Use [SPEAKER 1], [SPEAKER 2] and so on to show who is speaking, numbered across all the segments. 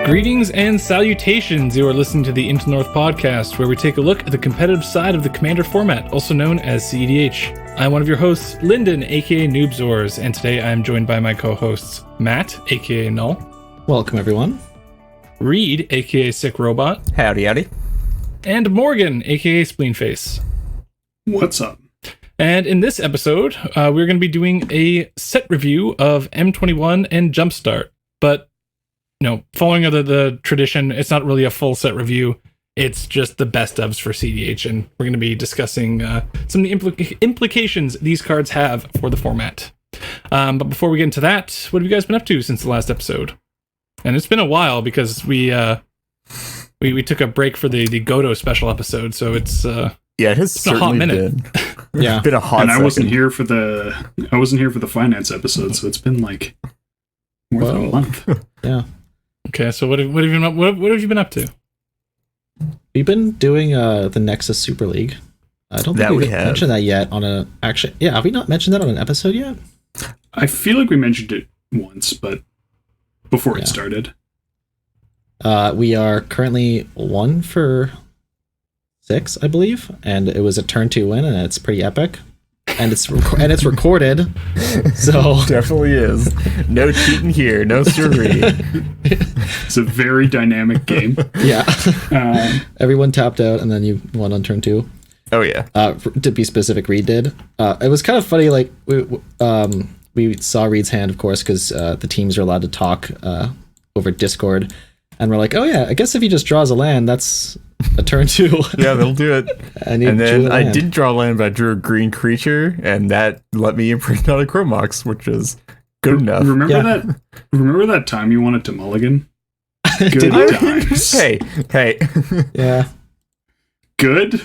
[SPEAKER 1] Greetings and salutations. You are listening to the Into North podcast, where we take a look at the competitive side of the Commander format, also known as CEDH. I'm one of your hosts, Lyndon, aka Noobzors, and today I am joined by my co-hosts, Matt, aka Null.
[SPEAKER 2] Welcome, everyone.
[SPEAKER 1] Reed, aka Sick Robot.
[SPEAKER 3] Howdy, howdy.
[SPEAKER 1] And Morgan, aka Spleenface.
[SPEAKER 4] What's up?
[SPEAKER 1] And in this episode, we're going to be doing a set review of M21 and Jumpstart. But, following the tradition, it's not really a full set review. It's just the best ofs for CDH, and we're going to be discussing some of the implications these cards have for the format. But before we get into that, what have you guys been up to since the last episode? And it's been a while because we took a break for the Godo special episode, so it's
[SPEAKER 3] yeah, it has certainly
[SPEAKER 1] a hot minute.
[SPEAKER 3] Yeah, been a hot.
[SPEAKER 4] And I
[SPEAKER 3] second.
[SPEAKER 4] wasn't here for the finance episode, so it's been like more than a month.
[SPEAKER 2] Yeah.
[SPEAKER 1] Okay, so what have you been up to?
[SPEAKER 2] We've been doing the Nexus Super League. I don't think we mentioned that yet on a... Actually, yeah, have we not mentioned that on an episode yet?
[SPEAKER 4] I feel like we mentioned it once, but before it started.
[SPEAKER 2] We are currently 1 for 6, I believe, and it was a turn 2 win, and it's pretty epic. And it's recorded, so
[SPEAKER 3] definitely is. No cheating here, no siree.
[SPEAKER 4] It's a very dynamic game.
[SPEAKER 2] Yeah. Everyone tapped out, and then you won on turn 2.
[SPEAKER 3] Oh yeah.
[SPEAKER 2] To be specific, Reed did. It was kind of funny. Like we saw Reed's hand, of course, because the teams are allowed to talk over Discord, and we're like, oh yeah, I guess if he just draws a land, that's a turn 2.
[SPEAKER 3] Yeah, they'll do it.
[SPEAKER 2] And
[SPEAKER 3] then I did draw land, but I drew a green creature, and that let me imprint out a Chromox, which is good enough.
[SPEAKER 4] Remember that time you wanted to mulligan? Good times.
[SPEAKER 3] Hey.
[SPEAKER 2] Yeah.
[SPEAKER 4] Good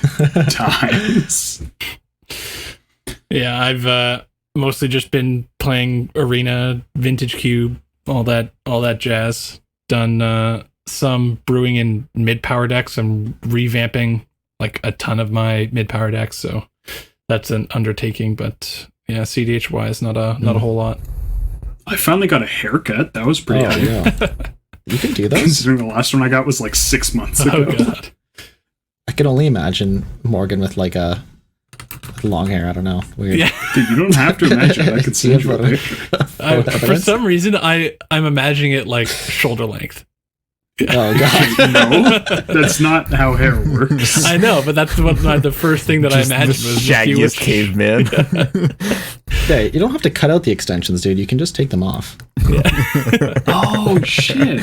[SPEAKER 4] times.
[SPEAKER 1] Yeah, I've mostly just been playing Arena, Vintage Cube, all that jazz. Done some brewing in mid-power decks. I'm revamping like a ton of my mid-power decks, so that's an undertaking. But yeah, CDH wise, not a whole lot.
[SPEAKER 4] I finally got a haircut. That was pretty hype.
[SPEAKER 2] Yeah. You can do those.
[SPEAKER 4] Considering the last one I got was like 6 months ago.
[SPEAKER 1] Oh god.
[SPEAKER 2] I can only imagine Morgan with like a long hair. I don't know. Weird.
[SPEAKER 1] Yeah.
[SPEAKER 4] Dude, you don't have to imagine it. I can see you a picture.
[SPEAKER 1] For some reason, I'm imagining it like shoulder length.
[SPEAKER 2] Oh god.
[SPEAKER 4] No, that's not how hair works.
[SPEAKER 1] I know, but that's what the first thing that I imagined
[SPEAKER 3] the
[SPEAKER 1] was
[SPEAKER 3] shaggiest caveman.
[SPEAKER 2] Hey, you don't have to cut out the extensions, dude. You can just take them off.
[SPEAKER 1] Yeah.
[SPEAKER 4] Oh shit.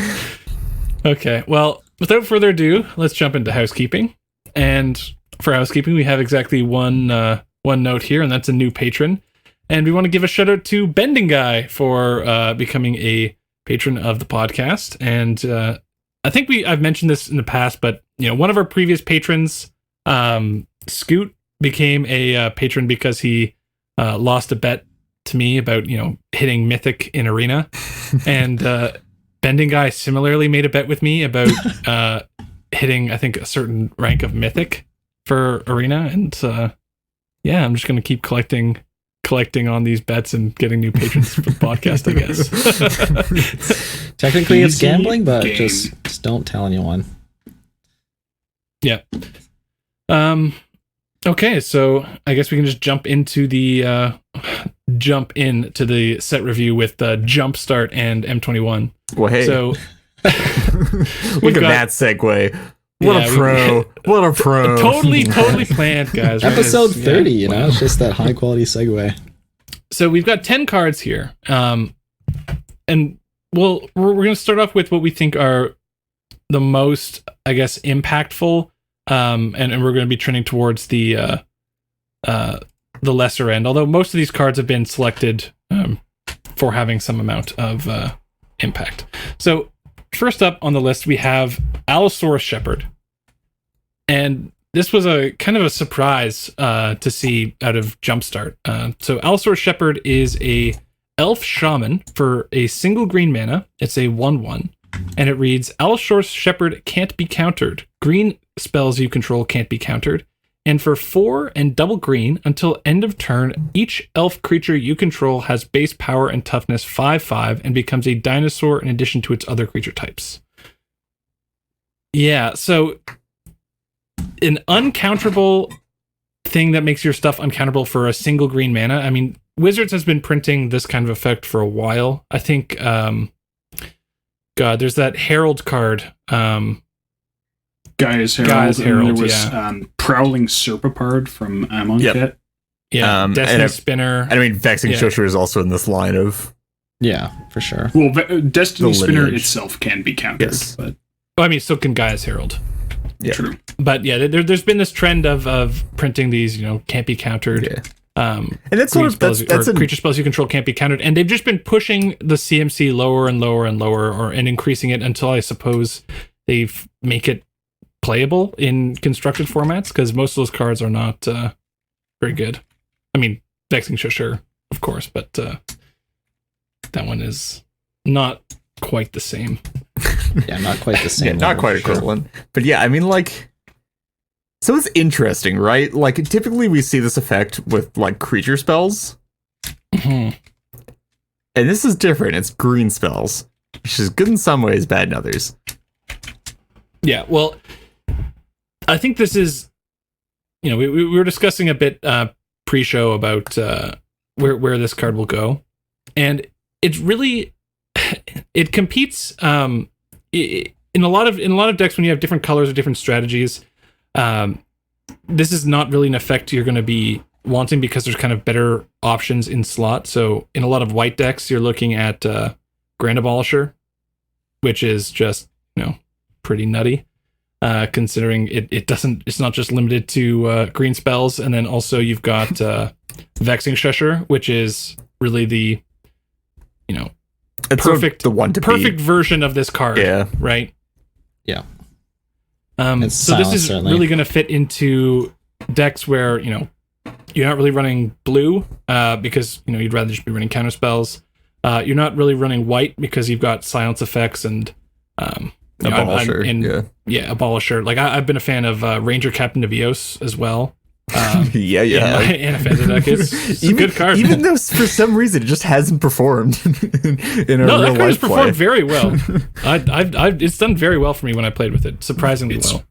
[SPEAKER 1] Okay, well, without further ado, let's jump into housekeeping. And for housekeeping, we have exactly one note here, and that's a new patron. And we want to give a shout out to Bending Guy for becoming a patron of the podcast. And I think I've mentioned this in the past, but one of our previous patrons, Scoot, became a patron because he lost a bet to me about hitting Mythic in Arena, and Bending Guy similarly made a bet with me about hitting, I think, a certain rank of Mythic for Arena, and I'm just gonna keep collecting on these bets and getting new patrons for the podcast, I guess.
[SPEAKER 2] Technically it's gambling, but just don't tell anyone.
[SPEAKER 1] Yeah. Okay, so I guess we can just jump into the set review with Jumpstart and M21.
[SPEAKER 3] Well, hey.
[SPEAKER 1] So
[SPEAKER 3] look at that segue. What a pro.
[SPEAKER 1] Totally planned, guys.
[SPEAKER 2] Episode 30, it's just that high quality segue.
[SPEAKER 1] So we've got 10 cards here. And we're going to start off with what we think are the most, I guess, impactful. And we're going to be trending towards the lesser end, although most of these cards have been selected for having some amount of impact. So first up on the list, we have Allosaurus Shepherd. And this was a kind of a surprise to see out of Jumpstart. So Allosaurus Shepherd is a elf shaman for a single green mana. It's a 1/1. And it reads, Allosaurus Shepherd can't be countered. Green spells you control can't be countered. And for 4 and double green, until end of turn, each elf creature you control has base power and toughness 5/5 and becomes a dinosaur in addition to its other creature types. Yeah, so an uncounterable thing that makes your stuff uncounterable for a single green mana. I mean, Wizards has been printing this kind of effect for a while. I think, there's that Herald card.
[SPEAKER 4] Gaia's Herald. And there was Prowling Serpapard from Amonkhet.
[SPEAKER 1] Yeah, Destiny Spinner.
[SPEAKER 3] I mean, Vexing Shusher is also in this line of...
[SPEAKER 2] Yeah, for sure.
[SPEAKER 4] Well, Destiny Spinner itself can be countered. Yes. But
[SPEAKER 1] well, I mean, so can Gaia's Herald.
[SPEAKER 3] Yeah.
[SPEAKER 4] True.
[SPEAKER 1] But yeah, there's been this trend of printing these, can't be countered.
[SPEAKER 3] Yeah. And that's sort of
[SPEAKER 1] creature spells you control can't be countered, and they've just been pushing the CMC lower and lower and lower, and increasing it until I suppose they make it playable in constructed formats, because most of those cards are not very good. I mean, Vexing Shusher, of course, but that one is not quite the same.
[SPEAKER 2] Yeah, not quite the same.
[SPEAKER 3] Yeah, not quite equivalent. Sure. But yeah, I mean, like, so it's interesting, right? Like, typically we see this effect with, like, creature spells.
[SPEAKER 1] Mm-hmm.
[SPEAKER 3] And this is different. It's green spells, which is good in some ways, bad in others.
[SPEAKER 1] Yeah, well, I think this is, we were discussing a bit pre-show about where this card will go. And it's really, it competes in a lot of decks when you have different colors or different strategies. This is not really an effect you're going to be wanting, because there's kind of better options in slot. So in a lot of white decks, you're looking at Grand Abolisher, which is just pretty nutty, considering it's not just limited to green spells. And then also you've got Vexing Shusher, which is really the
[SPEAKER 3] it's
[SPEAKER 1] perfect
[SPEAKER 3] perfect
[SPEAKER 1] version of this card.
[SPEAKER 3] Yeah.
[SPEAKER 1] Right.
[SPEAKER 2] Yeah.
[SPEAKER 1] So this is
[SPEAKER 2] certainly
[SPEAKER 1] really going to fit into decks where you're not really running blue because you'd rather just be running counter spells. You're not really running white because you've got silence effects and
[SPEAKER 3] Abolisher.
[SPEAKER 1] Abolisher. Like I've been a fan of Ranger Captain of Eos as well.
[SPEAKER 3] Yeah.
[SPEAKER 1] In a fantasy deck, it's a good card.
[SPEAKER 3] Even though for some reason it just hasn't performed in a real
[SPEAKER 1] that card has
[SPEAKER 3] life
[SPEAKER 1] performed
[SPEAKER 3] play.
[SPEAKER 1] very well. It's done very well for me when I played with it. Surprisingly well.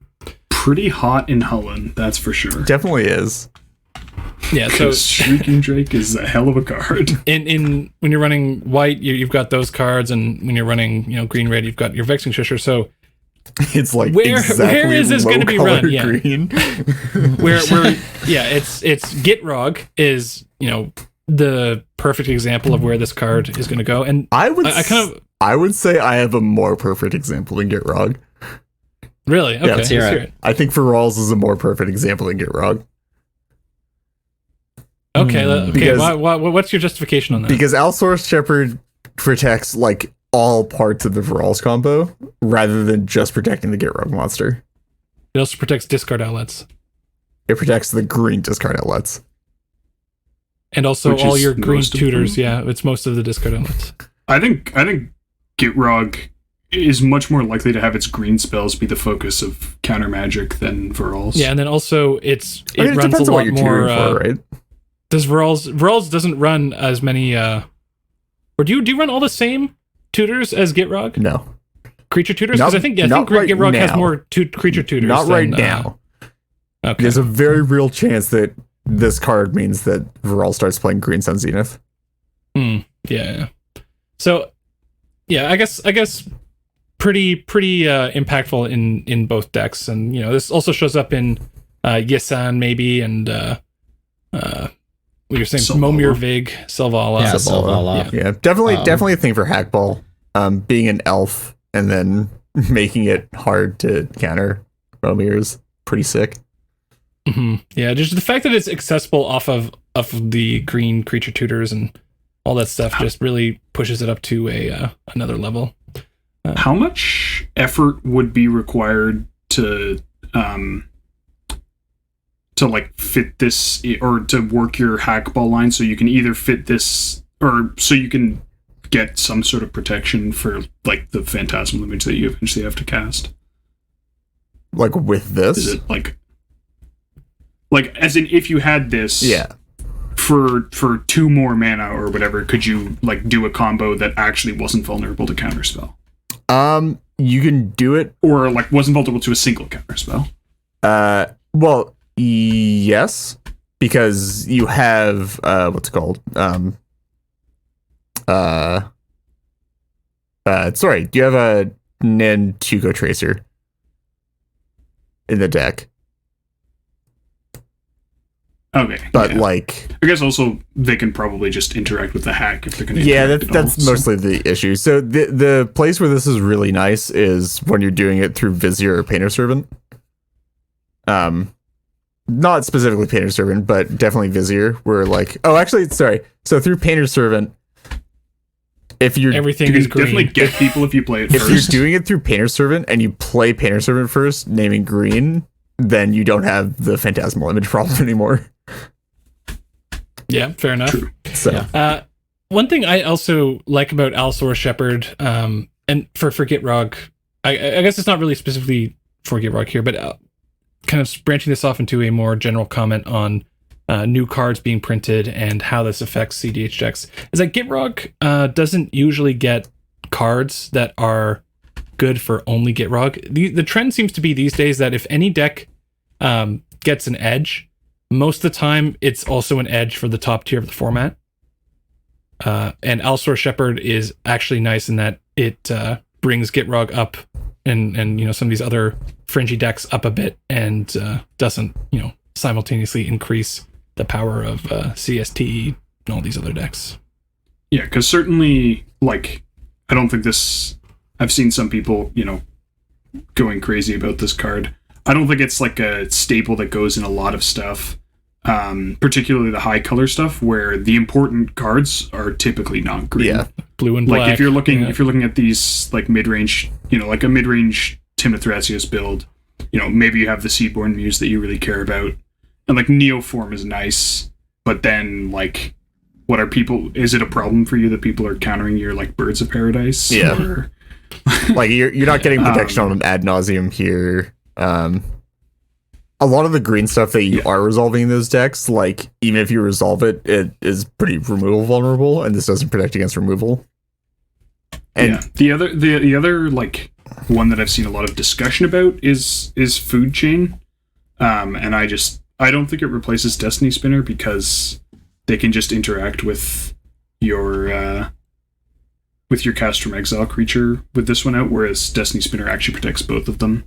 [SPEAKER 4] Pretty hot in Hullen, that's for sure.
[SPEAKER 3] Definitely is.
[SPEAKER 1] Yeah, so
[SPEAKER 4] Shrieking Drake is a hell of a card.
[SPEAKER 1] In when you're running white, you've got those cards, and when you're running green red, you've got your Vexing Shusher. So
[SPEAKER 3] it's like
[SPEAKER 1] where is this going to be run? Yeah.
[SPEAKER 3] Green.
[SPEAKER 1] where it's Gitrog is the perfect example of where this card is going to go, and
[SPEAKER 3] I would say I have a more perfect example than Gitrog.
[SPEAKER 1] Really? Okay,
[SPEAKER 3] Yeah,
[SPEAKER 1] let's hear it.
[SPEAKER 3] I think Feral's is a more perfect example than Gitrog.
[SPEAKER 1] Okay,
[SPEAKER 3] Because-
[SPEAKER 1] what's your justification on that?
[SPEAKER 3] Because Allosaurus Shepherd protects like all parts of the Feral's combo rather than just protecting the Gitrog monster.
[SPEAKER 1] It also protects discard outlets.
[SPEAKER 3] It protects the green discard outlets.
[SPEAKER 1] And also
[SPEAKER 4] Which
[SPEAKER 1] all
[SPEAKER 4] is
[SPEAKER 1] your green
[SPEAKER 4] most of
[SPEAKER 1] tutors.
[SPEAKER 4] them.
[SPEAKER 1] Yeah, it's most of the discard outlets.
[SPEAKER 4] I think Gitrog is much more likely to have its green spells be the focus of counter magic than Viral's.
[SPEAKER 1] Yeah, and then also it
[SPEAKER 3] It
[SPEAKER 1] runs
[SPEAKER 3] depends
[SPEAKER 1] a
[SPEAKER 3] on what
[SPEAKER 1] lot
[SPEAKER 3] you're
[SPEAKER 1] more.
[SPEAKER 3] tutoring for, right?
[SPEAKER 1] Does Viral's doesn't run as many? Or do you run all the same tutors as Gitrog?
[SPEAKER 3] No.
[SPEAKER 1] Creature tutors? Because I think Gitrog has more creature tutors.
[SPEAKER 3] Not
[SPEAKER 1] than,
[SPEAKER 3] right now.
[SPEAKER 1] Okay.
[SPEAKER 3] There's a very real chance that this card means that Viral starts playing Green Sun Zenith.
[SPEAKER 1] Yeah. So, yeah, I guess pretty impactful in both decks, and this also shows up in Yisan maybe, and what you're saying, Momir Vig, Selvala.
[SPEAKER 2] Yeah, Selvala.
[SPEAKER 3] Yeah, definitely a thing for Hackball. Being an elf and then making it hard to counter Momir is pretty sick.
[SPEAKER 1] Mm-hmm. Yeah, just the fact that it's accessible off of the green creature tutors and all that stuff just really pushes it up to another level.
[SPEAKER 4] How much effort would be required to like fit this, or to work your Hackball line so you can either fit this, or so you can get some sort of protection for like the Phantasmal image that you eventually have to cast?
[SPEAKER 3] Like with this?
[SPEAKER 4] Is it like as in if you had this,
[SPEAKER 3] yeah,
[SPEAKER 4] for 2 more mana or whatever, could you like do a combo that actually wasn't vulnerable to counterspell?
[SPEAKER 3] You can do it.
[SPEAKER 4] or like wasn't vulnerable to a single counter spell.
[SPEAKER 3] Well, yes, because you have what's it called? Sorry, do you have a Nantuko Tracer in the deck?
[SPEAKER 4] Okay,
[SPEAKER 3] But
[SPEAKER 4] yeah.
[SPEAKER 3] like,
[SPEAKER 4] I guess also they can probably just interact with the hack if they're going to.
[SPEAKER 3] yeah, that's mostly the issue. So the place where this is really nice is when you're doing it through Vizier or Painter Servant. Not specifically Painter Servant, but definitely Vizier. Where like, oh, actually, sorry. So through Painter Servant, if you're
[SPEAKER 1] Everything
[SPEAKER 4] You
[SPEAKER 1] is
[SPEAKER 4] can definitely
[SPEAKER 1] green.
[SPEAKER 4] get people if you play it
[SPEAKER 3] if
[SPEAKER 4] first.
[SPEAKER 3] you're doing it through Painter Servant and you play Painter Servant first, naming green, then you don't have the Phantasmal Image problem anymore.
[SPEAKER 1] Yeah, fair enough.
[SPEAKER 4] True.
[SPEAKER 3] So
[SPEAKER 2] Yeah.
[SPEAKER 1] One thing I also like about Allosaurus Shepherd, and for Gitrog, I guess it's not really specifically for Gitrog here, but kind of branching this off into a more general comment on new cards being printed and how this affects CDH decks, is that Gitrog doesn't usually get cards that are good for only Gitrog. The trend seems to be these days that if any deck gets an edge, most of the time it's also an edge for the top tier of the format. And Allosaurus Shepherd is actually nice in that it brings Gitrog up and some of these other fringy decks up a bit and doesn't simultaneously increase the power of CST and all these other decks.
[SPEAKER 4] Yeah, because certainly, like, I don't think this. I've seen some people, going crazy about this card. I don't think it's like a staple that goes in a lot of stuff, particularly the high color stuff, where the important cards are typically not green.
[SPEAKER 3] yeah,
[SPEAKER 1] Blue and black.
[SPEAKER 4] Like if you're looking at these like mid range, like a mid range Timothrasius build, maybe you have the Seedborn Muse that you really care about, and like Neoform is nice, but then like, what are people? Is it a problem for you that people are countering your like Birds of Paradise?
[SPEAKER 3] Yeah.
[SPEAKER 4] Or,
[SPEAKER 3] like you're not getting protection on them ad nauseum here. A lot of the green stuff that you are resolving in those decks, like even if you resolve it, it is pretty removal vulnerable, and this doesn't protect against removal. And
[SPEAKER 4] the other like one that I've seen a lot of discussion about is Food Chain, and I don't think it replaces Destiny Spinner because they can just interact with your Cast from Exile creature with this one out, whereas Destiny Spinner actually protects both of them.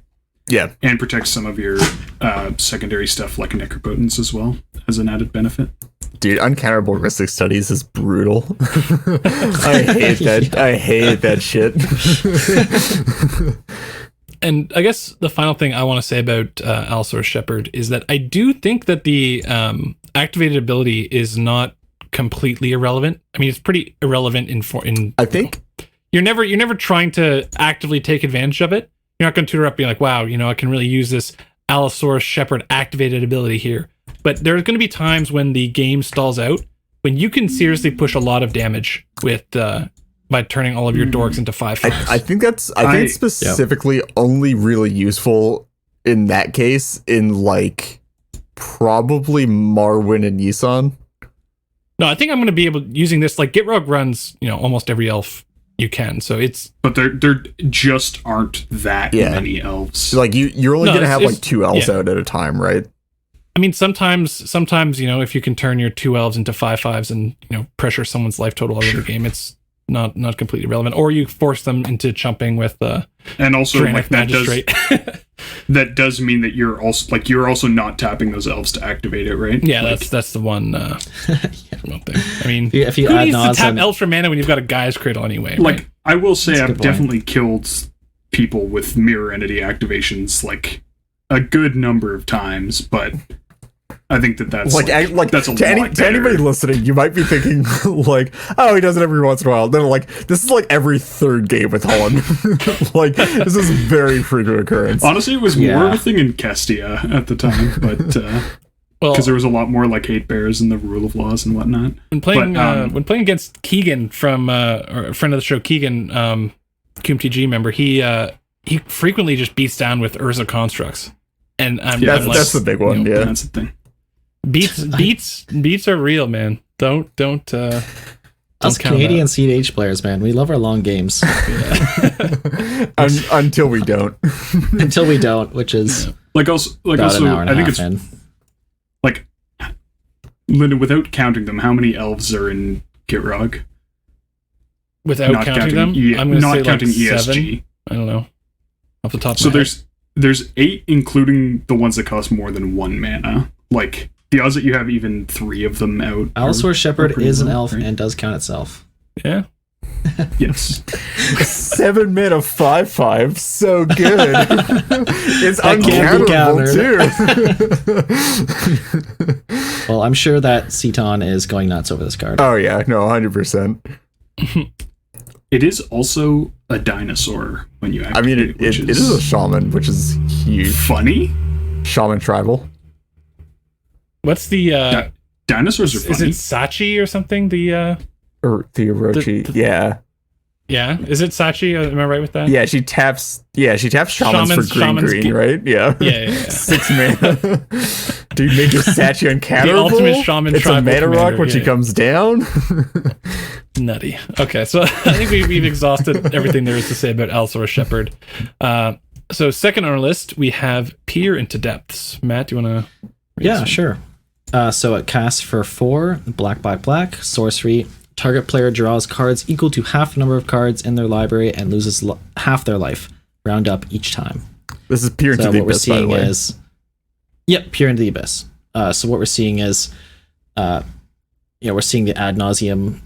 [SPEAKER 3] yeah,
[SPEAKER 4] And protects some of your secondary stuff like Necropotence as well as an added benefit.
[SPEAKER 3] dude, uncounterable Ristic Studies is brutal. I hate that. I hate that shit.
[SPEAKER 1] And I guess the final thing I want to say about Allosaurus Shepherd is that I do think that the activated ability is not completely irrelevant. I mean, it's pretty irrelevant in
[SPEAKER 3] I think
[SPEAKER 1] you're never trying to actively take advantage of it. You're not going to tutor up being like, wow, I can really use this Allosaurus Shepherd activated ability here. But there's going to be times when the game stalls out, when you can seriously push a lot of damage with by turning all of your dorks into 5/5s.
[SPEAKER 3] I think it's specifically only really useful in that case in like probably Marwyn and Yisan.
[SPEAKER 1] No, I think I'm going to be able using this. Like Gitrog runs, almost every elf you can. So it's
[SPEAKER 4] But there just aren't that
[SPEAKER 3] Yeah.
[SPEAKER 4] many elves.
[SPEAKER 3] So like you're only
[SPEAKER 1] No,
[SPEAKER 3] gonna
[SPEAKER 1] it's-
[SPEAKER 3] have
[SPEAKER 1] it's-
[SPEAKER 3] like 2 elves
[SPEAKER 1] yeah.
[SPEAKER 3] out at a time, right?
[SPEAKER 1] I mean, sometimes, if you can turn your 2 elves into 5/5s and, pressure someone's life total over the game, it's not completely relevant. Or you force them into chumping with
[SPEAKER 4] And also,
[SPEAKER 1] Tyrannic
[SPEAKER 4] like that
[SPEAKER 1] Magistrate.
[SPEAKER 4] that does mean that you're also not tapping those elves to activate it, right?
[SPEAKER 1] Yeah,
[SPEAKER 4] Like,
[SPEAKER 1] that's the one, one thing. I mean,
[SPEAKER 2] If you
[SPEAKER 1] who
[SPEAKER 2] add
[SPEAKER 1] needs to tap
[SPEAKER 2] nauseam,
[SPEAKER 1] elves for mana when you've got a Guy's Cradle anyway?
[SPEAKER 4] like
[SPEAKER 1] right?
[SPEAKER 4] I will say,
[SPEAKER 2] That's a
[SPEAKER 4] I've
[SPEAKER 2] good point.
[SPEAKER 4] definitely killed people with mirror entity activations like a good number of times, but I think that's
[SPEAKER 3] Like
[SPEAKER 4] that's a
[SPEAKER 3] to,
[SPEAKER 4] lot
[SPEAKER 3] to anybody
[SPEAKER 4] better.
[SPEAKER 3] listening, you might be thinking like, oh, he does it every once in a while. Then like this is like every third game with Holland. Like this is a very frequent occurrence.
[SPEAKER 4] Honestly, it was more
[SPEAKER 2] Yeah.
[SPEAKER 4] of a thing in Kestia at the time, but
[SPEAKER 1] Well,
[SPEAKER 4] because there was a lot more like hate bears and the rule of laws and whatnot.
[SPEAKER 1] when playing
[SPEAKER 4] but,
[SPEAKER 1] when playing against Keegan from or a friend of the show, Keegan, QMTG member, he frequently just beats down with Urza constructs, and I'm
[SPEAKER 3] that's
[SPEAKER 1] like,
[SPEAKER 3] that's the big one. Yeah.
[SPEAKER 4] That's the thing.
[SPEAKER 1] beats are real, man. Don't
[SPEAKER 2] Us
[SPEAKER 1] count
[SPEAKER 2] Canadian CDH players, man, we love our long games.
[SPEAKER 3] Until we don't.
[SPEAKER 2] Until we don't, which is
[SPEAKER 4] Like also,
[SPEAKER 2] about an hour and
[SPEAKER 4] I
[SPEAKER 2] a
[SPEAKER 4] think
[SPEAKER 2] half
[SPEAKER 4] it's
[SPEAKER 2] in.
[SPEAKER 4] like, Linda, without counting them, how many elves are in Gitrog?
[SPEAKER 1] Without
[SPEAKER 4] Not
[SPEAKER 1] counting
[SPEAKER 4] counting
[SPEAKER 1] them, I'm going to
[SPEAKER 4] not
[SPEAKER 1] say
[SPEAKER 4] counting
[SPEAKER 1] like
[SPEAKER 4] ESG.
[SPEAKER 1] 7. I don't know. Off the top of
[SPEAKER 4] So
[SPEAKER 1] my head.
[SPEAKER 4] there's 8, including the ones that cost more than 1 mana. Like, the odds that you have even 3 of them out.
[SPEAKER 2] Allosaurus Shepherd
[SPEAKER 4] pretty
[SPEAKER 2] is an
[SPEAKER 4] low,
[SPEAKER 2] elf
[SPEAKER 4] right?
[SPEAKER 2] and does count itself.
[SPEAKER 1] Yeah.
[SPEAKER 4] Yes.
[SPEAKER 3] 7 mana 5/5, so good. It's
[SPEAKER 2] That can be
[SPEAKER 3] uncounterable too.
[SPEAKER 2] Well, I'm sure that Ceton is going nuts over this card.
[SPEAKER 3] Oh yeah, no, 100%.
[SPEAKER 4] It is also a dinosaur when you
[SPEAKER 3] I
[SPEAKER 4] activate
[SPEAKER 3] mean, it is a shaman, which is huge.
[SPEAKER 4] funny.
[SPEAKER 3] Shaman tribal.
[SPEAKER 1] What's the
[SPEAKER 4] Dinosaurs are
[SPEAKER 1] is
[SPEAKER 4] funny.
[SPEAKER 1] it Sachi or something? The
[SPEAKER 3] Or the Orochi. Yeah.
[SPEAKER 1] yeah, is it Sachi? Am I right with that?
[SPEAKER 3] Yeah, she taps shamans for
[SPEAKER 1] Shamans
[SPEAKER 3] green, right? Yeah.
[SPEAKER 1] Yeah.
[SPEAKER 3] 6 mana. Dude, make your statue uncounterable.
[SPEAKER 1] The ultimate shaman
[SPEAKER 3] It's a
[SPEAKER 1] tribal
[SPEAKER 3] mana rock
[SPEAKER 1] commander,
[SPEAKER 3] when she
[SPEAKER 1] yeah.
[SPEAKER 3] comes down.
[SPEAKER 1] Nutty. Okay, so I think we've exhausted everything there is to say about Allosaurus Shepherd. So second on our list, we have Peer into Depths. Matt, do you want to?
[SPEAKER 2] Yeah, sure. So it casts for 4, black, sorcery. Target player draws cards equal to half the number of cards in their library and loses half their life. Round up each time.
[SPEAKER 3] This is Peer into
[SPEAKER 2] So
[SPEAKER 3] the
[SPEAKER 2] what we're
[SPEAKER 3] Abyss, by the
[SPEAKER 2] seeing
[SPEAKER 3] way.
[SPEAKER 2] is, Peer into the Abyss. So what we're seeing is, we're seeing the ad nauseum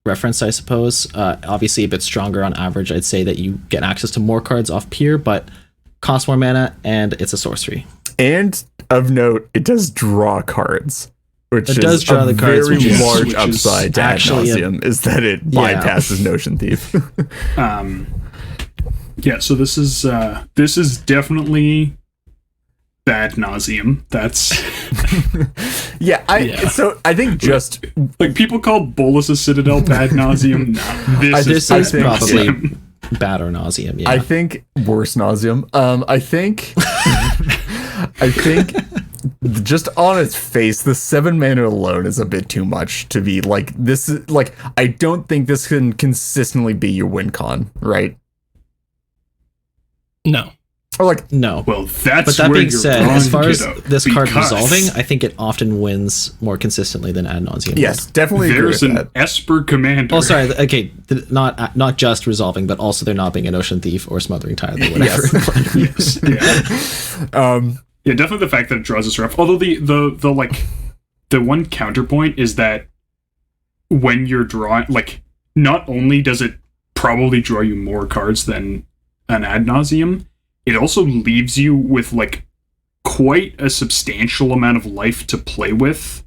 [SPEAKER 2] reference, I suppose. Obviously a bit stronger on average. I'd say that you get access to more cards off Peer, but costs more mana and it's a sorcery.
[SPEAKER 3] And of note, it does draw cards. Which
[SPEAKER 2] It
[SPEAKER 3] is
[SPEAKER 2] does draw
[SPEAKER 3] a
[SPEAKER 2] the cards,
[SPEAKER 3] very
[SPEAKER 2] which is-
[SPEAKER 3] large
[SPEAKER 4] which is
[SPEAKER 3] upside to ad
[SPEAKER 2] actually a-
[SPEAKER 3] nauseum is that it
[SPEAKER 2] Yeah.
[SPEAKER 3] bypasses Notion Thief.
[SPEAKER 4] Yeah, so this is definitely bad nauseum. That's
[SPEAKER 1] Yeah.
[SPEAKER 3] So I think just
[SPEAKER 4] like people call Bolus's Citadel bad nauseum. No,
[SPEAKER 2] This
[SPEAKER 3] I
[SPEAKER 2] is
[SPEAKER 3] think-
[SPEAKER 2] probably
[SPEAKER 4] nauseum.
[SPEAKER 2] bad or nauseum. Yeah.
[SPEAKER 3] I think worse nauseum. I think I think just on its face, the 7 mana alone is a bit too much to be like this is like I don't think this can consistently be your win con, right?
[SPEAKER 1] No.
[SPEAKER 3] Or like
[SPEAKER 2] no.
[SPEAKER 4] Well, that's
[SPEAKER 2] But that
[SPEAKER 4] where
[SPEAKER 2] being
[SPEAKER 4] you're
[SPEAKER 2] said,
[SPEAKER 4] wrong,
[SPEAKER 2] as far as
[SPEAKER 4] kiddo,
[SPEAKER 2] this card
[SPEAKER 4] because
[SPEAKER 2] resolving, I think it often wins more consistently than ad nauseum.
[SPEAKER 3] yes, definitely agree
[SPEAKER 4] there's
[SPEAKER 3] with
[SPEAKER 4] an
[SPEAKER 3] that.
[SPEAKER 4] Esper commander.
[SPEAKER 2] Oh, sorry. Okay, not just resolving, but also there not being an ocean thief or smothering tide or whatever.
[SPEAKER 4] Yes, yeah. Yeah, definitely the fact that it draws us rough. Although the one counterpoint is that when you're drawing, like, not only does it probably draw you more cards than an ad nauseum, it also leaves you with like quite a substantial amount of life to play with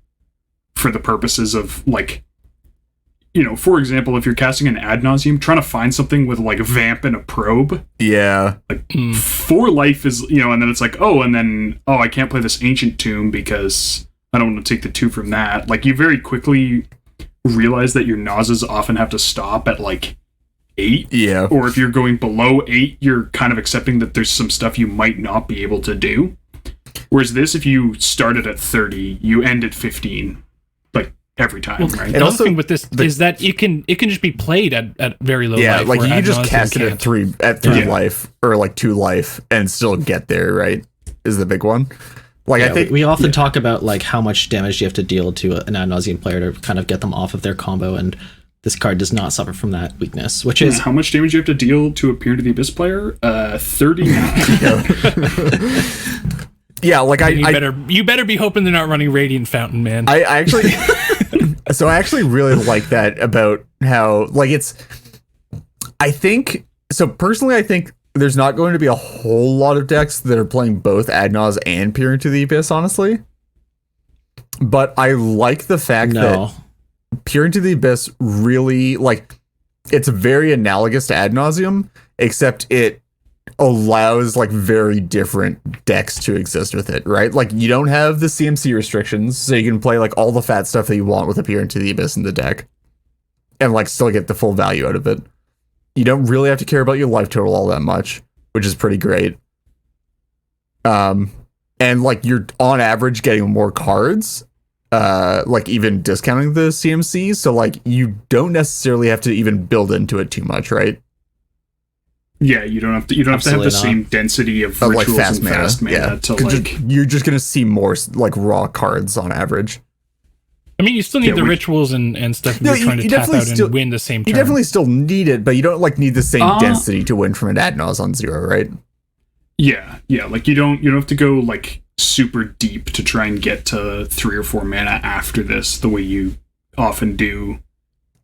[SPEAKER 4] for the purposes of like, you know, for example, if you're casting an ad nauseum, trying to find something with like a vamp and a probe,
[SPEAKER 3] Yeah.
[SPEAKER 4] 4 life is, you know, and then it's like, I can't play this ancient tomb because I don't want to take the 2 from that. Like, you very quickly realize that your nauses often have to stop at like 8.
[SPEAKER 3] Yeah.
[SPEAKER 4] Or if you're going below 8, you're kind of accepting that there's some stuff you might not be able to do. Whereas this, if you started at 30, you end at 15. Like, every time, right?
[SPEAKER 3] And
[SPEAKER 1] The
[SPEAKER 3] also
[SPEAKER 1] other thing with this is that it can just be played at very low
[SPEAKER 3] Yeah,
[SPEAKER 1] life.
[SPEAKER 3] like
[SPEAKER 1] where
[SPEAKER 3] you
[SPEAKER 1] ad
[SPEAKER 3] can just
[SPEAKER 1] nauseam
[SPEAKER 3] cast it
[SPEAKER 1] can't.
[SPEAKER 3] at 3
[SPEAKER 4] Yeah.
[SPEAKER 3] life or like 2 life and still get there, right? Is the big one. Like I
[SPEAKER 2] Yeah,
[SPEAKER 3] think
[SPEAKER 2] we often talk about like how much damage you have to deal to an ad nauseum player to kind of get them off of their combo, and this card does not suffer from that weakness, which is
[SPEAKER 4] How much damage you have to deal to appear to the Abyss player? 39.
[SPEAKER 3] yeah, like
[SPEAKER 1] You better be hoping they're not running Radiant Fountain, man.
[SPEAKER 3] I actually so I actually really like that about how like it's I think so personally I think there's not going to be a whole lot of decks that are playing both Adnaz and Peer into the Abyss, honestly. But I like the fact that Peer into the Abyss really like it's very analogous to Ad Nauseam, except it allows like very different decks to exist with it, right? Like you don't have the CMC restrictions, so you can play like all the fat stuff that you want with a Peer into the Abyss in the deck and like still get the full value out of it. You don't really have to care about your life total all that much, which is pretty great. And like you're on average getting more cards like even discounting the CMC, so like you don't necessarily have to even build into it too much, right?
[SPEAKER 4] Yeah, you don't have to have the
[SPEAKER 2] Absolutely
[SPEAKER 4] same density of
[SPEAKER 3] Like
[SPEAKER 4] rituals
[SPEAKER 3] fast
[SPEAKER 4] and
[SPEAKER 3] mana.
[SPEAKER 4] fast mana to
[SPEAKER 3] 'Cause
[SPEAKER 4] like.
[SPEAKER 3] you're just gonna see more like raw cards on average.
[SPEAKER 1] I mean, you still need
[SPEAKER 3] Yeah,
[SPEAKER 1] the
[SPEAKER 3] we-
[SPEAKER 1] rituals and stuff if
[SPEAKER 3] No,
[SPEAKER 1] you're trying
[SPEAKER 3] you
[SPEAKER 1] to tap
[SPEAKER 3] definitely
[SPEAKER 1] out
[SPEAKER 3] still-
[SPEAKER 1] and win the same turn.
[SPEAKER 3] You definitely still need it, but you don't like need the same
[SPEAKER 4] Uh,
[SPEAKER 3] density to win from an ad naus on 0, right?
[SPEAKER 4] Yeah, like you don't have to go like super deep to try and get to 3 or 4 mana after this, the way you often do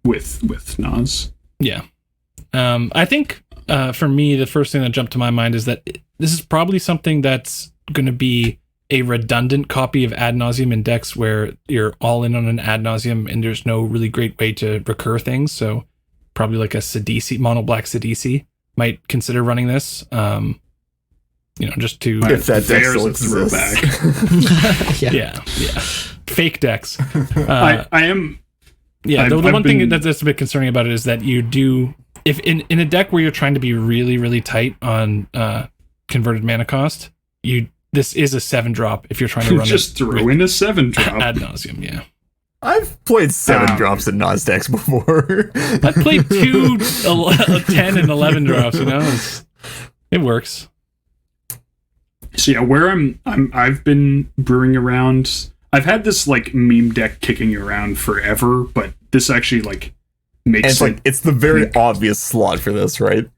[SPEAKER 4] with Nas.
[SPEAKER 1] Yeah. I think for me, the first thing that jumped to my mind is that this is probably something that's going to be a redundant copy of Ad Nauseam in decks where you're all in on an Ad Nauseam and there's no really great way to recur things. So probably like a Sidisi, mono black Sidisi might consider running this. Just to
[SPEAKER 3] If that deck
[SPEAKER 4] There's
[SPEAKER 3] still
[SPEAKER 4] a
[SPEAKER 3] exists.
[SPEAKER 4] throwback.
[SPEAKER 2] Yeah.
[SPEAKER 1] yeah, fake decks.
[SPEAKER 4] I am.
[SPEAKER 1] Yeah, the
[SPEAKER 4] I've
[SPEAKER 1] one thing
[SPEAKER 4] been-
[SPEAKER 1] that's a bit concerning about it is that you do, if in a deck where you're trying to be really, really tight on converted mana cost, this is a 7-drop if you're trying to run
[SPEAKER 4] Just throw in a 7-drop.
[SPEAKER 1] Ad nauseum. Yeah,
[SPEAKER 3] I've played 7
[SPEAKER 4] Um,
[SPEAKER 3] drops in Nas decks before.
[SPEAKER 1] I played 2 10 and 11 drops. It works.
[SPEAKER 4] So yeah, where I've been brewing around. I've had this like meme deck kicking around forever, but this actually like
[SPEAKER 3] And
[SPEAKER 4] makes
[SPEAKER 3] it's like it's the very obvious slot for this, right?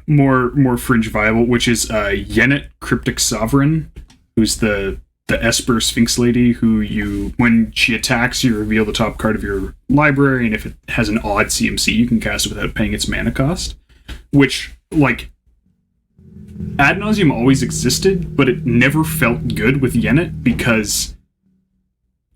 [SPEAKER 4] more fringe viable, which is Yennet Cryptic Sovereign, who's the Esper Sphinx lady who when she attacks, you reveal the top card of your library, and if it has an odd CMC, you can cast it without paying its mana cost. Which, like, Ad Nauseam always existed, but it never felt good with Yennet because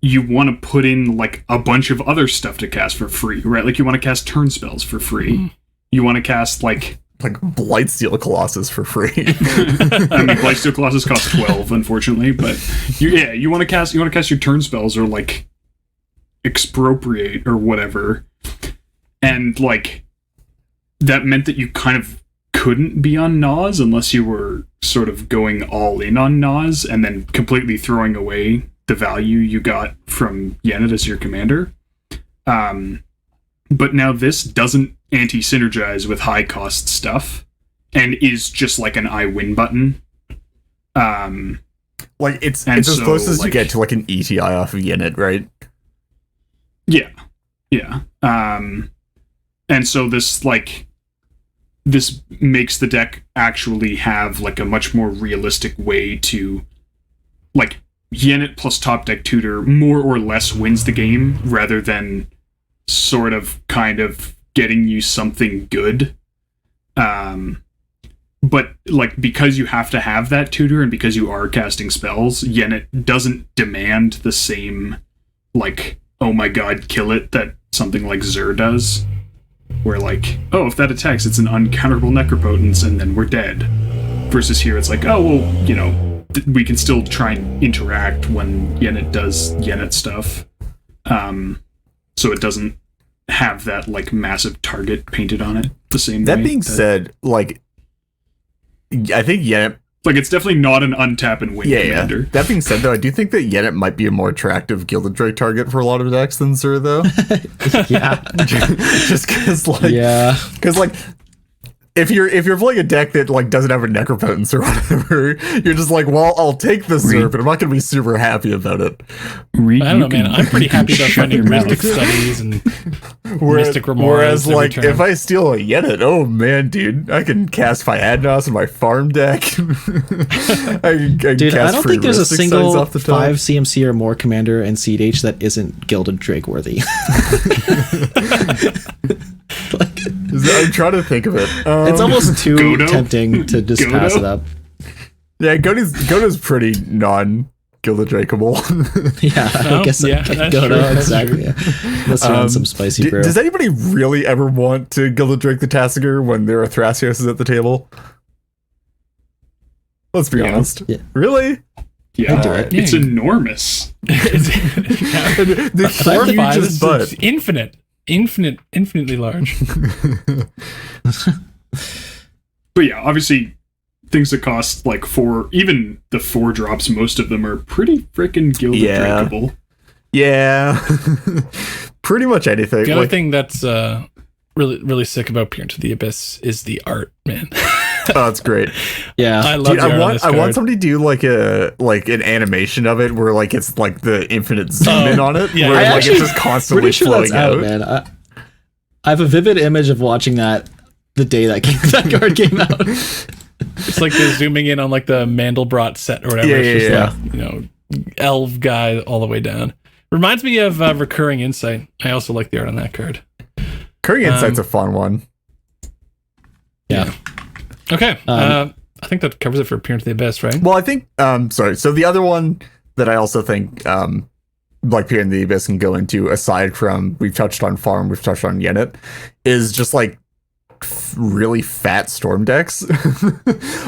[SPEAKER 4] you want to put in like a bunch of other stuff to cast for free, right? Like you want to cast turn spells for free. You want to cast like
[SPEAKER 3] Blightsteel Colossus for free.
[SPEAKER 4] I mean, Blightsteel Colossus costs 12, unfortunately, but you want to cast your turn spells or like expropriate or whatever, and like that meant that you kind of couldn't be on Nas unless you were sort of going all in on Nas and then completely throwing away the value you got from Yennet as your commander. But now this doesn't anti-synergize with high cost stuff and is just like an I win button.
[SPEAKER 3] Like it's
[SPEAKER 4] And
[SPEAKER 3] as
[SPEAKER 4] so,
[SPEAKER 3] close as you
[SPEAKER 4] like-
[SPEAKER 3] get to like an ETI off of Yennet, right?
[SPEAKER 4] Yeah. And so this makes the deck actually have like a much more realistic way to like Yennet plus top deck tutor more or less wins the game rather than sort of kind of getting you something good. But like because you have to have that tutor and because you are casting spells, Yennet doesn't demand the same like, oh my god, kill it that something like Zur does. Where like, oh, if that attacks, it's an uncounterable necropotence and then we're dead. Versus here, it's like, oh, well, we can still try and interact when Yennet does Yennet stuff. So it doesn't have that like massive target painted on it the same way.
[SPEAKER 3] That being said, like I think Yennet.
[SPEAKER 4] Like it's definitely not an untap and win commander.
[SPEAKER 3] That being said, though, I do think that Yennet might be a more attractive Gilded Drake target for a lot of decks than Zur, though.
[SPEAKER 2] Yeah.
[SPEAKER 3] Just because, like,
[SPEAKER 2] Yeah.
[SPEAKER 3] because like. If you're playing a deck that like doesn't have a necropotence or whatever, you're just like, well, I'll take the Zur, but I'm not gonna be super happy about it.
[SPEAKER 1] I don't know, man. I'm pretty happy about finding Mystic Studies and Mystic Remoras.
[SPEAKER 3] Whereas,
[SPEAKER 1] every
[SPEAKER 3] like,
[SPEAKER 1] turn.
[SPEAKER 3] if I steal a Yennet, oh man, dude, I can cast my Adnos in my farm deck. I can
[SPEAKER 2] Dude,
[SPEAKER 3] cast
[SPEAKER 2] I don't
[SPEAKER 3] free
[SPEAKER 2] think there's a
[SPEAKER 3] Mystic Studies
[SPEAKER 2] single
[SPEAKER 3] off the top.
[SPEAKER 2] 5 CMC or more commander in Seed H that isn't Gilded Drake worthy.
[SPEAKER 3] I'm trying to think of it.
[SPEAKER 2] It's almost too
[SPEAKER 4] Godo?
[SPEAKER 2] tempting to just
[SPEAKER 4] Godo?
[SPEAKER 2] pass it up.
[SPEAKER 3] Yeah, Godo's pretty non-Gilded Drakeable.
[SPEAKER 2] Yeah, I
[SPEAKER 1] Oh,
[SPEAKER 2] guess
[SPEAKER 1] yeah,
[SPEAKER 2] I can
[SPEAKER 1] that's
[SPEAKER 2] go
[SPEAKER 1] true,
[SPEAKER 2] to
[SPEAKER 1] that's
[SPEAKER 2] exactly. Yeah. Unless you're on some spicy brew.
[SPEAKER 3] Does anybody really ever want to Gilded Drake the Tassiger when there are Thrasios at the table? Let's be
[SPEAKER 4] Yeah.
[SPEAKER 3] honest.
[SPEAKER 2] Yeah.
[SPEAKER 3] Really?
[SPEAKER 4] Yeah,
[SPEAKER 2] do it.
[SPEAKER 4] it's
[SPEAKER 1] Yeah.
[SPEAKER 4] enormous.
[SPEAKER 3] The
[SPEAKER 1] 4 or 5
[SPEAKER 3] hugest
[SPEAKER 1] is
[SPEAKER 3] butt.
[SPEAKER 1] infinitely large.
[SPEAKER 4] But yeah, obviously things that cost like 4, even the 4 drops, most of them are pretty freaking Gilded
[SPEAKER 3] Yeah.
[SPEAKER 4] Drakeable.
[SPEAKER 3] Yeah. Pretty much anything.
[SPEAKER 1] The other thing that's really really sick about Peer into the Abyss is the art, man.
[SPEAKER 3] Oh, that's great.
[SPEAKER 2] Yeah.
[SPEAKER 1] I love
[SPEAKER 3] Dude,
[SPEAKER 1] the art on this
[SPEAKER 3] I want
[SPEAKER 1] card.
[SPEAKER 3] somebody to do like an animation of it where like it's like the infinite zoom in on it,
[SPEAKER 1] yeah.
[SPEAKER 3] where
[SPEAKER 1] I
[SPEAKER 3] like
[SPEAKER 2] actually-
[SPEAKER 3] it's just constantly
[SPEAKER 2] Pretty sure
[SPEAKER 3] flowing
[SPEAKER 2] that's out,
[SPEAKER 3] out.
[SPEAKER 2] man. I have a vivid image of watching that the day that card came out.
[SPEAKER 1] It's like they're zooming in on like the Mandelbrot set or whatever.
[SPEAKER 3] Yeah,
[SPEAKER 1] It's just
[SPEAKER 3] yeah,
[SPEAKER 1] like, you know, elf guy all the way down. Reminds me of Recurring Insight. I also like the art on that card.
[SPEAKER 3] Curry Insight's a fun one.
[SPEAKER 2] Yeah.
[SPEAKER 1] Okay. I think that covers it for Peer into the Abyss, right?
[SPEAKER 3] Well, I think sorry. So the other one that I also think like Peer in the Abyss can go into, aside from we've touched on Farm, we've touched on Yennet, is just like really fat storm decks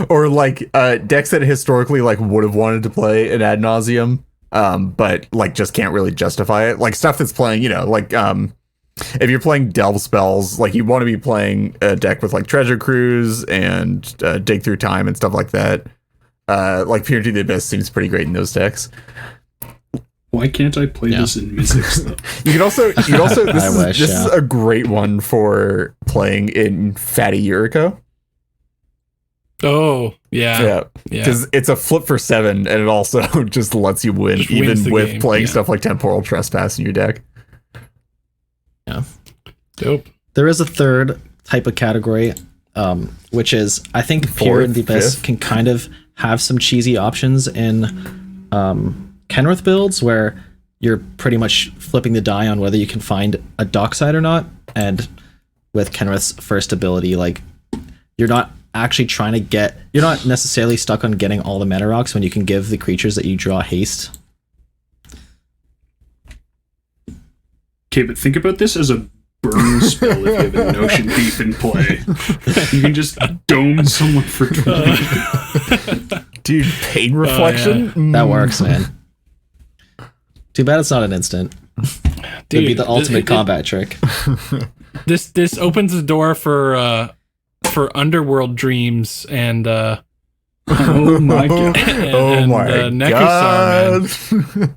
[SPEAKER 3] or like decks that historically like would have wanted to play an ad nauseum but like just can't really justify it, like stuff that's playing, you know, like if you're playing delve spells, like you want to be playing a deck with like Treasure Cruise and Dig Through Time and stuff like that. Like Peer into the Abyss seems pretty great in those decks.
[SPEAKER 4] Why can't I play this in Mystics though?
[SPEAKER 3] You can also this
[SPEAKER 2] wish,
[SPEAKER 3] is a great one for playing in Fatty Yuriko.
[SPEAKER 1] Oh, yeah.
[SPEAKER 3] Yeah,
[SPEAKER 1] Yeah.
[SPEAKER 3] because it's a flip for 7, and it also just lets you win,
[SPEAKER 1] Just wins
[SPEAKER 3] even
[SPEAKER 1] the
[SPEAKER 3] with
[SPEAKER 1] game,
[SPEAKER 3] playing
[SPEAKER 1] yeah.
[SPEAKER 3] stuff like Temporal Trespass in your deck.
[SPEAKER 2] Yeah.
[SPEAKER 1] Dope.
[SPEAKER 2] There is a third type of category, which is I think Peer
[SPEAKER 3] Fourth,
[SPEAKER 2] in the Abyss
[SPEAKER 3] fifth.
[SPEAKER 2] can kind of have some cheesy options in Kenrith builds where you're pretty much flipping the die on whether you can find a dockside or not. And with Kenrith's first ability, like you're not actually trying to you're not necessarily stuck on getting all the mana rocks when you can give the creatures that you draw haste.
[SPEAKER 4] Okay, but think about this as a burn spell if you have a Notion Thief in play. You can just dome someone for 20.
[SPEAKER 3] Dude, Pain Reflection?
[SPEAKER 2] That works, man. Too bad it's not an instant. It'd be the ultimate combat trick.
[SPEAKER 1] This opens the door for Underworld Dreams and
[SPEAKER 4] Oh my god.
[SPEAKER 3] Oh my god.
[SPEAKER 1] Nekusar, man.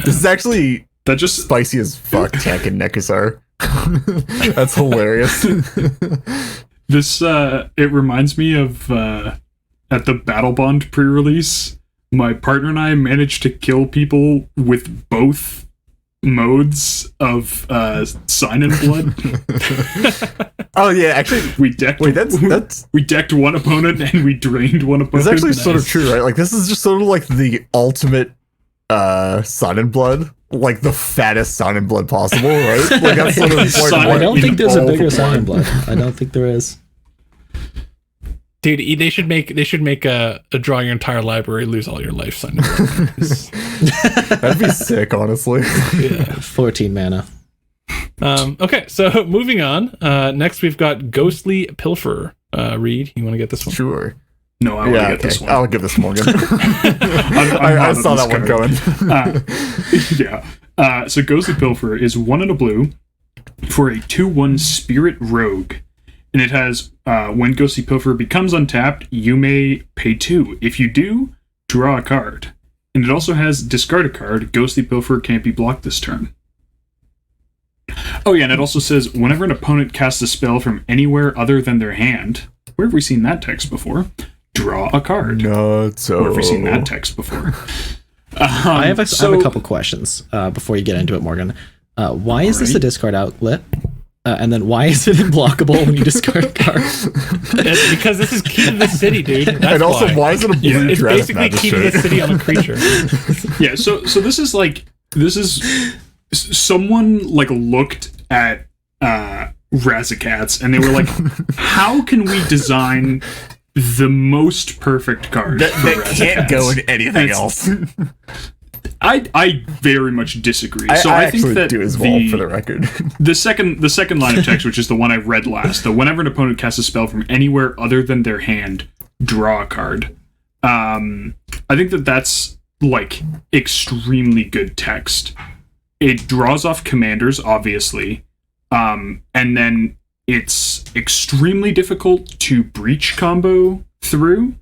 [SPEAKER 3] This is actually
[SPEAKER 4] That just
[SPEAKER 3] spicy as fuck, Tech and Nekusar. That's hilarious.
[SPEAKER 4] this it reminds me of at the Battle Bond pre-release, my partner and I managed to kill people with both modes of Sign in Blood.
[SPEAKER 3] Oh yeah, actually,
[SPEAKER 4] We decked
[SPEAKER 3] that's
[SPEAKER 4] we decked one opponent and we drained one opponent.
[SPEAKER 3] it's actually sort of
[SPEAKER 1] Nice.
[SPEAKER 3] true, right? Like this is just sort of like the ultimate Sun and Blood, like the fattest Sun and Blood possible, right? Like that's sort of like
[SPEAKER 4] Sun-
[SPEAKER 2] I
[SPEAKER 3] what
[SPEAKER 2] don't think there's a
[SPEAKER 3] all
[SPEAKER 2] bigger
[SPEAKER 3] the
[SPEAKER 2] Sign in
[SPEAKER 3] blood.
[SPEAKER 2] Blood. I don't think there is.
[SPEAKER 1] Dude, they should make a draw your entire library, lose all your life sign.
[SPEAKER 3] That'd be sick, honestly.
[SPEAKER 2] 14 mana.
[SPEAKER 1] Okay, so moving on. Next we've got Ghostly Pilferer. Reed, you want to get this one?
[SPEAKER 3] Sure.
[SPEAKER 4] No, I want to
[SPEAKER 3] Yeah,
[SPEAKER 4] get this
[SPEAKER 3] okay.
[SPEAKER 4] one.
[SPEAKER 3] I'll give this Morgan.
[SPEAKER 4] I'm
[SPEAKER 3] I
[SPEAKER 4] not
[SPEAKER 3] saw
[SPEAKER 4] on
[SPEAKER 3] that
[SPEAKER 4] this
[SPEAKER 3] one
[SPEAKER 4] card.
[SPEAKER 3] going.
[SPEAKER 4] Yeah. So Ghostly Pilferer is 1 and a blue for a 2/1 Spirit Rogue. And it has, when Ghostly Pilferer becomes untapped, you may pay 2. If you do, draw a card. And it also has discard a card. Ghostly Pilferer can't be blocked this turn. Oh yeah, and it also says, whenever an opponent casts a spell from anywhere other than their hand, where have we seen that text before? Draw a card.
[SPEAKER 3] So
[SPEAKER 4] Where have we seen that text before?
[SPEAKER 2] I have a couple questions before you get into it, Morgan. Why is this a
[SPEAKER 4] Alright.
[SPEAKER 2] discard outlet? And then why is it unblockable when you discard a card?
[SPEAKER 1] It's because this is key to the city, dude. That's
[SPEAKER 3] And also, why is it a blue
[SPEAKER 1] it's
[SPEAKER 3] dress
[SPEAKER 1] basically key to the
[SPEAKER 3] magistrate?
[SPEAKER 1] city on a creature.
[SPEAKER 4] Yeah, so this is someone like looked at Razakats and they were like, how can we design the most perfect card
[SPEAKER 3] That
[SPEAKER 4] for
[SPEAKER 3] can't
[SPEAKER 4] Razakats?
[SPEAKER 3] go in anything
[SPEAKER 4] That's-
[SPEAKER 3] else.
[SPEAKER 4] I very much disagree.
[SPEAKER 3] I
[SPEAKER 4] So I think
[SPEAKER 3] actually
[SPEAKER 4] that
[SPEAKER 3] do as well, for the record.
[SPEAKER 4] the second line of text, which is the one I read last, the whenever an opponent casts a spell from anywhere other than their hand, draw a card. I think that's like extremely good text. It draws off commanders, obviously, and then it's extremely difficult to breach combo through,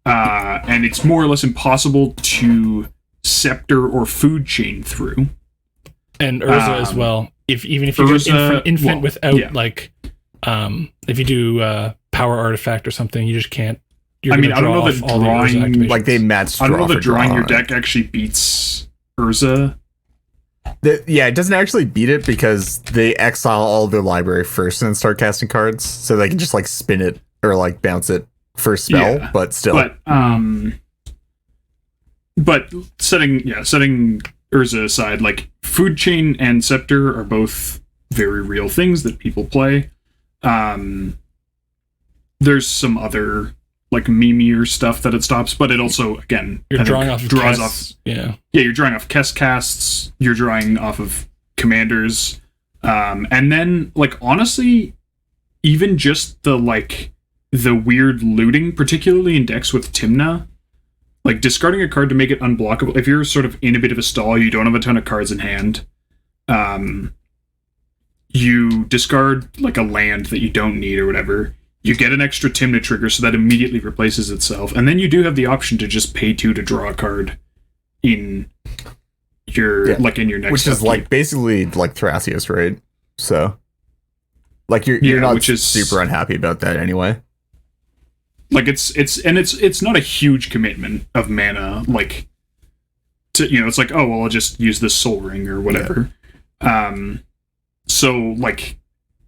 [SPEAKER 4] and it's more or less impossible to Scepter or Food Chain through.
[SPEAKER 1] And Urza as well. Even if you do infant without if you do power artifact or something, you just can't. I don't know that
[SPEAKER 3] drawing like they match.
[SPEAKER 4] I don't know that drawing your deck actually beats Urza.
[SPEAKER 3] It doesn't actually beat it because they exile all their library first and then start casting cards, so they can just like spin it or like bounce it first spell, but still.
[SPEAKER 4] But setting Urza aside, like Food Chain and Scepter are both very real things that people play. There's some other like memeier stuff that it stops, but it also again
[SPEAKER 1] you're drawing off
[SPEAKER 4] you're drawing off Kess casts, you're drawing off of commanders, and then like honestly, even just the weird looting, particularly in decks with Tymna. Like, discarding a card to make it unblockable. If you're sort of in a bit of a stall, you don't have a ton of cards in hand, you discard, like, a land that you don't need or whatever. You get an extra Tymna trigger, so that immediately replaces itself. And then you do have the option to just pay 2 to draw a card in your, in your next
[SPEAKER 3] which is, like, basically, like, Thrasios, right? So, like, you're not super unhappy about that anyway.
[SPEAKER 4] Like it's not a huge commitment of mana, like to it's like, oh well, I'll just use this Soul Ring or whatever. Yeah. So like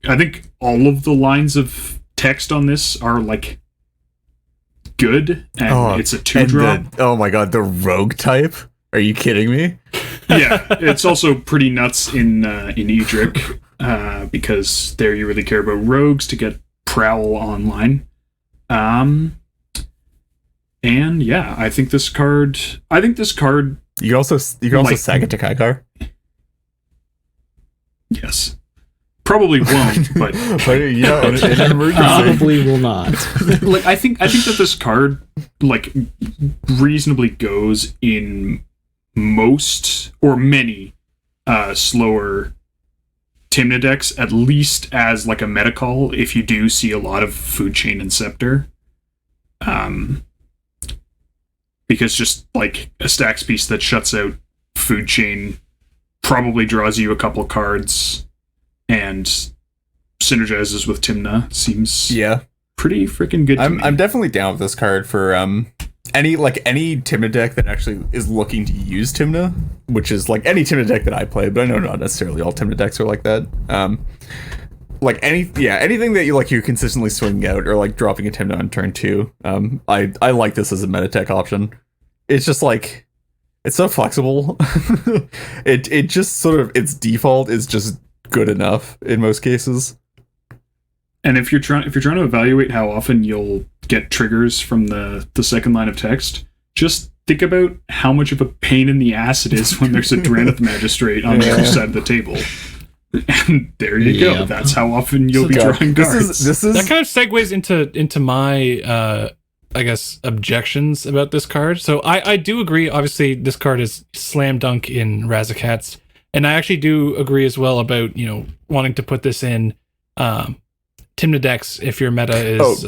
[SPEAKER 4] I think all of the lines of text on this are like good, and it's a 2-drop.
[SPEAKER 3] Oh my god, the rogue type? Are you kidding me?
[SPEAKER 4] Yeah, it's also pretty nuts in Edric, because there you really care about rogues to get Prowl online. And yeah, I think this card. You
[SPEAKER 3] can also sack it to Kaikar.
[SPEAKER 4] Yes, probably won't, but
[SPEAKER 3] in an emergency,
[SPEAKER 2] probably will not.
[SPEAKER 4] Like I think that this card like reasonably goes in most or many slower Tymna decks, at least as like a meta call if you do see a lot of Food Chain and Scepter. Because just like a stacks piece that shuts out Food Chain probably draws you a couple cards and synergizes with Tymna seems pretty freaking good to me.
[SPEAKER 3] I'm definitely down with this card for any Tymna deck that actually is looking to use Tymna, which is like any Tymna deck that I play, but I know not necessarily all Tymna decks are like that. Like anything that you consistently swinging out or like dropping a Tymna on turn 2. I like this as a meta tech option. It's just like it's so flexible. it just sort of its default is just good enough in most cases.
[SPEAKER 4] And if you're trying to evaluate how often you'll get triggers from the second line of text, just think about how much of a pain in the ass it is when there's a Drannith Magistrate on the other side of the table. And there you go. That's how often you'll be drawing cards.
[SPEAKER 1] That kind of segues into my I guess objections about this card. So I do agree. Obviously, this card is slam dunk in Razakats, and I actually do agree as well about wanting to put this in Tymna decks if your meta is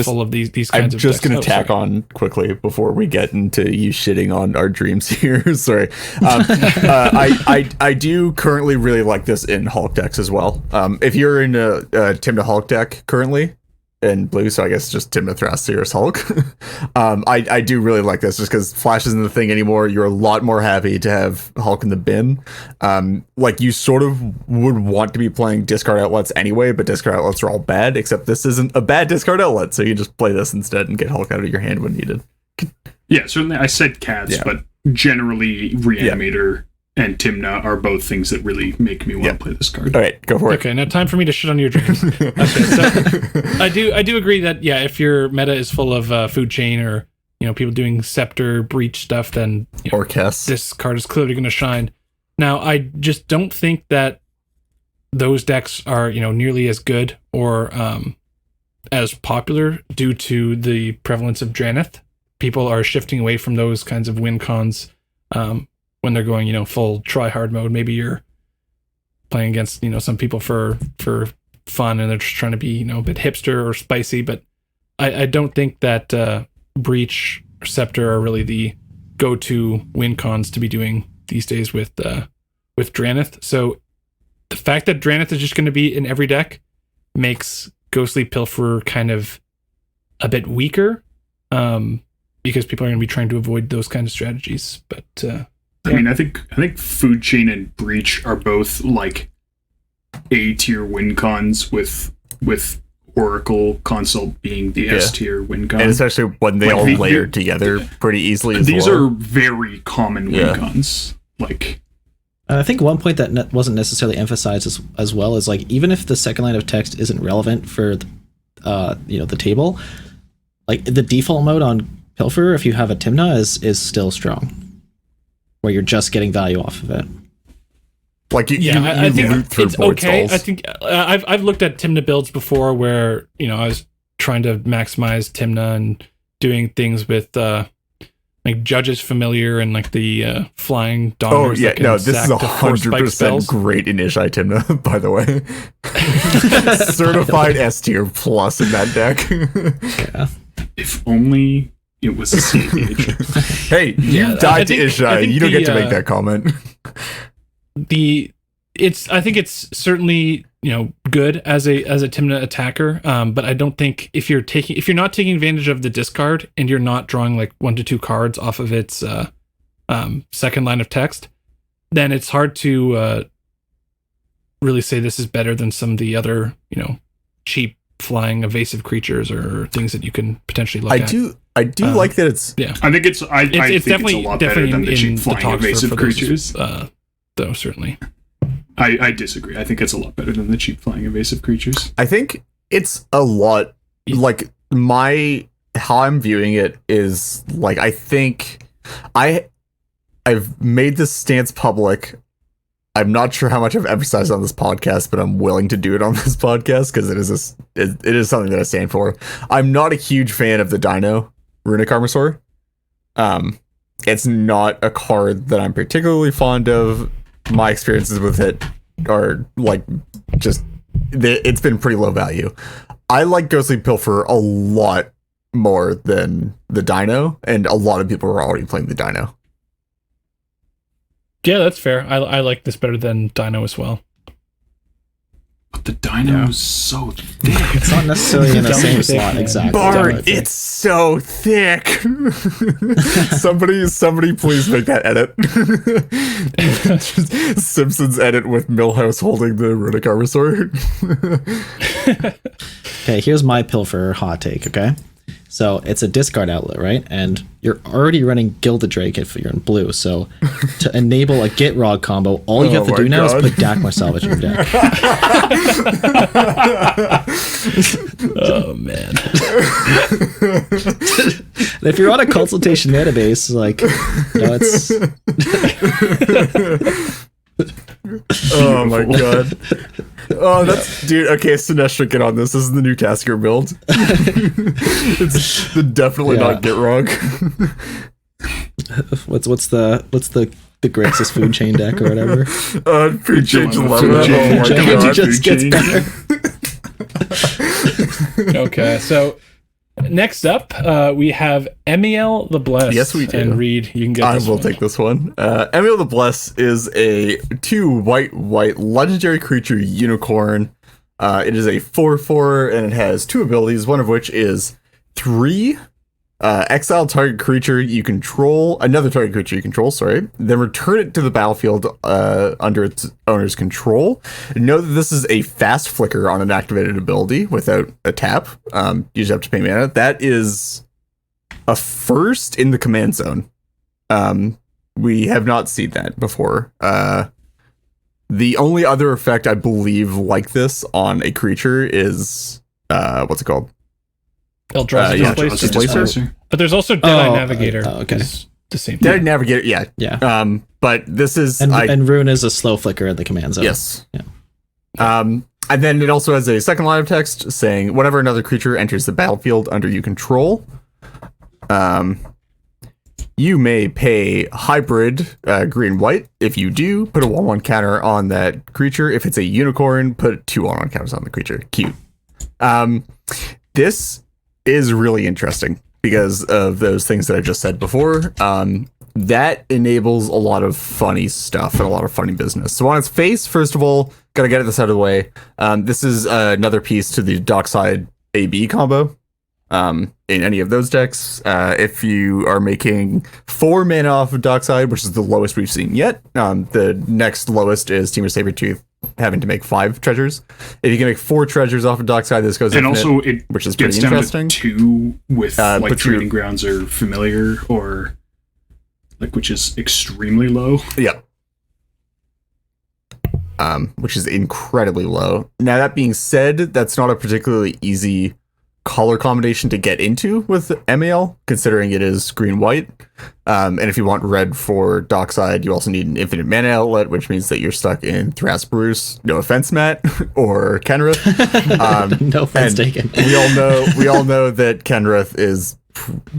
[SPEAKER 1] full of these kinds of decks.
[SPEAKER 3] I'm just going to tack on quickly before we get into you shitting on our dreams here. Sorry. I do currently really like this in Hulk decks as well. If you're in a Tymna Hulk deck currently in blue, so I guess just Tymna Thrasios Hulk, I do really like this just because Flash isn't the thing anymore. You're a lot more happy to have Hulk in the bin. Like you sort of would want to be playing discard outlets anyway, but discard outlets are all bad, except this isn't a bad discard outlet, so you just play this instead and get Hulk out of your hand when needed.
[SPEAKER 4] Yeah, certainly I said cats, but generally Reanimator and Tymna are both things that really make me want to play this card.
[SPEAKER 3] All right, go for it.
[SPEAKER 1] Okay, now time for me to shit on your dreams. Okay, so I do agree that if your meta is full of Food Chain or people doing Scepter Breach stuff, then
[SPEAKER 3] or Kess,
[SPEAKER 1] this card is clearly going to shine. Now, I just don't think that those decks are nearly as good or as popular due to the prevalence of Drannith. People are shifting away from those kinds of win cons. When they're going, full try hard mode. Maybe you're playing against, some people for fun and they're just trying to be, a bit hipster or spicy. But I don't think that Breach or Scepter are really the go-to win cons to be doing these days with Dranith. So the fact that Dranith is just going to be in every deck makes Ghostly Pilferer kind of a bit weaker, because people are going to be trying to avoid those kind of strategies. But
[SPEAKER 4] I mean, I think Food Chain and Breach are both like A tier win cons, with Oracle Consult being the S tier win con.
[SPEAKER 3] And especially when they
[SPEAKER 4] Like,
[SPEAKER 3] all
[SPEAKER 4] the-
[SPEAKER 3] layer together pretty easily as
[SPEAKER 4] These
[SPEAKER 3] well.
[SPEAKER 4] are very common win cons. Like,
[SPEAKER 2] And I think one point that wasn't necessarily emphasized as well is, like, even if the second line of text isn't relevant for the table, like the default mode on Pilferer, if you have a Timna, is still strong, where you're just getting value off of it.
[SPEAKER 3] Like you
[SPEAKER 1] I think
[SPEAKER 3] loot through
[SPEAKER 1] it's
[SPEAKER 3] board
[SPEAKER 1] okay.
[SPEAKER 3] stalls.
[SPEAKER 1] I think I've looked at Timna builds before where I was trying to maximize Timna and doing things with like Judge's Familiar and like the flying donors.
[SPEAKER 3] Oh yeah,
[SPEAKER 1] that can
[SPEAKER 3] no, this
[SPEAKER 1] sack
[SPEAKER 3] is
[SPEAKER 1] to 4 spike
[SPEAKER 3] 100%
[SPEAKER 1] spells.
[SPEAKER 3] great in Ishai Timna, by the way. Certified S tier plus in that deck.
[SPEAKER 2] Yeah.
[SPEAKER 4] if only it was a CH.
[SPEAKER 3] Hey, you
[SPEAKER 1] Yeah, I
[SPEAKER 3] died to
[SPEAKER 1] think- I
[SPEAKER 3] Ishai.
[SPEAKER 1] think
[SPEAKER 3] You don't get to
[SPEAKER 1] the,
[SPEAKER 3] make that comment.
[SPEAKER 1] I think it's certainly good as a Timna attacker, but I don't think if you're not taking advantage of the discard and you're not drawing like 1 to 2 cards off of its second line of text, then it's hard to really say this is better than some of the other cheap flying evasive creatures or things that you can potentially look at.
[SPEAKER 3] I do like that it's
[SPEAKER 4] I think it's I think
[SPEAKER 1] It's definitely
[SPEAKER 4] it's a lot better than the cheap flying
[SPEAKER 1] talks
[SPEAKER 4] evasive
[SPEAKER 1] for
[SPEAKER 4] creatures.
[SPEAKER 1] those, though certainly.
[SPEAKER 4] I disagree. I think it's a lot better than the cheap flying evasive creatures.
[SPEAKER 3] I think it's a lot like how I'm viewing it is like I think I've made this stance public. I'm not sure how much I've emphasized on this podcast, but I'm willing to do it on this podcast because it is something that I stand for. I'm not a huge fan of the Dino Runic Armosaur. It's not a card that I'm particularly fond of. My experiences with it are like it's been pretty low value. I like Ghostly Pilferer a lot more than the Dino, and a lot of people are already playing the Dino.
[SPEAKER 1] Yeah, that's fair. I like this better than Dino as well.
[SPEAKER 4] But the Dino is so thick.
[SPEAKER 2] It's not necessarily in the
[SPEAKER 1] Dumb
[SPEAKER 2] same
[SPEAKER 1] thick,
[SPEAKER 2] slot,
[SPEAKER 1] man.
[SPEAKER 2] exactly.
[SPEAKER 3] Bard,
[SPEAKER 2] Definitely.
[SPEAKER 3] it's so thick. somebody please make that edit. Just Simpsons edit with Milhouse holding the Runic Armosaur.
[SPEAKER 2] Okay, here's my Pilferer hot take, okay? So it's a discard outlet, right? And you're already running Gilded Drake if you're in blue. So to enable a Get Rog combo, all you have to
[SPEAKER 3] my
[SPEAKER 2] do now
[SPEAKER 3] God.
[SPEAKER 2] is put Dakmar Salvage in your deck.
[SPEAKER 1] Oh man.
[SPEAKER 2] And if you're on a consultation database, like, it's
[SPEAKER 3] Oh my god. Oh, that's dude. Okay, Sinestro, get on this. This is the new Tasker build. It's definitely
[SPEAKER 2] Yeah.
[SPEAKER 3] not Get Wrong.
[SPEAKER 2] what's the Grixis food chain deck or whatever.
[SPEAKER 3] Food change
[SPEAKER 4] Food
[SPEAKER 3] 11.
[SPEAKER 4] chain.
[SPEAKER 3] Oh my
[SPEAKER 4] Food
[SPEAKER 2] It
[SPEAKER 3] god.
[SPEAKER 2] just gets
[SPEAKER 4] chain.
[SPEAKER 2] better.
[SPEAKER 1] Okay, so next up, we have Emiel the Blessed.
[SPEAKER 3] Yes, we do.
[SPEAKER 1] And Reed, you can get
[SPEAKER 3] I
[SPEAKER 1] this
[SPEAKER 3] will
[SPEAKER 1] one.
[SPEAKER 3] take this one. Emiel the Blessed is a 2 white legendary creature unicorn. It is a 4/4 and it has 2 abilities, one of which is 3 exile target creature you control, another target creature you control, then return it to the battlefield under its owner's control. Know that this is a fast flicker on an activated ability without a tap. You just have to pay mana. That is a first in the command zone. We have not seen that before. The only other effect I believe like this on a creature is what's it called?
[SPEAKER 1] Eldrazi
[SPEAKER 3] yeah,
[SPEAKER 1] Displacer. But there's also Deadeye Navigator.
[SPEAKER 2] okay.
[SPEAKER 1] Is the same
[SPEAKER 3] Dead
[SPEAKER 1] thing.
[SPEAKER 3] Navigator, yeah.
[SPEAKER 2] Yeah.
[SPEAKER 3] But this is
[SPEAKER 2] And Rune is a slow flicker in the command zone.
[SPEAKER 3] yes.
[SPEAKER 2] Yeah.
[SPEAKER 3] And then it also has a second line of text saying whenever another creature enters the battlefield under you control, you may pay hybrid green-white. If you do, put a 1/1 counter on that creature. If it's a unicorn, put 2 1/1 counters on the creature. Cute. This is really interesting because of those things that I just said before. that enables a lot of funny stuff and a lot of funny business. So on its face, first of all, gotta get this out of the way. This is another piece to the Dockside AB combo. In any of those decks, if you are making 4 mana off of Dockside, which is the lowest we've seen yet, the next lowest is Team of Sabretooth having to make 5 treasures. If you can make 4 treasures off of Dockside, this goes
[SPEAKER 4] and
[SPEAKER 3] infinite,
[SPEAKER 4] also it
[SPEAKER 3] which is
[SPEAKER 4] gets
[SPEAKER 3] pretty
[SPEAKER 4] down
[SPEAKER 3] interesting.
[SPEAKER 4] to 2 with like
[SPEAKER 3] but you're-
[SPEAKER 4] Trading Grounds or Familiar or like, which is extremely low.
[SPEAKER 3] Yeah. Which is incredibly low. Now, that being said, that's not a particularly easy color combination to get into with Emiel, considering it is green-white. And if you want red for Dockside, you also need an infinite mana outlet, which means that you're stuck in Thrasbruce, no offense, Matt, or Kenrith.
[SPEAKER 2] No offense
[SPEAKER 3] and
[SPEAKER 2] taken.
[SPEAKER 3] we all know that Kenrith is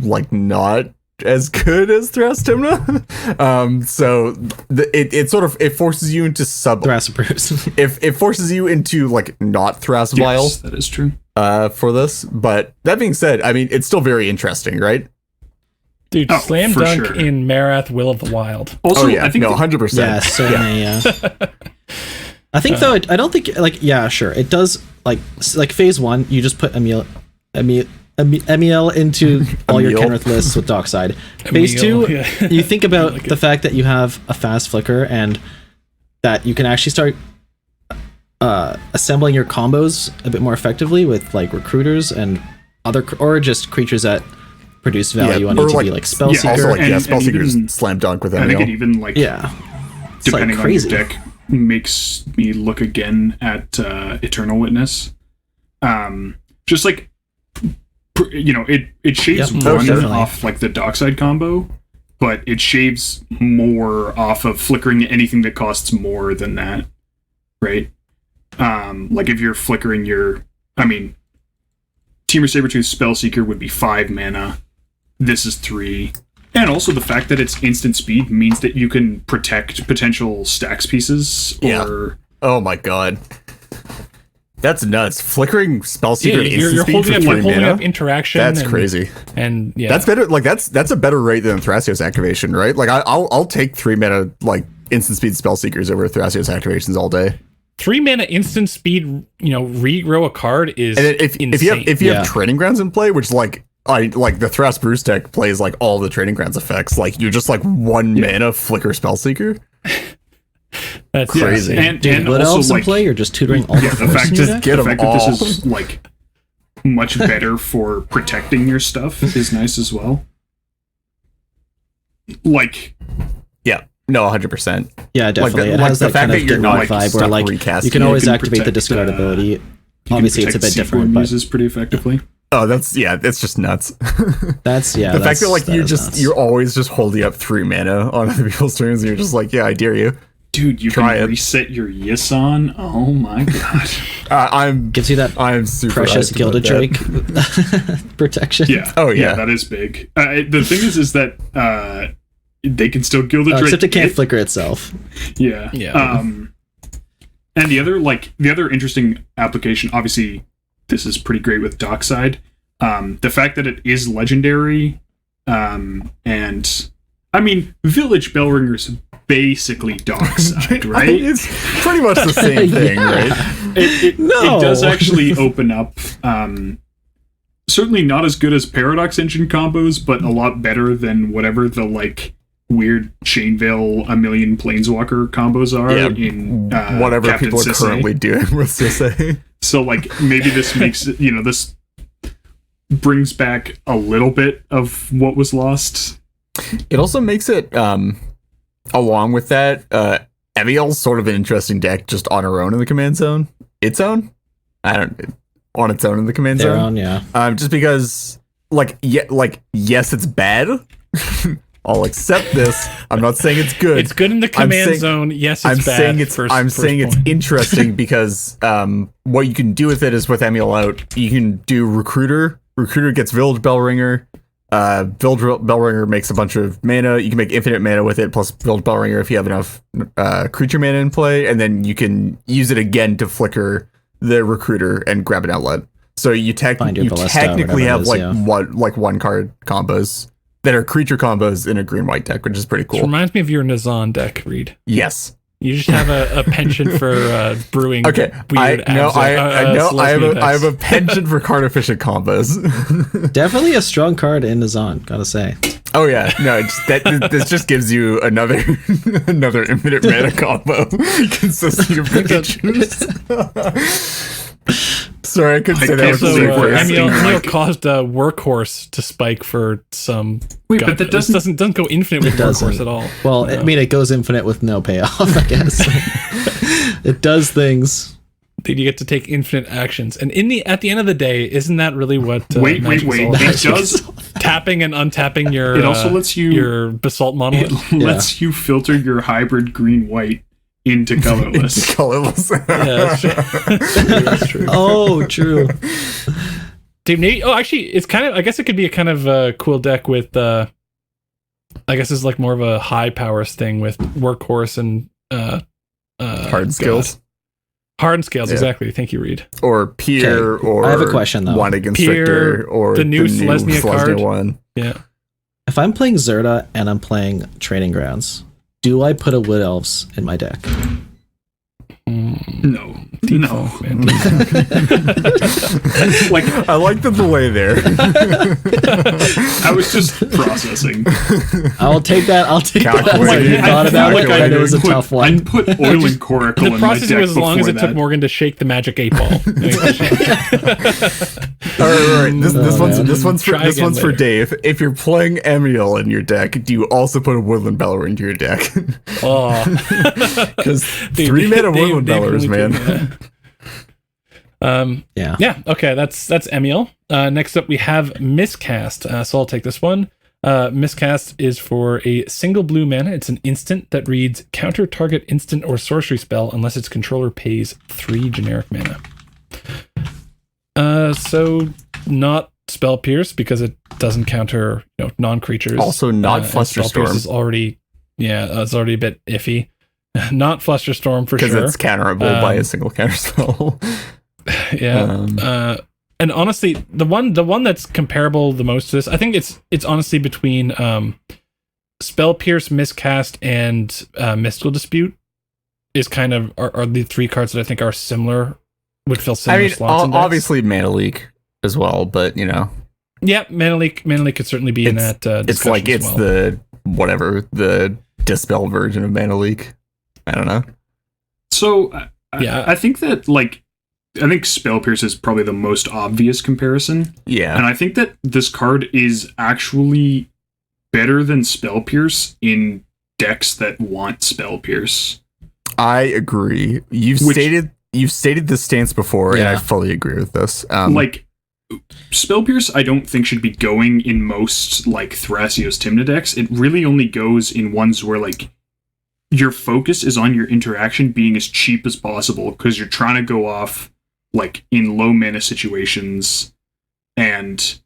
[SPEAKER 3] like not as good as Thrastimna. So it sort of, it forces you into
[SPEAKER 2] Thrasbruce.
[SPEAKER 3] it forces you into like not Thrasvile.
[SPEAKER 4] Yes, that is true.
[SPEAKER 3] For this, but that being said, I mean, it's still very interesting, right?
[SPEAKER 1] Dude,
[SPEAKER 4] Oh,
[SPEAKER 1] slam
[SPEAKER 4] for
[SPEAKER 1] dunk
[SPEAKER 4] sure.
[SPEAKER 1] in Marath, Will of the Wild.
[SPEAKER 4] Also,
[SPEAKER 3] Oh yeah,
[SPEAKER 4] I think
[SPEAKER 3] no,
[SPEAKER 4] that-
[SPEAKER 3] 100%.
[SPEAKER 2] Yeah, certainly. Yeah. I think though, I don't think like sure it does like phase 1. You just put Emiel into all your
[SPEAKER 3] Emiel.
[SPEAKER 2] Kenrith lists with Dockside. Phase
[SPEAKER 1] Emiel,
[SPEAKER 2] 2,
[SPEAKER 1] yeah.
[SPEAKER 2] you think about
[SPEAKER 1] like
[SPEAKER 2] the fact that you have a fast flicker and that you can actually start assembling your combos a bit more effectively with like recruiters and or just creatures that produce value on
[SPEAKER 3] or
[SPEAKER 2] ETB,
[SPEAKER 3] like-
[SPEAKER 2] like Spellseeker.
[SPEAKER 3] Also, like,
[SPEAKER 4] And-
[SPEAKER 3] yeah,
[SPEAKER 4] and
[SPEAKER 3] Spellseeker's
[SPEAKER 4] even-
[SPEAKER 3] slam dunk with
[SPEAKER 4] I think it
[SPEAKER 3] Emiel.
[SPEAKER 4] even like
[SPEAKER 2] yeah, it's like
[SPEAKER 4] depending on
[SPEAKER 2] crazy.
[SPEAKER 4] your deck makes me look again at Eternal Witness. Just like it shaves
[SPEAKER 2] Yep.
[SPEAKER 3] Oh,
[SPEAKER 4] one
[SPEAKER 2] definitely.
[SPEAKER 4] off like the Dockside combo, but it shaves more off of flickering anything that costs more than that, right? Like if you're flickering Temur Sabretooth Spellseeker would be 5 mana. This is 3. And also the fact that it's instant speed means that you can protect potential stacks pieces or
[SPEAKER 3] Yeah. Oh my god. That's nuts. Flickering Spellseeker
[SPEAKER 1] Yeah,
[SPEAKER 3] instant
[SPEAKER 1] you're
[SPEAKER 3] speed
[SPEAKER 1] holding
[SPEAKER 3] for
[SPEAKER 1] up,
[SPEAKER 3] 3
[SPEAKER 1] you're holding
[SPEAKER 3] mana?
[SPEAKER 1] up interaction.
[SPEAKER 3] That's
[SPEAKER 1] and,
[SPEAKER 3] crazy.
[SPEAKER 1] And yeah,
[SPEAKER 3] That's better. Like that's a better rate than Thrasios activation, right? Like I'll take 3 mana like instant speed Spellseekers over Thrasios activations all day.
[SPEAKER 1] 3 mana instant speed. Regrow a card is
[SPEAKER 3] And if
[SPEAKER 1] insane.
[SPEAKER 3] you
[SPEAKER 2] Yeah.
[SPEAKER 3] have Training Grounds in play, which like the Thrasbruce deck plays like all the Training Grounds effects, like you're just like 1 mana flicker Spellseeker.
[SPEAKER 1] That's
[SPEAKER 3] crazy.
[SPEAKER 1] insane.
[SPEAKER 4] and
[SPEAKER 2] Dude, what
[SPEAKER 4] also
[SPEAKER 2] else
[SPEAKER 4] like
[SPEAKER 2] in play? You're just tutoring all
[SPEAKER 4] yeah,
[SPEAKER 2] the
[SPEAKER 4] the fact
[SPEAKER 2] forces in your
[SPEAKER 4] that,
[SPEAKER 2] deck?
[SPEAKER 3] Get
[SPEAKER 4] the
[SPEAKER 3] 'em
[SPEAKER 4] fact that
[SPEAKER 3] all.
[SPEAKER 4] this is like much better for protecting your stuff is nice as well. Like
[SPEAKER 3] Yeah. No, 100%.
[SPEAKER 2] Yeah, definitely.
[SPEAKER 3] the-
[SPEAKER 2] it
[SPEAKER 3] like
[SPEAKER 2] has
[SPEAKER 3] the
[SPEAKER 2] that
[SPEAKER 3] fact
[SPEAKER 2] kind
[SPEAKER 3] that
[SPEAKER 2] of
[SPEAKER 3] you're
[SPEAKER 2] get
[SPEAKER 3] not,
[SPEAKER 2] one
[SPEAKER 3] like,
[SPEAKER 2] vibe where
[SPEAKER 3] stuck
[SPEAKER 2] like
[SPEAKER 3] recasting
[SPEAKER 2] you can
[SPEAKER 3] it.
[SPEAKER 2] always
[SPEAKER 4] You can
[SPEAKER 2] activate the
[SPEAKER 4] protect,
[SPEAKER 2] discard ability.
[SPEAKER 4] you can
[SPEAKER 2] Obviously, it's a
[SPEAKER 4] protect
[SPEAKER 2] bit different,
[SPEAKER 4] Seaborn
[SPEAKER 2] but
[SPEAKER 4] uses pretty effectively.
[SPEAKER 3] Oh, that's it's just nuts.
[SPEAKER 2] that's
[SPEAKER 3] The fact that like
[SPEAKER 2] nuts.
[SPEAKER 3] you're always just holding up 3 mana on other people's turns, and you're just like, yeah, I dare you.
[SPEAKER 4] Dude, you
[SPEAKER 3] Try
[SPEAKER 4] can
[SPEAKER 3] it.
[SPEAKER 4] reset your Yisan. Oh my god.
[SPEAKER 3] I'm
[SPEAKER 2] gives you that
[SPEAKER 3] I'm super
[SPEAKER 2] precious
[SPEAKER 3] hyped
[SPEAKER 2] Gilded
[SPEAKER 3] about that.
[SPEAKER 2] Drake protection.
[SPEAKER 4] Yeah.
[SPEAKER 3] Oh, yeah.
[SPEAKER 4] that is big. The thing is that they can still Gilded Drake.
[SPEAKER 2] Except it can't flicker itself.
[SPEAKER 4] Yeah.
[SPEAKER 1] Yeah.
[SPEAKER 4] And the other interesting application, obviously, this is pretty great with Dockside. The fact that it is legendary, and I mean, Village Bellringer's basically Dockside, right?
[SPEAKER 3] It's pretty much the same thing,
[SPEAKER 2] Yeah.
[SPEAKER 3] right?
[SPEAKER 4] It
[SPEAKER 2] No.
[SPEAKER 4] does actually open up. Certainly not as good as Paradox Engine combos, but a lot better than whatever the like weird Chainveil a million Planeswalker combos are
[SPEAKER 3] Yeah,
[SPEAKER 4] in
[SPEAKER 3] whatever
[SPEAKER 4] Captain
[SPEAKER 3] people are
[SPEAKER 4] Sisay.
[SPEAKER 3] currently doing with Sisay.
[SPEAKER 4] So like maybe this makes it, this brings back a little bit of what was lost.
[SPEAKER 3] It also makes it, along with that, Emiel's sort of an interesting deck just on her own in the command zone. On its own in the command
[SPEAKER 2] Their
[SPEAKER 3] zone.
[SPEAKER 2] own, yeah.
[SPEAKER 3] Just because, yes, it's bad. I'll accept this. I'm not saying it's good.
[SPEAKER 1] it's good in the
[SPEAKER 3] I'm
[SPEAKER 1] command
[SPEAKER 3] saying-
[SPEAKER 1] zone. Yes, it's
[SPEAKER 3] I'm
[SPEAKER 1] bad.
[SPEAKER 3] saying it's
[SPEAKER 1] First
[SPEAKER 3] it's
[SPEAKER 1] point.
[SPEAKER 3] interesting because what you can do with it is with Emiel out, you can do Recruiter. Recruiter gets Village Bellringer. Village Bellringer makes a bunch of mana. You can make infinite mana with it, plus Village Bellringer if you have enough creature mana in play, and then you can use it again to flicker the Recruiter and grab an outlet. So you
[SPEAKER 2] Find your ballista or
[SPEAKER 3] technically
[SPEAKER 2] whatever
[SPEAKER 3] have
[SPEAKER 2] it is,
[SPEAKER 3] like
[SPEAKER 2] yeah.
[SPEAKER 3] one card combos that are creature combos in a green-white deck, which is pretty
[SPEAKER 1] This
[SPEAKER 3] cool.
[SPEAKER 1] reminds me of your Nazan deck, Reed.
[SPEAKER 3] Yes.
[SPEAKER 1] You just have a penchant for brewing.
[SPEAKER 3] Okay.
[SPEAKER 1] Weird
[SPEAKER 3] I have a penchant for card efficient combos.
[SPEAKER 2] Definitely a strong card in Nazan, gotta say.
[SPEAKER 3] Oh yeah, no, this just gives you another infinite mana combo consisting of Pikachu's. Sorry, I couldn't say that.
[SPEAKER 1] Also,
[SPEAKER 3] Was
[SPEAKER 1] Emiel caused Workhorse to spike for some.
[SPEAKER 4] Wait, but that
[SPEAKER 1] doesn't go infinite with
[SPEAKER 2] doesn't.
[SPEAKER 1] Workhorse at all.
[SPEAKER 2] Well, I mean, it goes infinite with no payoff, I guess. It does things.
[SPEAKER 1] You get to take infinite actions, and at the end of the day, isn't that really what?
[SPEAKER 4] Wait.
[SPEAKER 1] Magic is all about?
[SPEAKER 4] It does.
[SPEAKER 1] Tapping and untapping your.
[SPEAKER 4] It also lets you
[SPEAKER 1] your basalt monolith.
[SPEAKER 4] It lets you filter your hybrid green-white into colorless.
[SPEAKER 3] colorless.
[SPEAKER 1] Yeah, that's true.
[SPEAKER 2] Oh, true.
[SPEAKER 1] Dude, maybe. Oh, actually, it's kind of. I guess it could be a kind of cool deck with. I guess it's like more of a high powers thing with Workhorse and
[SPEAKER 3] Hard skills.
[SPEAKER 1] Hard scales,
[SPEAKER 3] Yeah.
[SPEAKER 1] exactly. Thank you, Reed.
[SPEAKER 3] Or Pier,
[SPEAKER 2] Okay,
[SPEAKER 3] or
[SPEAKER 2] I have a question, though.
[SPEAKER 3] One against Victor,
[SPEAKER 1] Pier,
[SPEAKER 3] or
[SPEAKER 1] the new Selesnya card.
[SPEAKER 3] one.
[SPEAKER 1] Yeah.
[SPEAKER 2] If I'm playing Zerta and I'm playing Training Grounds, do I put a Wood Elves in my deck?
[SPEAKER 4] No.
[SPEAKER 1] Man.
[SPEAKER 4] Like,
[SPEAKER 3] I like the delay there.
[SPEAKER 4] I was just processing.
[SPEAKER 2] I'll take that. I'll take that.
[SPEAKER 3] Calculated.
[SPEAKER 2] I thought about it, and it was a tough
[SPEAKER 4] I
[SPEAKER 2] one.
[SPEAKER 4] put Oil and Coracle
[SPEAKER 1] The
[SPEAKER 4] in my
[SPEAKER 1] processing
[SPEAKER 4] deck
[SPEAKER 1] was as long as
[SPEAKER 4] before
[SPEAKER 1] it took
[SPEAKER 4] that.
[SPEAKER 1] Morgan to shake the magic 8 ball.
[SPEAKER 3] All right. This one's
[SPEAKER 1] Try again
[SPEAKER 3] for
[SPEAKER 1] later.
[SPEAKER 3] Dave. If you're playing Emiel in your deck, do you also put a Woodland Beller into your deck?
[SPEAKER 1] Oh.
[SPEAKER 3] Because
[SPEAKER 1] Dude,
[SPEAKER 3] 3 mana
[SPEAKER 1] Dave-
[SPEAKER 3] Woodland
[SPEAKER 1] Dave
[SPEAKER 3] Bellers,
[SPEAKER 1] really
[SPEAKER 3] man.
[SPEAKER 1] took me there.
[SPEAKER 2] Yeah.
[SPEAKER 1] Yeah, okay, that's Emiel. Next up, we have Miscast. So I'll take this one. Miscast is for a single blue mana. It's an instant that reads counter target instant or sorcery spell unless its controller pays 3 generic mana. So not Spell Pierce because it doesn't counter non-creatures.
[SPEAKER 3] Also not
[SPEAKER 1] and Spell
[SPEAKER 3] Flusterstorm.
[SPEAKER 1] Pierce is already it's already a bit iffy. Not Flusterstorm for
[SPEAKER 3] Because
[SPEAKER 1] sure.
[SPEAKER 3] it's counterable by a single counter spell.
[SPEAKER 1] Yeah. And honestly, the one that's comparable the most to this, I think it's honestly between Spell Pierce, Miscast, and Mystical Dispute is kind of are the 3 cards that I think are similar, would fill similar slots in decks.
[SPEAKER 3] Obviously Mana Leak as well, but
[SPEAKER 1] Yeah, Mana Leak could certainly be in that
[SPEAKER 3] it's like
[SPEAKER 1] discussion as
[SPEAKER 3] it's
[SPEAKER 1] well.
[SPEAKER 3] the Dispel version of Mana Leak. I don't know.
[SPEAKER 4] So,
[SPEAKER 1] Yeah.
[SPEAKER 4] I think that, I think Spell Pierce is probably the most obvious comparison.
[SPEAKER 3] Yeah.
[SPEAKER 4] And I think that this card is actually better than Spell Pierce in decks that want Spell Pierce.
[SPEAKER 3] I agree. You've stated this stance before, and I fully agree with this.
[SPEAKER 4] Spell Pierce, I don't think should be going in most Thrasios Tymna decks. It really only goes in ones where your focus is on your interaction being as cheap as possible because you're trying to go off in low mana situations, and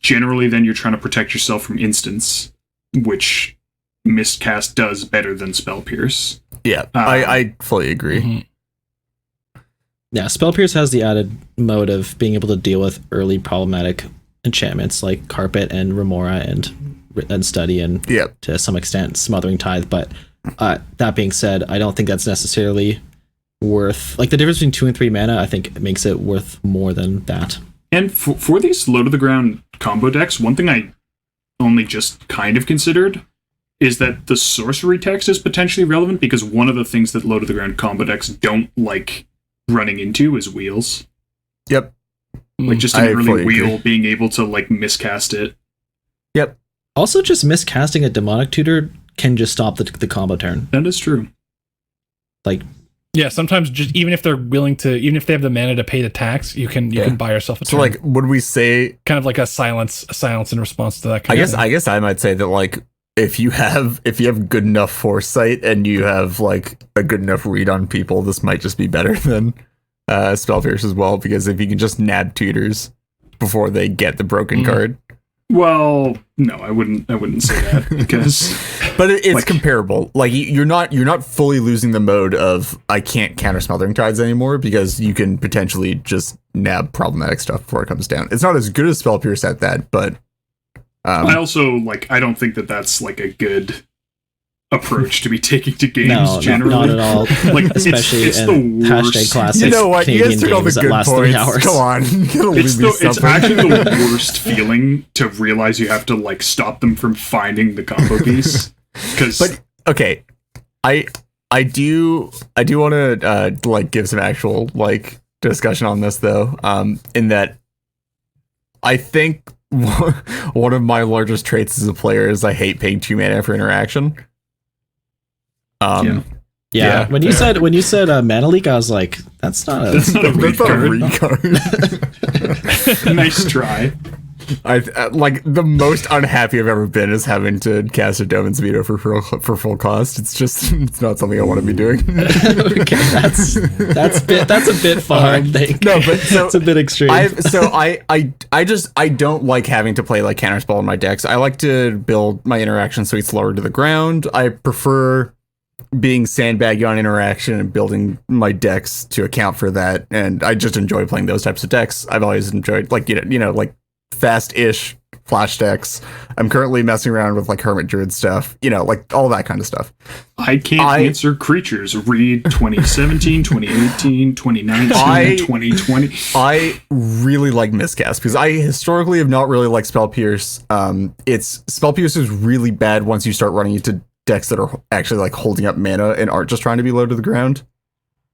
[SPEAKER 4] generally then you're trying to protect yourself from instants, which Miscast does better than Spell Pierce.
[SPEAKER 3] Yeah, I fully agree.
[SPEAKER 1] Mhm.
[SPEAKER 2] Yeah, Spell Pierce has the added mode of being able to deal with early problematic enchantments like Carpet and Remora and Study and to some extent Smothering Tithe. But that being said, I don't think that's necessarily worth the difference between 2 and 3 mana. I think it makes it worth more than that.
[SPEAKER 4] And for these low to the ground combo decks, one thing I only just kind of considered is that the sorcery text is potentially relevant because one of the things that low to the ground combo decks don't like running into is wheels.
[SPEAKER 3] Yep.
[SPEAKER 4] Just an early wheel being able to miscast it.
[SPEAKER 3] Yep.
[SPEAKER 2] Also, just miscasting a Demonic Tutor can just stop the combo turn.
[SPEAKER 4] That is true.
[SPEAKER 1] Yeah, sometimes just even if they're willing to, even if they have the mana to pay the tax, you can buy yourself a turn.
[SPEAKER 3] So would we say
[SPEAKER 1] kind of like a silence in response to that kind of thing.
[SPEAKER 3] I guess I might say that if you have good enough foresight and you have a good enough read on people, this might just be better than Spell Pierce as well, because if you can just nab tutors before they get the broken card.
[SPEAKER 4] Well, no, I wouldn't say that because
[SPEAKER 3] but it's comparable. You're not fully losing the mode of I can't counter Smothering Tides anymore because you can potentially just nab problematic stuff before it comes down. It's not as good as Spell Pierce at that, but
[SPEAKER 4] I also I don't think that that's like a good approach to be taking to games
[SPEAKER 2] No,
[SPEAKER 4] generally.
[SPEAKER 2] not at all.
[SPEAKER 4] Especially
[SPEAKER 2] it's
[SPEAKER 4] the
[SPEAKER 2] hashtag
[SPEAKER 4] worst.
[SPEAKER 2] classic.
[SPEAKER 3] You know what? You
[SPEAKER 2] Canadian
[SPEAKER 3] guys took all the
[SPEAKER 2] games that
[SPEAKER 3] good
[SPEAKER 2] last 3
[SPEAKER 3] points.
[SPEAKER 2] hours.
[SPEAKER 3] Come on. You gotta leave me
[SPEAKER 4] It's
[SPEAKER 3] something.
[SPEAKER 4] actually the worst feeling to realize you have to stop them from finding the combo piece.
[SPEAKER 3] But okay, I do want to give some actual discussion on this though. In that I think one of my largest traits as a player is I hate paying 2 mana for interaction.
[SPEAKER 2] Yeah. When you said mana leak, I was like, that's not a
[SPEAKER 3] That's not a read card.
[SPEAKER 4] Nice try.
[SPEAKER 3] I the most unhappy I've ever been is having to cast a Domin's Veto for full cost. It's not something I want to be doing.
[SPEAKER 2] Okay, that's a bit far, I think.
[SPEAKER 3] No, but so
[SPEAKER 2] it's a bit extreme.
[SPEAKER 3] I don't like having to play counterspell in my decks. I like to build my interaction so it's lower to the ground. I prefer being sandbaggy on interaction and building my decks to account for that. And I just enjoy playing those types of decks. I've always enjoyed fast-ish flash decks. I'm currently messing around with Hermit Druid stuff, all that kind of stuff.
[SPEAKER 4] I can't answer creatures. Read 2017, 2018, 2019, 2020.
[SPEAKER 3] I really like Miscast because I historically have not really liked Spell Pierce. Spell Pierce is really bad once you start running into decks that are actually holding up mana and aren't just trying to be low to the ground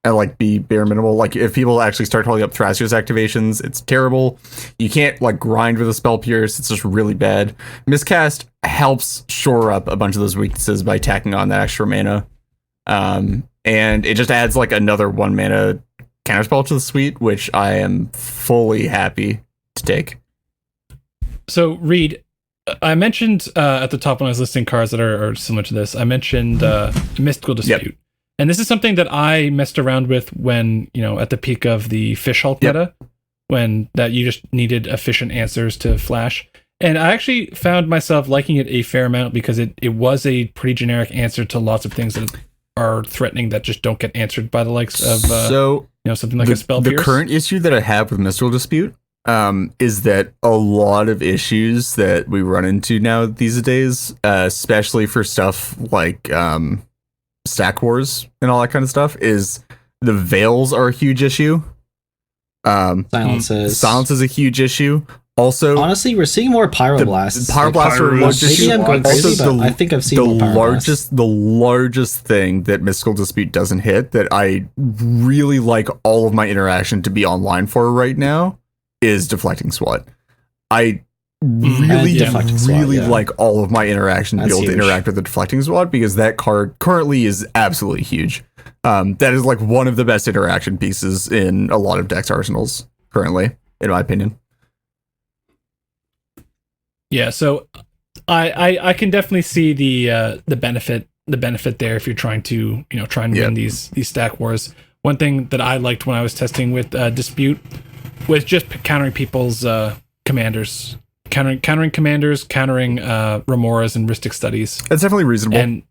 [SPEAKER 3] and be bare minimal. If people actually start holding up Thrasios activations, it's terrible. You can't grind with a Spell Pierce. It's just really bad. Miscast helps shore up a bunch of those weaknesses by tacking on that extra mana. And it just adds another 1 mana counterspell to the suite, which I am fully happy to take.
[SPEAKER 1] So Reed, I mentioned at the top when I was listing cards that are similar to this, I mentioned Mystical Dispute.
[SPEAKER 3] Yep.
[SPEAKER 1] And this is something that I messed around with when, at the peak of the Fish Hulk meta, when that you just needed efficient answers to flash. And I actually found myself liking it a fair amount because it was a pretty generic answer to lots of things that are threatening that just don't get answered by the likes of something like a Spell Pierce.
[SPEAKER 3] The current issue that I have with Mystical Dispute is that a lot of issues that we run into now these days, especially for stuff Stack Wars and all that kind of stuff, is the veils are a huge issue. Silence is a huge issue. Also,
[SPEAKER 2] honestly, we're seeing more Pyroblasts.
[SPEAKER 3] Pyroblasts are a large issue.
[SPEAKER 2] Maybe I'm going crazy, but I think I've seen more Pyroblasts.
[SPEAKER 3] The largest thing that Mystical Dispute doesn't hit that I really like all of my interaction to be online for right now is Deflecting Swat. I really like all of my interaction to be able to interact with the Deflecting Swat because that card currently is absolutely huge. That is one of the best interaction pieces in a lot of decks arsenals currently, in my opinion.
[SPEAKER 1] Yeah, so I can definitely see the benefit there if you're trying to win these stack wars. One thing that I liked when I was testing with Dispute was just countering people's commanders. Countering commanders, countering Remoras and Rhystic Studies.
[SPEAKER 3] That's definitely reasonable.
[SPEAKER 1] And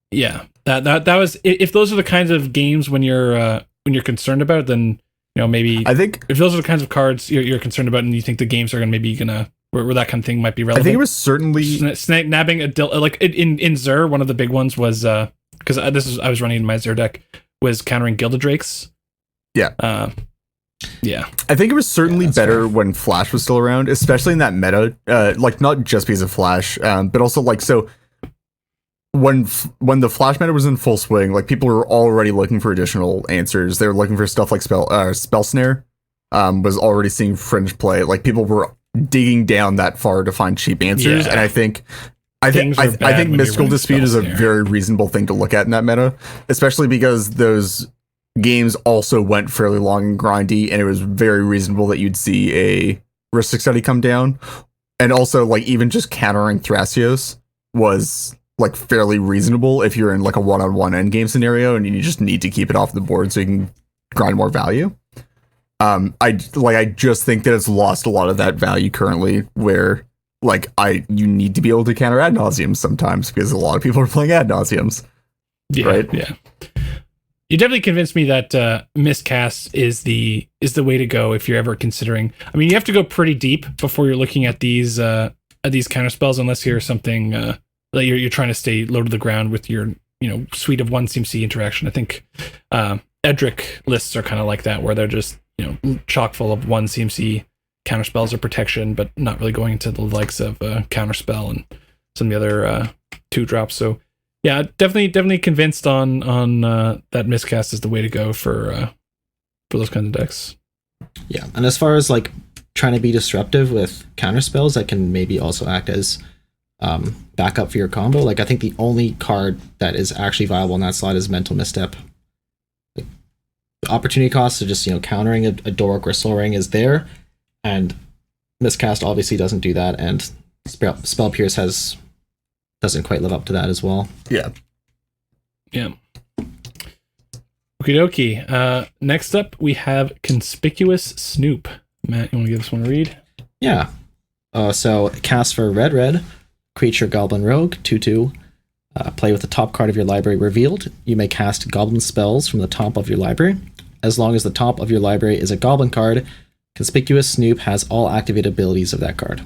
[SPEAKER 1] yeah, that was, if those are the kinds of games when you're concerned about it, then maybe
[SPEAKER 3] I think
[SPEAKER 1] if those are the kinds of cards you're concerned about and you think the games are gonna where that kind of thing might be relevant.
[SPEAKER 3] I think it was certainly
[SPEAKER 1] nabbing a in Zur. One of the big ones was because I was running in my Zur deck was countering Gilded Drakes.
[SPEAKER 3] Yeah.
[SPEAKER 1] Yeah,
[SPEAKER 3] I think it was certainly better when Flash was still around, especially in that meta. Not just because of Flash, but also so when the Flash meta was in full swing, people were already looking for additional answers. They were looking for stuff like Spell Snare. Was already seeing fringe play. People were digging down that far to find cheap answers, and I think Mystical Dispute is a very reasonable thing to look at in that meta, especially because those games also went fairly long and grindy, and it was very reasonable that you'd see a Rhystic Study come down. And also, even just countering Thrasios was fairly reasonable if you're in a one-on-one endgame scenario and you just need to keep it off the board so you can grind more value. I just think that it's lost a lot of that value currently, where you need to be able to counter ad nauseums sometimes because a lot of people are playing ad nauseums.
[SPEAKER 1] Yeah,
[SPEAKER 3] right?
[SPEAKER 1] Yeah. You definitely convinced me that Miscast is the way to go if you're ever considering. I mean, you have to go pretty deep before you're looking at these these counter spells unless you're something that you're trying to stay low to the ground with your suite of 1 CMC interaction. I think Edric lists are kind of like that, where they're just chock full of 1 CMC counter spells or protection, but not really going into the likes of counter spell and some of the other 2-drops. So yeah, definitely convinced on that Miscast is the way to go for those kinds of decks.
[SPEAKER 2] Yeah, and as far as like trying to be disruptive with counter spells, that can maybe also act as backup for your combo. Like I think the only card that is actually viable in that slot is Mental Misstep. Like, the opportunity cost of just countering a Dork or Soul Ring is there, and Miscast obviously doesn't do that, and Spell Pierce doesn't quite live up to that as well.
[SPEAKER 3] Yeah.
[SPEAKER 1] Okie dokie. Next up, we have Conspicuous Snoop. Matt, you want to give this one a read?
[SPEAKER 2] Yeah. So cast for red, creature Goblin Rogue, 2/2. Play with the top card of your library revealed. You may cast Goblin spells from the top of your library. As long as the top of your library is a Goblin card, Conspicuous Snoop has all activated abilities of that card.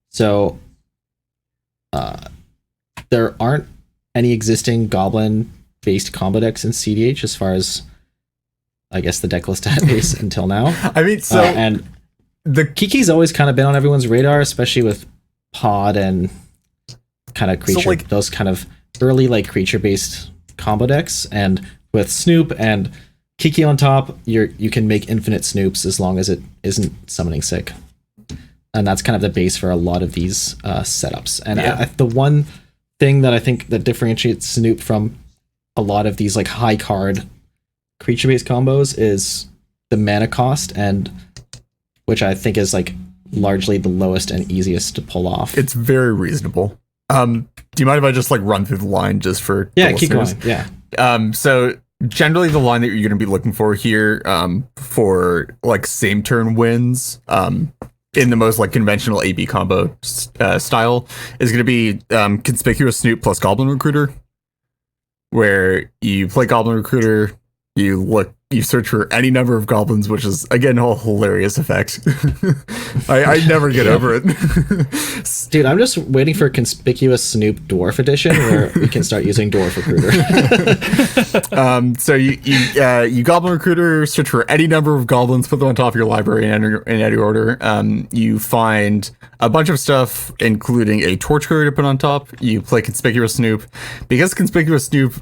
[SPEAKER 2] So there aren't any existing Goblin-based combo decks in CDH as far as, I guess, the deck list is until now.
[SPEAKER 3] I mean, so
[SPEAKER 2] and the Kiki's always kind of been on everyone's radar, especially with Pod and kind of creature, those kind of early creature-based combo decks. And with Snoop and Kiki on top, you can make infinite Snoops as long as it isn't summoning sick. And that's kind of the base for a lot of these setups. And the one thing that I think that differentiates Snoop from a lot of these high card creature-based combos is the mana cost, and which I think is largely the lowest and easiest to pull off.
[SPEAKER 3] It's very reasonable. Do you mind if I just run through the line just for
[SPEAKER 2] keep going. Yeah.
[SPEAKER 3] So generally the line that you're going to be looking for here for same turn wins in the most conventional AB combo style is going to be Conspicuous Snoop plus Goblin Recruiter, where you play Goblin Recruiter, you search for any number of goblins, which is again a hilarious effect. I never get over it.
[SPEAKER 2] Dude, I'm just waiting for Conspicuous Snoop Dwarf Edition where we can start using Dwarf Recruiter.
[SPEAKER 3] So you Goblin Recruiter, search for any number of goblins, put them on top of your library in any order. You find a bunch of stuff, including a Torch Courier to put on top. You play Conspicuous Snoop. Because Conspicuous Snoop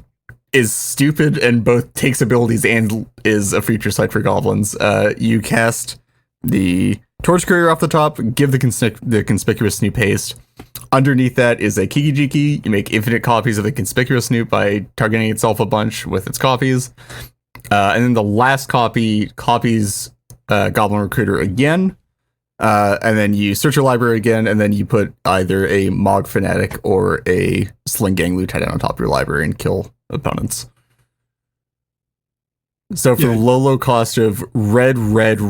[SPEAKER 3] is stupid and both takes abilities and is a feature site for goblins, you cast the Torch Courier off the top, give the Conspicuous Snoop haste. Underneath that is a Kiki Jiki. You make infinite copies of the Conspicuous Snoop by targeting itself a bunch with its copies. And then the last copy copies Goblin Recruiter again. And then you search your library again, and then you put either a Mog Fanatic or a Sling Gang Lieutenant on top of your library and kill opponents. So for the low cost of red 1,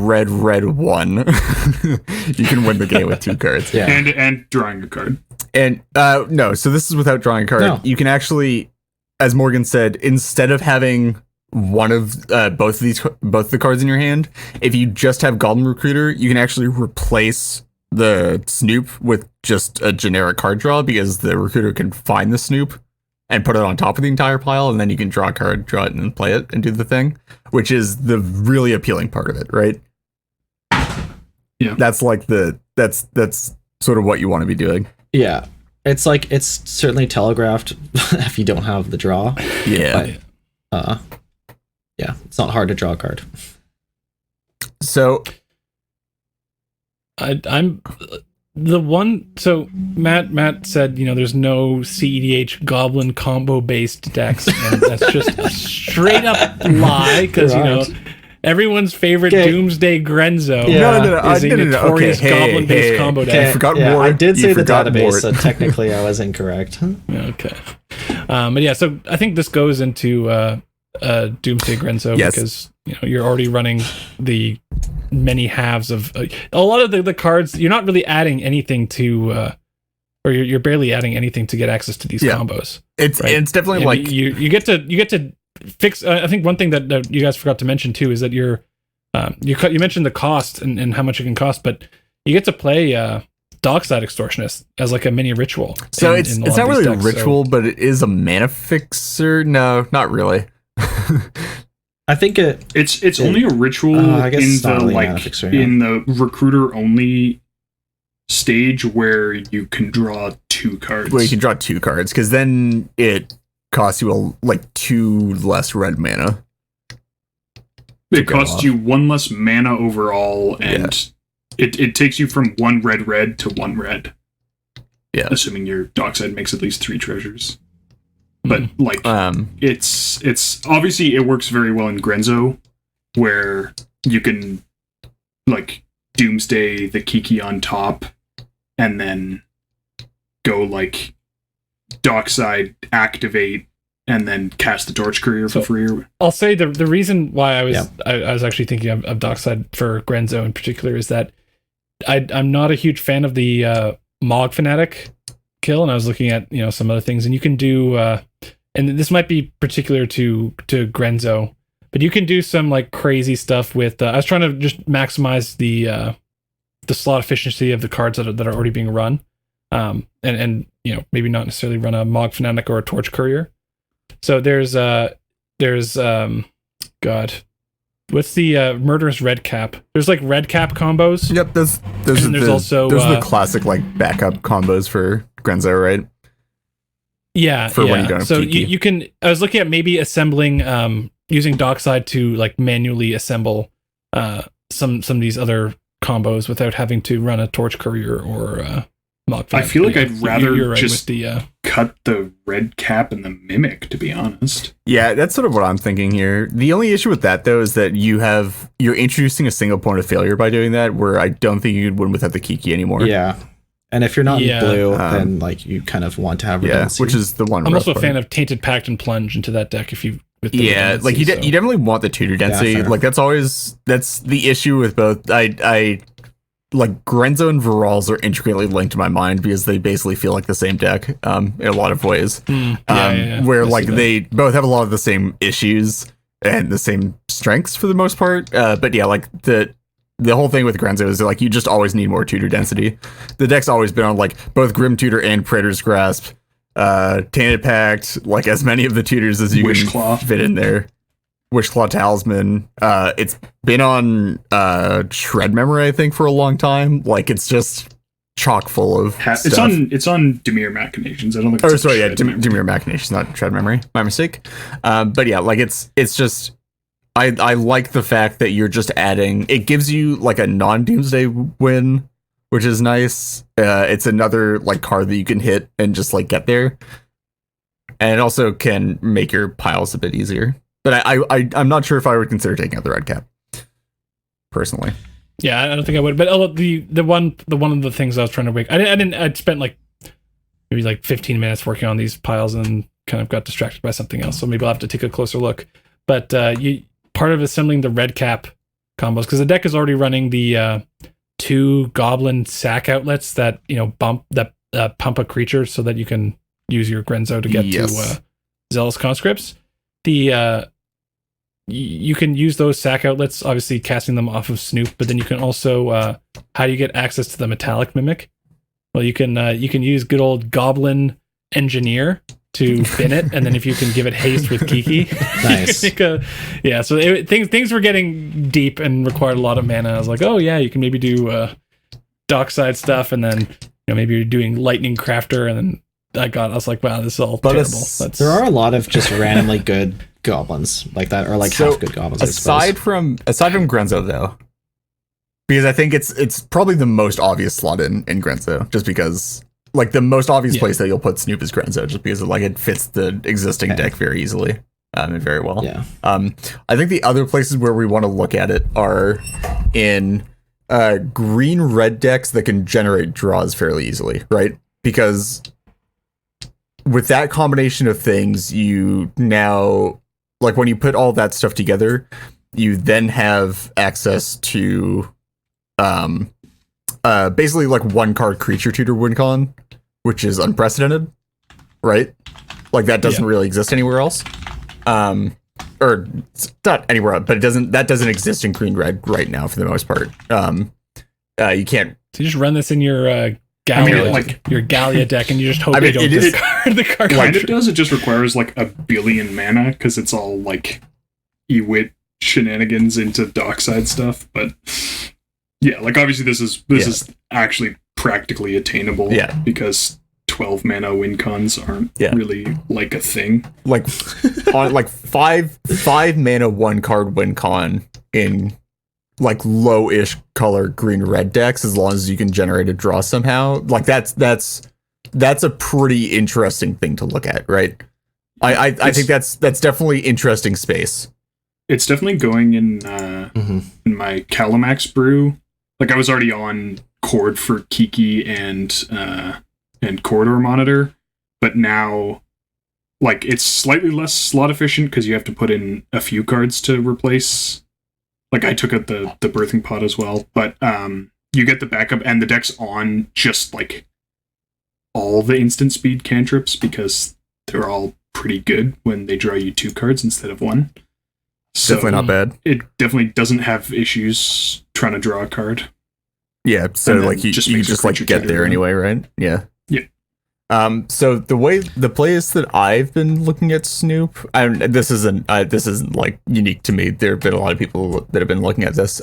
[SPEAKER 3] you can win the game with 2 cards.
[SPEAKER 2] Yeah.
[SPEAKER 4] And drawing a card.
[SPEAKER 3] And no, so this is without drawing a card.
[SPEAKER 2] No.
[SPEAKER 3] You can actually, as Morgan said, instead of having one of both the cards in your hand, if you just have Goblin Recruiter, you can actually replace the Snoop with just a generic card draw, because the Recruiter can find the Snoop and put it on top of the entire pile, and then you can draw a card, draw it, and play it, and do the thing, which is the really appealing part of it, right?
[SPEAKER 4] Yeah.
[SPEAKER 3] That's that's sort of what you want to be doing.
[SPEAKER 2] Yeah. It's certainly telegraphed if you don't have the draw.
[SPEAKER 3] Yeah.
[SPEAKER 2] But, yeah, it's not hard to draw a card.
[SPEAKER 3] So
[SPEAKER 1] I'm the one. So Matt said, there's no CEDH Goblin combo based decks, and that's just a straight up lie, because everyone's favorite Doomsday Grenzo is a notorious Goblin based combo deck.
[SPEAKER 3] You forgot Mort.
[SPEAKER 2] I did say the database,
[SPEAKER 3] Mort.
[SPEAKER 2] so technically I was incorrect.
[SPEAKER 1] Okay, but yeah, so I think this goes into Doomsday Grenzo, because you're already running the many halves of a lot of the cards. You're not really adding anything to or you're barely adding anything to get access to these combos.
[SPEAKER 3] It's definitely
[SPEAKER 1] you get to fix. I think one thing that you guys forgot to mention too is that you mentioned the cost and how much it can cost, but you get to play Dockside Extortionist as like a mini ritual.
[SPEAKER 3] So
[SPEAKER 1] in
[SPEAKER 3] it's
[SPEAKER 1] a lot
[SPEAKER 3] not
[SPEAKER 1] of these
[SPEAKER 3] really a
[SPEAKER 1] decks,
[SPEAKER 3] ritual, but it is a mana fixer. No, not really.
[SPEAKER 2] I think
[SPEAKER 4] It's only a ritual
[SPEAKER 2] I guess
[SPEAKER 4] in
[SPEAKER 2] it's not
[SPEAKER 4] the
[SPEAKER 2] really a mana
[SPEAKER 4] like
[SPEAKER 2] fixer, yeah.
[SPEAKER 4] in the recruiter only stage where you can draw 2 cards.
[SPEAKER 3] Well, you can draw 2 cards because then it costs you like 2 less red mana.
[SPEAKER 4] It costs you 1 less mana overall, and it takes you from 1 red to 1 red.
[SPEAKER 3] Yeah,
[SPEAKER 4] assuming your dockside makes at least 3 treasures. But like, it's obviously it works very well in Grenzo, where you can like Doomsday the Kiki on top, and then go like dockside activate, and then cast the Torch Courier for free.
[SPEAKER 1] I'll say the reason why I was actually thinking of Dockside for Grenzo in particular is that I'm not a huge fan of the Mog Fanatic kill, and I was looking at some other things, and you can do and this might be particular to Grenzo, but you can do some like crazy stuff with I was trying to just maximize the slot efficiency of the cards that are already being run, and maybe not necessarily run a Mog Fanatic or a Torch Courier. So there's God, what's the Murderous Red Cap? There's like Red Cap combos.
[SPEAKER 3] Yep, those are the classic like backup combos for Grenzo, right?
[SPEAKER 1] Yeah,
[SPEAKER 3] for when you don't have
[SPEAKER 1] so
[SPEAKER 3] Kiki.
[SPEAKER 1] you can. I was looking at maybe assembling using Dockside to like manually assemble some of these other combos without having to run a Torch Courier or Mog Fanatic.
[SPEAKER 4] I feel like I'd rather
[SPEAKER 1] you're right
[SPEAKER 4] just
[SPEAKER 1] with the
[SPEAKER 4] cut the Red Cap and the Mimic, to be honest.
[SPEAKER 3] Yeah, that's sort of what I'm thinking here. The only issue with that though is that you're introducing a single point of failure by doing that, where I don't think you could win without the Kiki anymore.
[SPEAKER 2] Yeah. And if you're not in blue, then like you kind of want to have redundancy.
[SPEAKER 3] which is the one.
[SPEAKER 1] I'm also a fan of Tainted Pact and Plunge into that deck if you. With the
[SPEAKER 3] like you definitely want the tutor density.
[SPEAKER 2] fair.
[SPEAKER 3] Like that's the issue with both. I like Grenzo and Virals are intricately linked to my mind because they basically feel like the same deck in a lot of ways. Where like they both have a lot of the same issues and the same strengths for the most part. But yeah, like the whole thing with Grenzo is like you just always need more tutor density. The deck's always been on like both Grim Tutor and Praetor's Grasp, Tainted Pact, like as many of the tutors as you
[SPEAKER 4] Wishclaw.
[SPEAKER 3] can fit in there. Wishclaw Talisman. It's been on Shred Memory, I think, for a long time. Like it's just chock full of stuff.
[SPEAKER 4] It's on Demir Machinations. I don't think.
[SPEAKER 3] Oh,
[SPEAKER 4] it's
[SPEAKER 3] sorry, yeah,
[SPEAKER 4] Shred Memory.
[SPEAKER 3] Demir Machinations, not Shred Memory. My mistake. But yeah, like it's just. I like the fact that you're just adding. It gives you like a non-Doomsday win, which is nice. It's another like card that you can hit and just like get there, and it also can make your piles a bit easier. But I'm not sure if I would consider taking out the Red Cap personally.
[SPEAKER 1] Yeah, I don't think I would. But the one of the things I was trying to make, I'd spent like maybe like 15 minutes working on these piles and kind of got distracted by something else. So maybe I'll have to take a closer look. But part of assembling the Red Cap combos, because the deck is already running the 2 Goblin sack outlets that pump a creature so that you can use your Grenzo to get to Zealous Conscripts. You can use those sack outlets, obviously casting them off of Snoop, but then you can also how do you get access to the Metallic Mimic? Well, you can use good old Goblin Engineer to bin it, and then if you can give it haste with Kiki,
[SPEAKER 2] Nice.
[SPEAKER 1] So things were getting deep and required a lot of mana. I was like, oh yeah, you can maybe do dockside stuff, and then maybe you're doing Lightning Crafter, and then I was like, wow, this is all terrible.
[SPEAKER 2] There are a lot of just randomly good goblins like that, or like half good goblins.
[SPEAKER 3] Aside from Grenzo though, because I think it's probably the most obvious slot in Grenzo, just because like the most obvious place that you'll put Snoop is Grenzo, just because it fits the existing deck very easily and very well.
[SPEAKER 2] Yeah.
[SPEAKER 3] I think the other places where we want to look at it are in green red decks that can generate draws fairly easily, right? Because with that combination of things, you now, like when you put all that stuff together, you then have access to basically like 1 card creature tutor win con, which is unprecedented, right? Like that doesn't really exist anywhere else. Or it's not anywhere else, but that doesn't exist in green red right now for the most part. You can't.
[SPEAKER 1] So you just run this in your Gallia,
[SPEAKER 4] like-
[SPEAKER 1] your Gallia deck, and you just hope
[SPEAKER 3] I mean,
[SPEAKER 1] you don't
[SPEAKER 3] it is-
[SPEAKER 1] discard the card.
[SPEAKER 4] Kind of does. It just requires like a billion mana because it's all like Ewit shenanigans into dockside stuff. But yeah, like obviously this is actually practically attainable.
[SPEAKER 3] Yeah.
[SPEAKER 4] Because 12 mana win cons aren't
[SPEAKER 3] Yeah.
[SPEAKER 4] really like a thing.
[SPEAKER 3] Like on like five mana 1 card win con in like low-ish color green-red decks, as long as you can generate a draw somehow. Like that's a pretty interesting thing to look at, right? I think that's definitely interesting space.
[SPEAKER 4] It's definitely going in in my Calamax brew. Like I was already on Chord for Kiki and Corridor Monitor, but now like it's slightly less slot efficient because you have to put in a few cards to replace. Like I took out the birthing pod as well, but you get the backup and the deck's on just like all the instant speed cantrips because they're all pretty good when they draw you 2 cards instead of 1. So
[SPEAKER 3] Definitely not bad.
[SPEAKER 4] it definitely doesn't have issues trying to draw a card.
[SPEAKER 3] Yeah, so
[SPEAKER 4] And then
[SPEAKER 3] like you
[SPEAKER 4] just
[SPEAKER 3] just
[SPEAKER 4] makes your
[SPEAKER 3] like
[SPEAKER 4] creature
[SPEAKER 3] get
[SPEAKER 4] tutor
[SPEAKER 3] there
[SPEAKER 4] run.
[SPEAKER 3] anyway, right? Yeah.
[SPEAKER 4] Yeah.
[SPEAKER 3] So the plays that I've been looking at Snoop, this isn't like unique to me. There have been a lot of people that have been looking at this.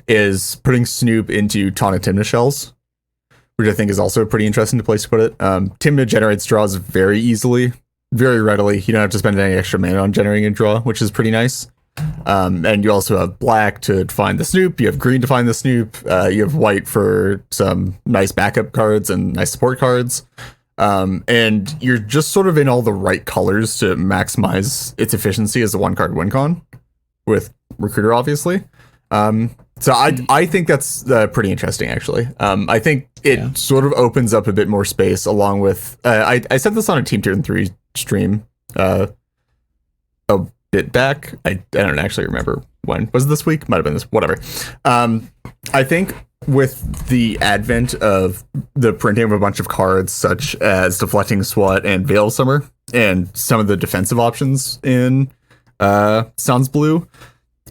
[SPEAKER 3] Is putting Snoop into Tana Timna shells, which I think is also a pretty interesting place to put it. Timna generates draws very easily, very readily. You don't have to spend any extra mana on generating a draw, which is pretty nice. And you also have black to find the Snoop. You have green to find the Snoop. You have white for some nice backup cards and nice support cards. And you're just sort of in all the right colors to maximize its efficiency as a 1-card win con with Recruiter, obviously. So I think that's pretty interesting, actually. I think it sort of opens up a bit more space along with... I said this on a Team Tier 3 stream a bit back. I don't actually remember when. Was it this week? Might have been this. Whatever. I think with the advent of the printing of a bunch of cards such as Deflecting Swat and Veil Summer and some of the defensive options in Sans Blue,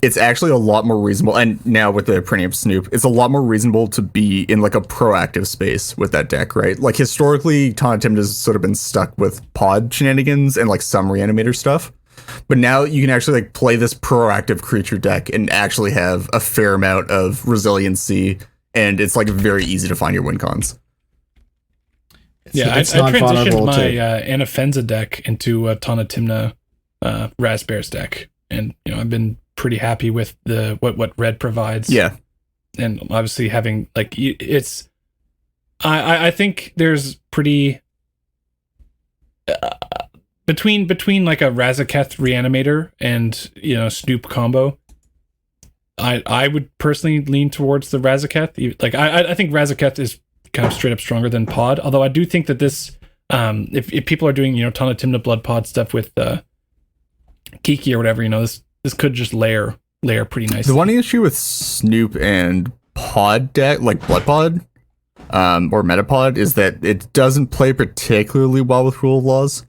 [SPEAKER 3] it's actually a lot more reasonable. And now with the printing of Snoop, it's a lot more reasonable to be in like a proactive space with that deck, right? Like historically, Tana Timna has sort of been stuck with pod shenanigans and like some reanimator stuff. But now you can actually like play this proactive creature deck and actually have a fair amount of resiliency, and it's like very easy to find your win cons.
[SPEAKER 1] Yeah, I transitioned my Anafenza deck into a Tana Timna Raspberries deck, and I've been pretty happy with the what red provides.
[SPEAKER 3] Yeah,
[SPEAKER 1] and obviously having like it's, I think there's pretty. Between like a Razaketh Reanimator and Snoop combo, I would personally lean towards the Razaketh. Like I think Razaketh is kind of straight up stronger than Pod. Although I do think that this, if people are doing Tana Timna Blood Pod stuff with Kiki or whatever, this could just layer pretty nicely.
[SPEAKER 3] The one issue with Snoop and Pod deck, like Blood Pod, or Metapod, is that it doesn't play particularly well with Rule of Laws.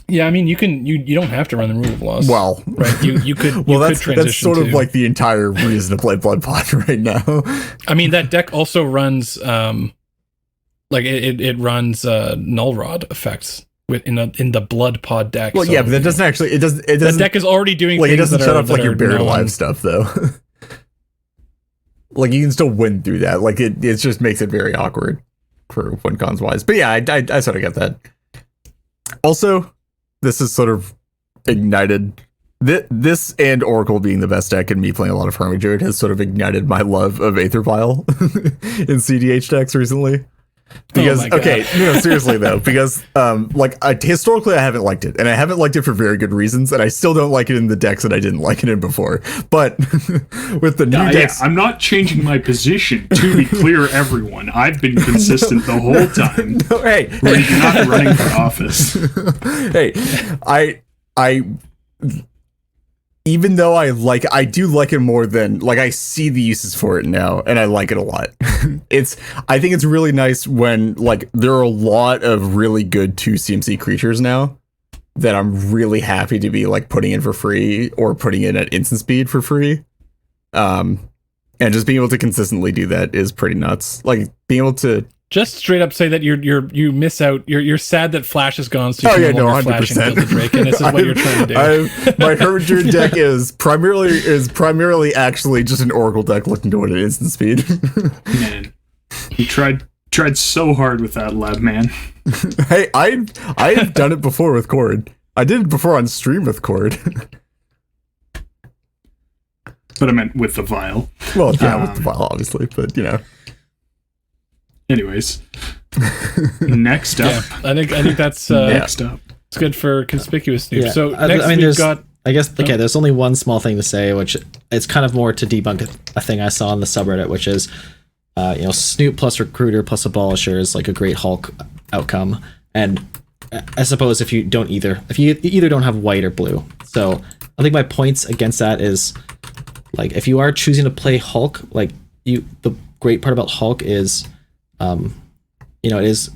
[SPEAKER 1] Yeah, I mean, you don't have to run the Rule of Laws.
[SPEAKER 3] Well,
[SPEAKER 1] right? You could.
[SPEAKER 3] Well,
[SPEAKER 1] could transition
[SPEAKER 3] that's sort of like the entire reason to play Blood Pod right now.
[SPEAKER 1] I mean, that deck also runs, like it runs Null Rod effects in the Blood Pod deck.
[SPEAKER 3] Well,
[SPEAKER 1] so,
[SPEAKER 3] yeah, but that doesn't actually. It doesn't.
[SPEAKER 1] That deck is already doing
[SPEAKER 3] like
[SPEAKER 1] things
[SPEAKER 3] it doesn't
[SPEAKER 1] that
[SPEAKER 3] shut
[SPEAKER 1] are,
[SPEAKER 3] up like
[SPEAKER 1] that
[SPEAKER 3] your
[SPEAKER 1] are
[SPEAKER 3] buried
[SPEAKER 1] known.
[SPEAKER 3] alive stuff though. Like you can still win through that. Like it just makes it very awkward for win cons wise. But yeah, I sort of get that. Also, this is sort of ignited. This and Oracle being the best deck and me playing a lot of Hermit Druid has sort of ignited my love of Aether Vial in CDH decks recently. Because no, seriously though, because historically I haven't liked it, and I haven't liked it for very good reasons, and I still don't like it in the decks that I didn't like it in before. But with the new decks,
[SPEAKER 4] I'm not changing my position. To be clear, everyone, I've been consistent the whole time.
[SPEAKER 3] No, hey,
[SPEAKER 4] You're not running for office.
[SPEAKER 3] Hey, I even though I do like it more than like I see the uses for it now, and I like it a lot. I think it's really nice when like there are a lot of really good 2 CMC creatures now that I'm really happy to be like putting in for free or putting in at instant speed for free. And just being able to consistently do that is pretty nuts. Like being able to
[SPEAKER 1] just straight up say that you miss out. You're sad that Flash is gone, so you
[SPEAKER 3] no,
[SPEAKER 1] longer Flash and build the Drake, and this is what you're trying to do.
[SPEAKER 3] My Hermit deck is primarily actually just an Oracle deck looking to win at instant speed.
[SPEAKER 4] Man, you tried so hard with that, lab man.
[SPEAKER 3] Hey, I've done it before with Cord. I did it before on stream with Cord.
[SPEAKER 4] But I meant with the vial.
[SPEAKER 3] Well, yeah, with the vial, obviously, but
[SPEAKER 4] Anyways, next up.
[SPEAKER 1] Yeah, I think that's
[SPEAKER 4] next up.
[SPEAKER 1] It's good for Conspicuous Snoop.
[SPEAKER 2] Yeah.
[SPEAKER 1] So next we've got.
[SPEAKER 2] I guess okay. There's only one small thing to say, which it's kind of more to debunk a thing I saw on the subreddit, which is, Snoop plus Recruiter plus Abolisher is like a great Hulk outcome, and I suppose if you either don't have white or blue. So I think my points against that is, like, if you are choosing to play Hulk, like the great part about Hulk is, it is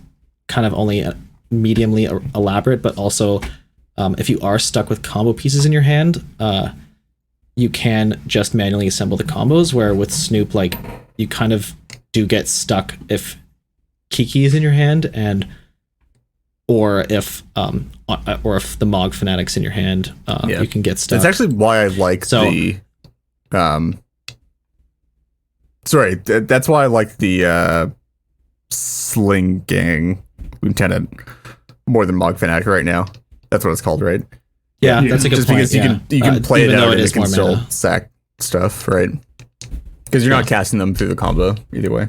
[SPEAKER 2] kind of only mediumly elaborate, but also if you are stuck with combo pieces in your hand, you can just manually assemble the combos, where with Snoop, like, you kind of do get stuck if Kiki is in your hand, or if the Mog Fanatic's in your hand, you can get stuck.
[SPEAKER 3] That's actually why I like that's why I like the Sling Gang Lieutenant more than Mog Fanatic right now. That's what it's called, right?
[SPEAKER 2] Yeah, that's a good
[SPEAKER 3] just
[SPEAKER 2] point.
[SPEAKER 3] Because you can play it out and it can still
[SPEAKER 2] mana.
[SPEAKER 3] sack stuff, right? Because you're not casting them through the combo either way.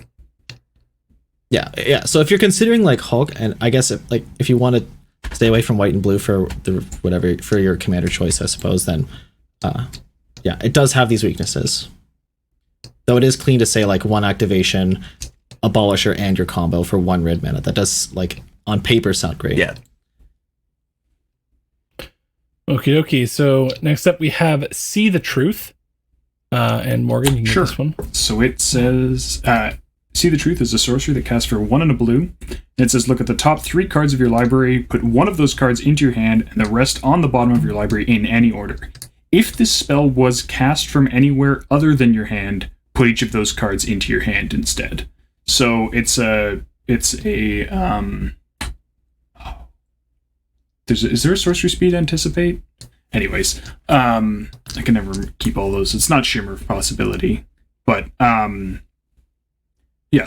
[SPEAKER 2] Yeah. So if you're considering like Hulk, and I guess if you want to stay away from white and blue for your commander choice, I suppose, then it does have these weaknesses. Though it is clean to say like one activation, Abolisher, and your combo for one red mana. That does, like, on paper sound great.
[SPEAKER 3] Yeah.
[SPEAKER 1] Okay. So next up we have See the Truth. And Morgan, you can get this one.
[SPEAKER 4] So it says, See the Truth is a sorcery that casts for 1 and a blue. And it says, look at the top 3 cards of your library, put one of those cards into your hand, and the rest on the bottom of your library in any order. If this spell was cast from anywhere other than your hand, put each of those cards into your hand instead. So is there a sorcery speed anticipate? Anyways, I can never keep all those. It's not Shimmer Possibility, but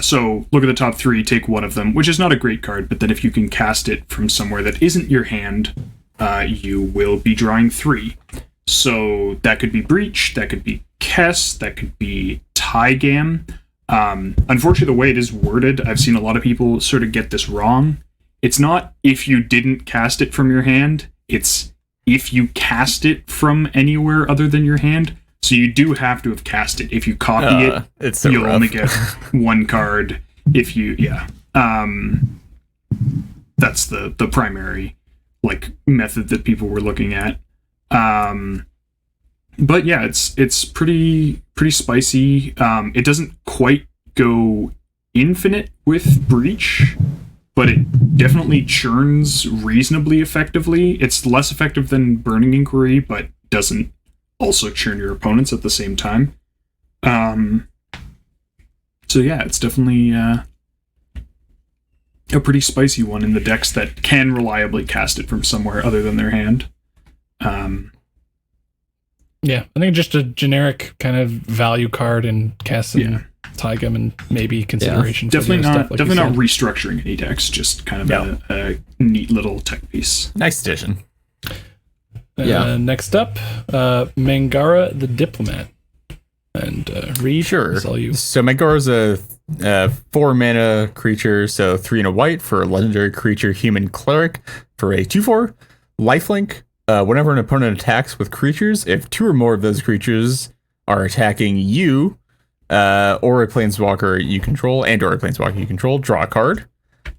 [SPEAKER 4] so look at the top 3, take one of them, which is not a great card, but then if you can cast it from somewhere that isn't your hand, you will be drawing 3. So that could be Breach, that could be Kess, that could be Tygam. Unfortunately, the way it is worded, I've seen a lot of people sort of get this wrong. It's not if you didn't cast it from your hand, it's if you cast it from anywhere other than your hand. So you do have to have cast it. If you copy it, you'll only get 1 card. If you, that's the primary method that people were looking at. But yeah, it's pretty spicy. It doesn't quite go infinite with Breach, but it definitely churns reasonably effectively. It's less effective than Burning Inquiry, but doesn't also churn your opponents at the same time. So yeah, it's definitely a pretty spicy one in the decks that can reliably cast it from somewhere other than their hand.
[SPEAKER 1] Yeah, I think just a generic kind of value card and cast some Tygam and maybe consideration.
[SPEAKER 4] Yeah.
[SPEAKER 1] For
[SPEAKER 4] definitely not restructuring any decks, just kind of a neat little tech piece.
[SPEAKER 3] Nice addition.
[SPEAKER 1] Next up, Mangara the Diplomat. And Reed,
[SPEAKER 3] sure.
[SPEAKER 1] it's all you.
[SPEAKER 3] So Mangara's a 4 mana creature, so 3 and a white for a legendary creature human cleric for a 2/4 lifelink. Whenever an opponent attacks with creatures, if 2 or more of those creatures are attacking you, or a planeswalker you control, draw a card.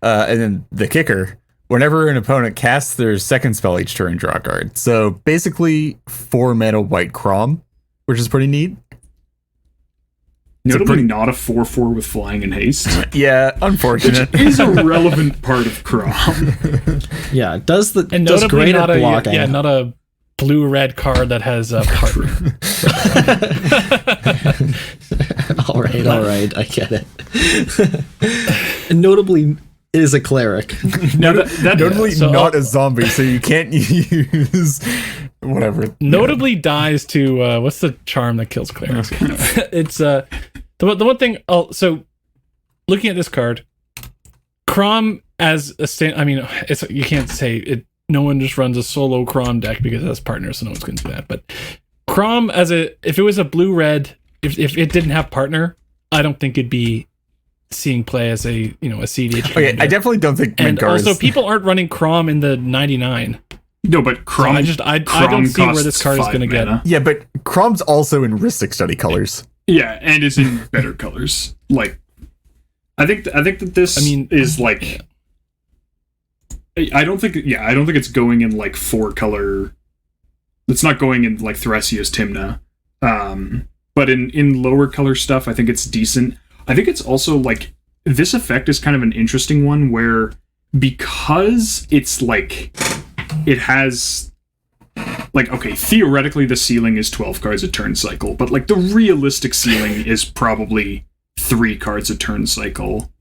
[SPEAKER 3] And then the kicker, whenever an opponent casts their second spell each turn, draw a card. So basically 4 mana white Crom, which is pretty neat.
[SPEAKER 4] Notably not a 4/4 with flying and haste.
[SPEAKER 3] Yeah, unfortunate.
[SPEAKER 4] Which is a relevant part of Crom.
[SPEAKER 2] Yeah, it does
[SPEAKER 1] and
[SPEAKER 2] does great
[SPEAKER 1] not
[SPEAKER 2] at blocking.
[SPEAKER 1] not a blue-red card that has a partner.
[SPEAKER 2] All right, I get it. And notably, it is a cleric.
[SPEAKER 3] Notably not a zombie, so you can't use whatever.
[SPEAKER 1] Notably dies to what's the charm that kills clerics? It's the one thing. So looking at this card, Crom as a stand. I mean, it's you can't say it. No one just runs a solo Crom deck because it has partners, so no one's going to do that. But Crom if it was a blue red, if it didn't have partner, I don't think it'd be seeing play as a CDH.
[SPEAKER 3] Okay, I definitely don't think.
[SPEAKER 1] And also, people aren't running Crom in the 99.
[SPEAKER 4] No, but Crom.
[SPEAKER 1] So I don't see where this card is going to get.
[SPEAKER 3] Yeah, but Crom's also in Ristic Study colors.
[SPEAKER 4] Yeah, and is in better colors. Like, I think that this is like. Yeah. I don't think it's going in like 4-color. It's not going in like Thrasios Timna. But in lower color stuff, I think it's decent. I think it's also like this effect is kind of an interesting one where because it's like it has like, okay, theoretically the ceiling is 12 cards a turn cycle, but like the realistic ceiling is probably 3 cards a turn cycle.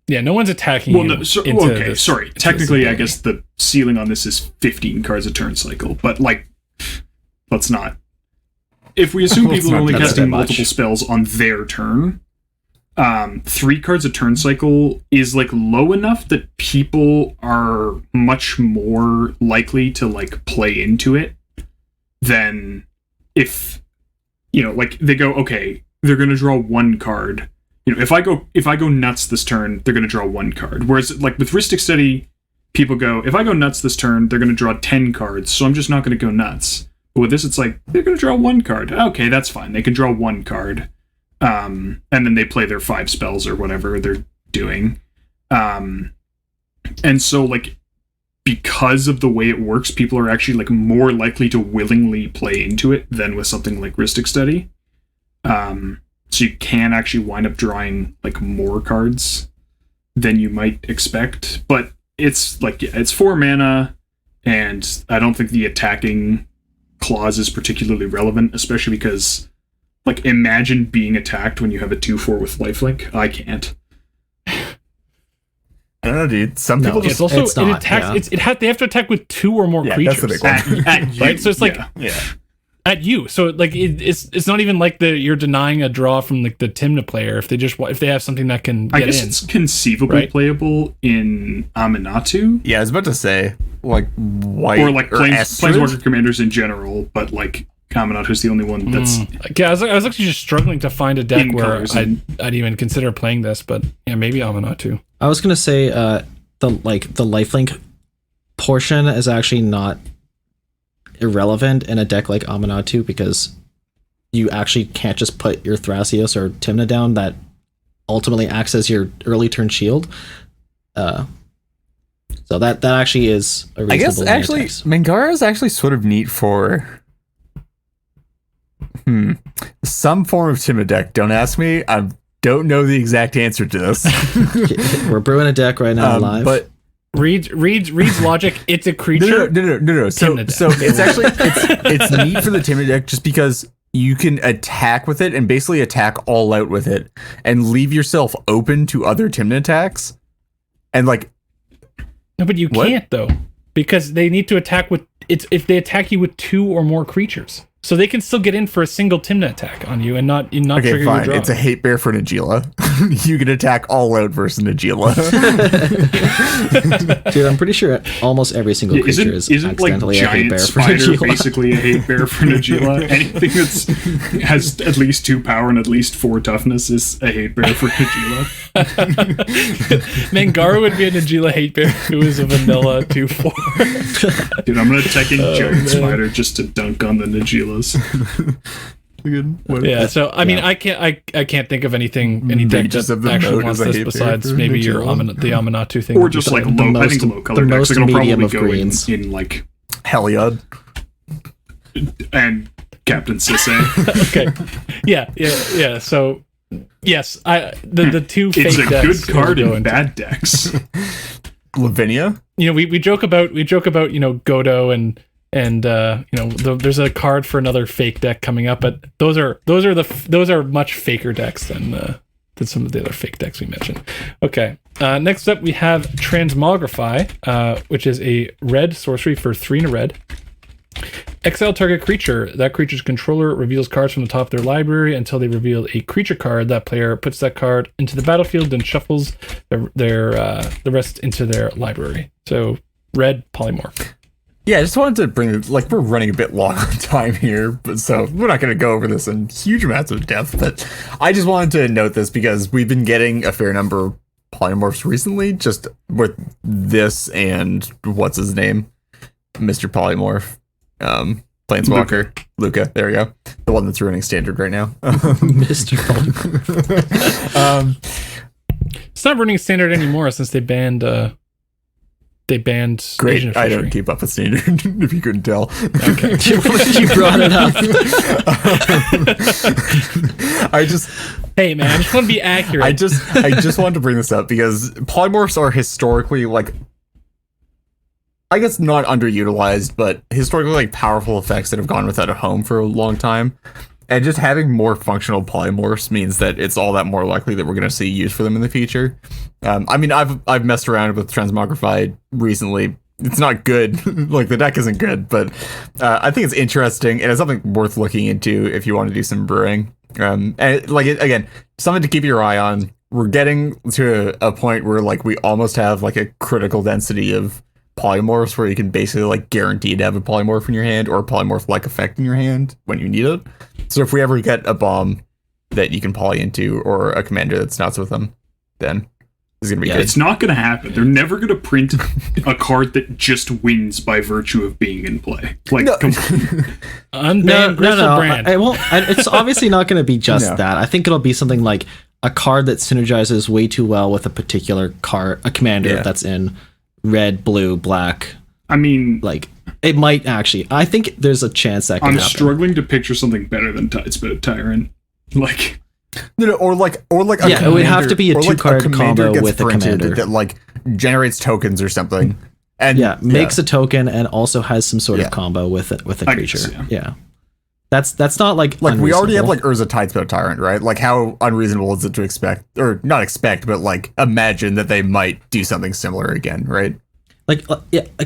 [SPEAKER 1] Yeah, no one's attacking.
[SPEAKER 4] Well, no, technically, I guess the ceiling on this is 15 cards a turn cycle, but like, let's not. If we assume people are only casting multiple spells on their turn, 3 cards a turn cycle is like low enough that people are much more likely to like play into it than if like they go, okay, they're going to draw 1 card. If I go nuts this turn, they're going to draw 1 card. Whereas, like with Ristic Study, people go, if I go nuts this turn, they're going to draw 10 cards, so I'm just not going to go nuts. But with this, it's like, they're going to draw 1 card. Okay, that's fine. They can draw 1 card. And then they play their 5 spells or whatever they're doing. And so, like, because of the way it works, people are actually, like, more likely to willingly play into it than with something like Ristic Study. So you can actually wind up drawing like more cards than you might expect. But it's like, it's 4 mana, and I don't think the attacking clause is particularly relevant, especially because, like, imagine being attacked when you have a 2/4 with lifelink. I can't.
[SPEAKER 3] I don't know, dude. Some people just...
[SPEAKER 1] They have to attack with 2 or more creatures.
[SPEAKER 3] That's what
[SPEAKER 1] at right? So it's like...
[SPEAKER 3] Yeah.
[SPEAKER 1] At you, so like it's not even like you're denying a draw from like the Timna player if they have something that can get in.
[SPEAKER 4] I guess it's conceivably playable in Aminatu.
[SPEAKER 3] Yeah, I was about to say like white
[SPEAKER 4] or like Planeswalker commanders in general, but like Aminatu's the only one that's.
[SPEAKER 1] Yeah, I was actually just struggling to find a deck where I'd even consider playing this, but yeah, maybe Aminatu.
[SPEAKER 2] I was gonna say the lifelink portion is actually not irrelevant in a deck like Aminatu because you actually can't just put your Thrasios or Timna down that ultimately acts as your early turn shield. So that actually is a reasonable. I guess
[SPEAKER 3] actually Mangara is actually sort of neat for some form of Timna deck. Don't ask me. I don't know the exact answer to this.
[SPEAKER 2] We're brewing a deck right now live.
[SPEAKER 1] But Reed's logic, it's a creature.
[SPEAKER 3] No. So it's actually it's neat for the Timna deck just because you can attack with it and basically attack all out with it and leave yourself open to other Timna attacks. And like,
[SPEAKER 1] no, but you can't though, because they need to attack with if they attack you with 2 or more creatures. So they can still get in for a single Timna attack on you and not trigger your draw.
[SPEAKER 3] It's a hate bear for Najeela. You can attack all out versus Najeela.
[SPEAKER 2] Dude, I'm pretty sure almost every single creature is accidentally
[SPEAKER 4] like
[SPEAKER 2] a hate bear for
[SPEAKER 4] Najeela. Basically a hate bear for Najeela. Anything that's has at least 2 power and at least 4 toughness is a hate bear for Najeela.
[SPEAKER 1] Mangara would be a Najeela hate bear who is a vanilla 2/4.
[SPEAKER 4] Dude, I'm gonna tech in Giant Spider just to dunk on the Najeela.
[SPEAKER 1] Yeah, so I mean, I can't think of any deck that actually wants this besides maybe the Aminatu thing,
[SPEAKER 4] or just like low. I think low color decks are gonna probably go in like
[SPEAKER 3] Heliod
[SPEAKER 4] and Captain Sisse.
[SPEAKER 1] Okay, yeah. So yes, the 2 fake decks.
[SPEAKER 4] It's a good card in bad decks.
[SPEAKER 3] Lavinia.
[SPEAKER 1] We joke about Godot and And there's a card for another fake deck coming up, but those are much faker decks than some of the other fake decks we mentioned. Okay, next up we have Transmogrify, which is a red sorcery for 3 and a red. Exile target creature. That creature's controller reveals cards from the top of their library until they reveal a creature card. That player puts that card into the battlefield and shuffles the rest into their library. So red polymorph.
[SPEAKER 3] Yeah, I just wanted to bring, we're running a bit long on time here, but so we're not going to go over this in huge amounts of depth, but I just wanted to note this because we've been getting a fair number of polymorphs recently, just with this and what's his name? Mr. Polymorph. Planeswalker. Luca, there we go. The one that's ruining Standard right now.
[SPEAKER 2] Mr. Polymorph.
[SPEAKER 1] It's not running Standard anymore since they banned
[SPEAKER 3] Great,
[SPEAKER 1] Asian
[SPEAKER 3] I
[SPEAKER 1] fishery.
[SPEAKER 3] don't keep up with Standard, if you couldn't tell.
[SPEAKER 1] Okay.
[SPEAKER 2] You brought it up.
[SPEAKER 1] Hey man, I just want to be accurate.
[SPEAKER 3] I just wanted to bring this up because polymorphs are historically I guess not underutilized, but historically powerful effects that have gone without a home for a long time. And just having more functional polymorphs means that it's all that more likely that we're going to see use for them in the future. I've messed around with Transmogrify recently. It's not good. The deck isn't good, but I think it's interesting and it's something worth looking into if you want to do some brewing. Again, something to keep your eye on. We're getting to a point where we almost have a critical density of polymorphs where you can basically guarantee to have a polymorph in your hand or a polymorph effect in your hand when you need it. So if we ever get a bomb that you can poly into or a commander that's nuts with them, then it's gonna be good.
[SPEAKER 4] It's not gonna happen. They're never gonna print a card that just wins by virtue of being in play.
[SPEAKER 1] Unbanned Brand.
[SPEAKER 2] It won't. It's obviously not going to be just that. I think it'll be something like a card that synergizes way too well with a particular card, a commander that's in red, blue, black.
[SPEAKER 4] I mean,
[SPEAKER 2] it might actually. I think there's a chance that can happen.
[SPEAKER 4] I'm struggling to picture something better than Tidespit Tyrant.
[SPEAKER 3] It would
[SPEAKER 2] have to be a 2-card combo with a commander
[SPEAKER 3] that generates tokens or something, and
[SPEAKER 2] makes a token and also has some sort of combo with a creature. Guess, that's not
[SPEAKER 3] we already have Urza Tidespit Tyrant, right? How unreasonable is it to expect, or not expect, but imagine that they might do something similar again, right?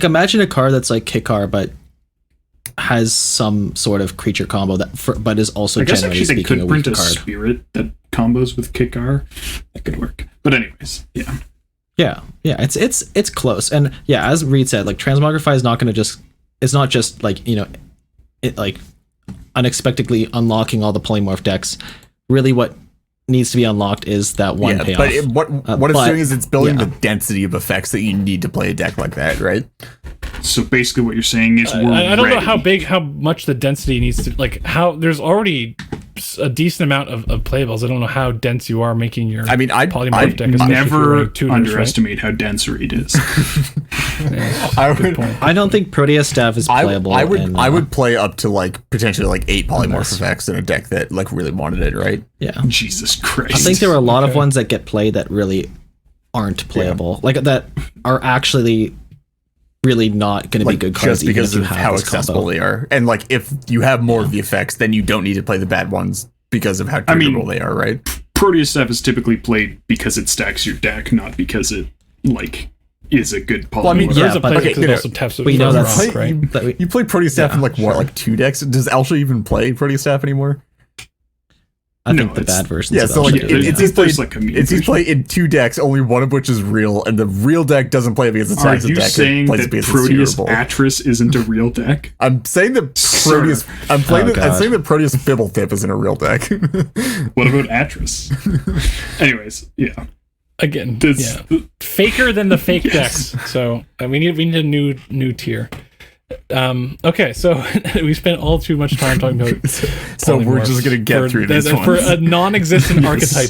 [SPEAKER 2] Imagine a card that's Kikar but has some sort of creature combo but is also generally speaking
[SPEAKER 4] they could
[SPEAKER 2] a
[SPEAKER 4] print
[SPEAKER 2] weak
[SPEAKER 4] a
[SPEAKER 2] card.
[SPEAKER 4] spirit that combos with Kikar. That could work. But anyways,
[SPEAKER 2] it's close. And as Reed said, Transmogrify is not going to just, it's not just unexpectedly unlocking all the polymorph decks. Really what needs to be unlocked is that one payoff.
[SPEAKER 3] But what it's doing is it's building the density of effects that you need to play a deck like that, right?
[SPEAKER 4] So basically what you're saying is
[SPEAKER 1] I don't know how much the density needs to, how there's already a decent amount of playables. I don't know how dense you are making your polymorph deck.
[SPEAKER 4] Never underestimate how dense Reed is.
[SPEAKER 2] I don't think Proteus Staff is playable.
[SPEAKER 3] I would play up to potentially 8 polymorph effects in a deck that really wanted it, right?
[SPEAKER 2] Yeah.
[SPEAKER 4] Jesus Christ.
[SPEAKER 2] I think there are a lot of ones that get played that really aren't playable. That are actually really not going to be good cards
[SPEAKER 3] just because of how accessible they are. And if you have more of the effects, then you don't need to play the bad ones because of how durable they are, right?
[SPEAKER 4] Proteus Staff is typically played because it stacks your deck, not because it is a good polymorph.
[SPEAKER 2] We know that's right.
[SPEAKER 3] You play Proteus Staff in 2 decks? Does Elsha even play Proteus Staff anymore?
[SPEAKER 2] I think the bad versions.
[SPEAKER 3] Yeah, so it's played in 2 decks, only one of which is real, and the real deck doesn't play it because it's not a deck. Are you
[SPEAKER 4] saying that Proteus Atris isn't a real deck?
[SPEAKER 3] I'm saying that Proteus. I'm saying that Proteus Fibblethip isn't a real deck.
[SPEAKER 4] What about Atris? Anyways,
[SPEAKER 1] again, faker than the fake decks. So we need a new tier. Okay, so we spent all too much time talking about
[SPEAKER 3] so we're just gonna get through this
[SPEAKER 1] for a non-existent archetype